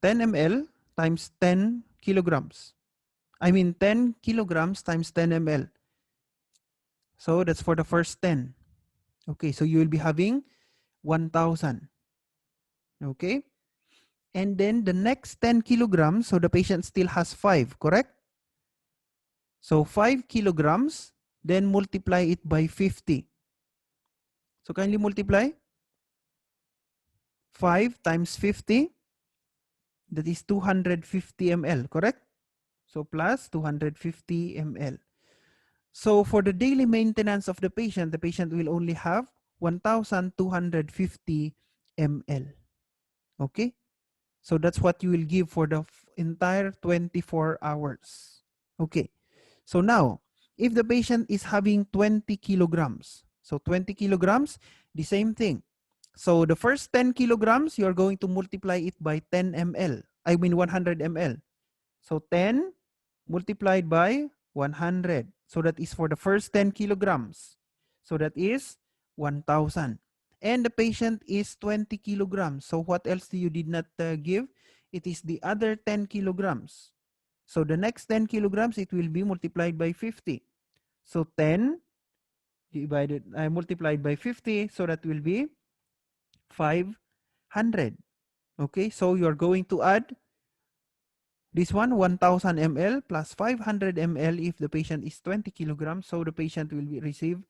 ml times 10 kilograms. I mean 10 kilograms times 10 ml. So that's for the first 10. Okay, so you will be having 1,000. Okay. And then the next 10 kilograms, so the patient still has 5, correct? So 5 kilograms, then multiply it by 50. So kindly multiply 5 times 50, that is 250 ml, correct? So plus 250 ml. So for the daily maintenance of the patient will only have 1,250 ml. Okay? So that's what you will give for the entire 24 hours. Okay. So now, if the patient is having 20 kilograms, so 20 kilograms, the same thing. So the first 10 kilograms, you're going to multiply it by 10 ml. I mean 100 ml. So 10 multiplied by 100. So that is for the first 10 kilograms. So that is 1,000. And the patient is 20 kilograms. So what else do you did not give? It is the other 10 kilograms. So the next 10 kilograms, it will be multiplied by 50. So 10 divided, multiplied by 50. So that will be 500. Okay, so you're going to add this one, 1,000 ml plus 500 ml if the patient is 20 kilograms. So the patient will be receive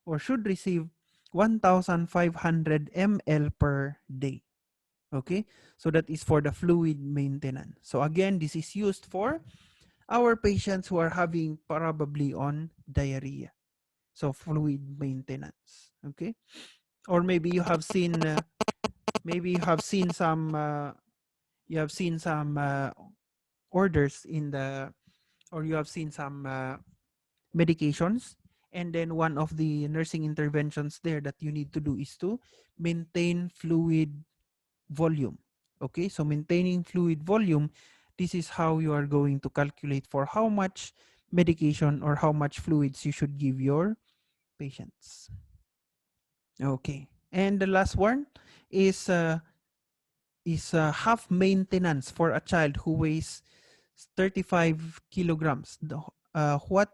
or should receive 1,500 ml per day. Okay, so that is for the fluid maintenance. So again, this is used for our patients who are having probably on diarrhea. So fluid maintenance. Okay, or maybe you have seen, some, orders in the, or you have seen some medications, and then one of the nursing interventions there that you need to do is to maintain fluid volume. Okay, so maintaining fluid volume, this is how you are going to calculate for how much medication or how much fluids you should give your patients. Okay, and the last one is half maintenance for a child who weighs 35 kilograms. What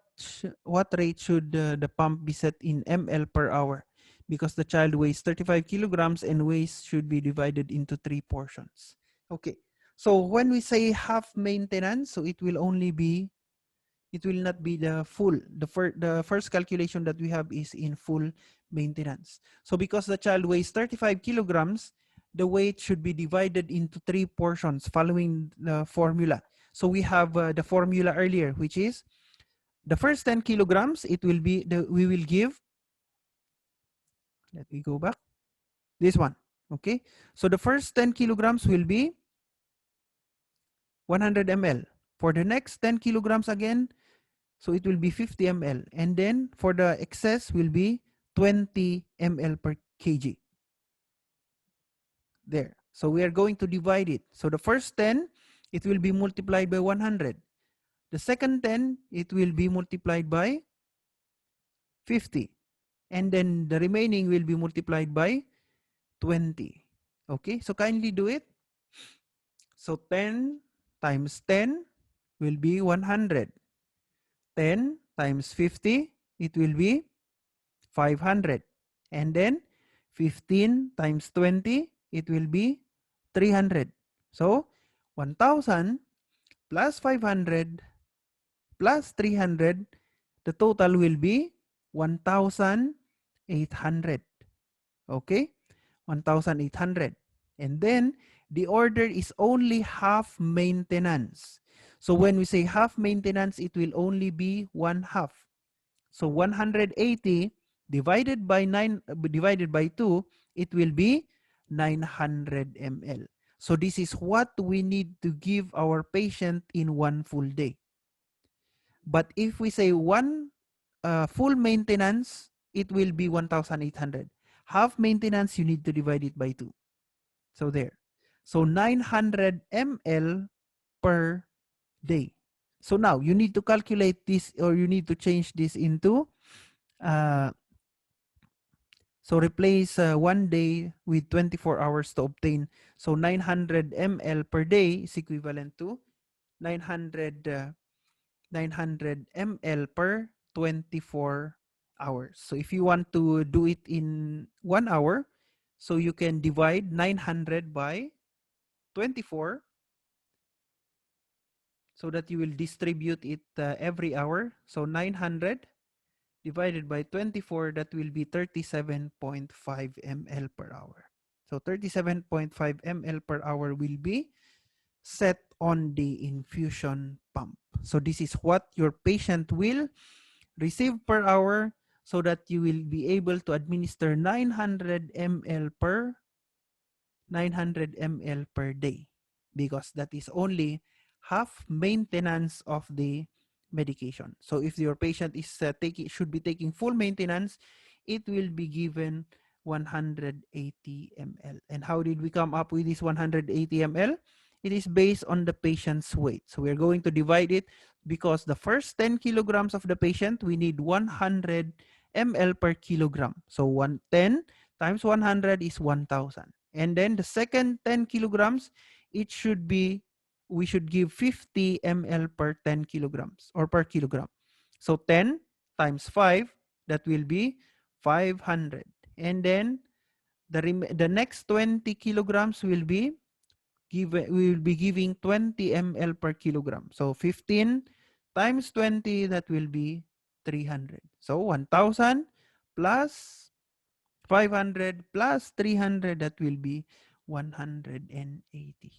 rate should the pump be set in ml per hour? Because the child weighs 35 kilograms and weighs should be divided into 3 portions. Okay, so when we say half maintenance, so it will only be, it will not be the full. The first calculation that we have is in full maintenance. So because the child weighs 35 kilograms, the weight should be divided into 3 portions following the formula. So we have the formula earlier, which is the first 10 kilograms, it will be, we will give, let me go back, this one. Okay, so the first 10 kilograms will be 100 ml. For the next 10 kilograms again, so it will be 50 ml. And then for the excess will be 20 ml per kg. There. So we are going to divide it. So the first 10, it will be multiplied by 100. The second 10, it will be multiplied by 50. And then the remaining will be multiplied by 20. Okay, so kindly do it. So 10 times 10 will be 100. 10 times 50, it will be 500. And then 15 times 20, it will be 300. So 1,000 plus 500 plus 300, the total will be 1,800. Okay, 1,800. And then the order is only half maintenance. So when we say half maintenance, it will only be 1/2. So 180 divided by 2, it will be 900 ml. So this is what we need to give our patient in one full day. But if we say one full maintenance, it will be 1,800. Half maintenance, you need to divide it by 2. So there. So 900 ml per day. So now you need to calculate this, or you need to change this into, so replace 1 day with 24 hours to obtain. So 900 ml per day is equivalent to 900 ml per 24 hours. So if you want to do it in 1 hour, so you can divide 900 by 24. so that you will distribute it every hour. So 900 divided by 24, that will be 37.5 ml per hour. So 37.5 ml per hour will be set on the infusion pump. So this is what your patient will receive per hour, so that you will be able to administer 900 ml per day, because that is only half maintenance of the medication. So if your patient is should be taking full maintenance, it will be given 180 ml. And how did we come up with this 180 ml? It is based on the patient's weight. So we're going to divide it, because the first 10 kilograms of the patient, we need 100 ml per kilogram. So 110 times 100 is 1,000. And then the second 10 kilograms, it should be, we should give 50 ml per 10 kilograms or per kilogram. So 10 times 5, that will be 500. And then the next 20 kilograms will be we will be giving 20 ml per kilogram. So 15 times 20, that will be 300. So 1,000 plus 500 plus 300, that will be 180.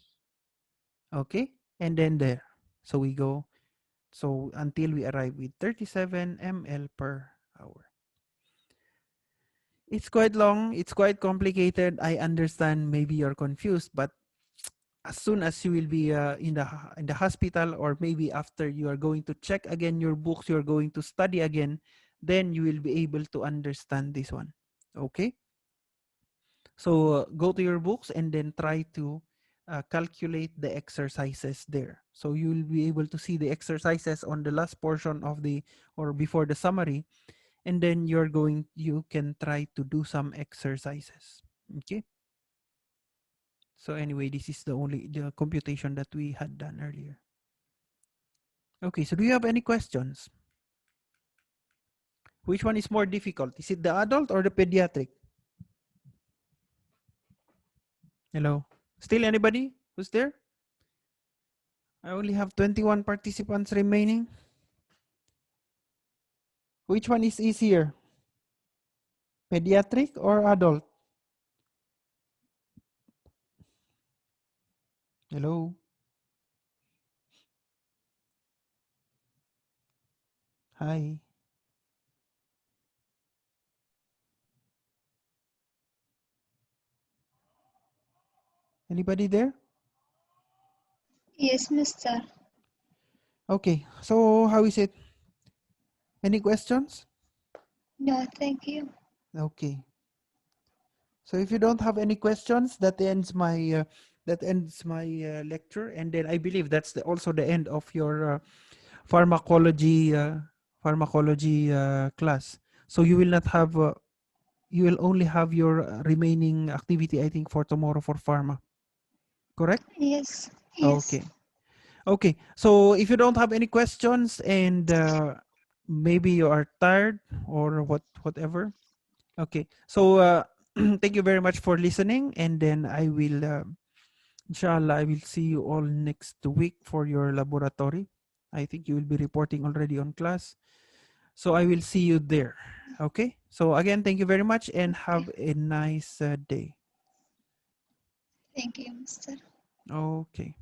Okay, and then there. So we go, so until we arrive with 37 ml per hour. It's quite long, it's quite complicated. I understand maybe you're confused, but as soon as you will be in the hospital, or maybe after you are going to check again your books, you're going to study again, then you will be able to understand this one. Okay, so go to your books and then try to calculate the exercises there. So you will be able to see the exercises on the last portion of the, or before the summary, and then you can try to do some exercises. Okay, so anyway, this is the computation that we had done earlier. Okay, so do you have any questions? Which one is more difficult? Is it the adult or the pediatric? Hello? Still anybody who's there? I only have 21 participants remaining. Which one is easier? Pediatric or adult? Hello? Hi. Anybody there? Yes, Mister. Okay, so how is it? Any questions? No, thank you. Okay. So if you don't have any questions, that ends my lecture, and then I believe that's also the end of your pharmacology class. So you will not have you will only have your remaining activity, I think, for tomorrow for pharma. Correct? Yes, yes. Okay. Okay. So if you don't have any questions, and maybe you are tired or whatever. Okay. So thank you very much for listening, and then I will inshallah, I will see you all next week for your laboratory. I think you will be reporting already on class. So I will see you there. Okay. So again, thank you very much, and have a nice day. Thank you, Mister. Okay.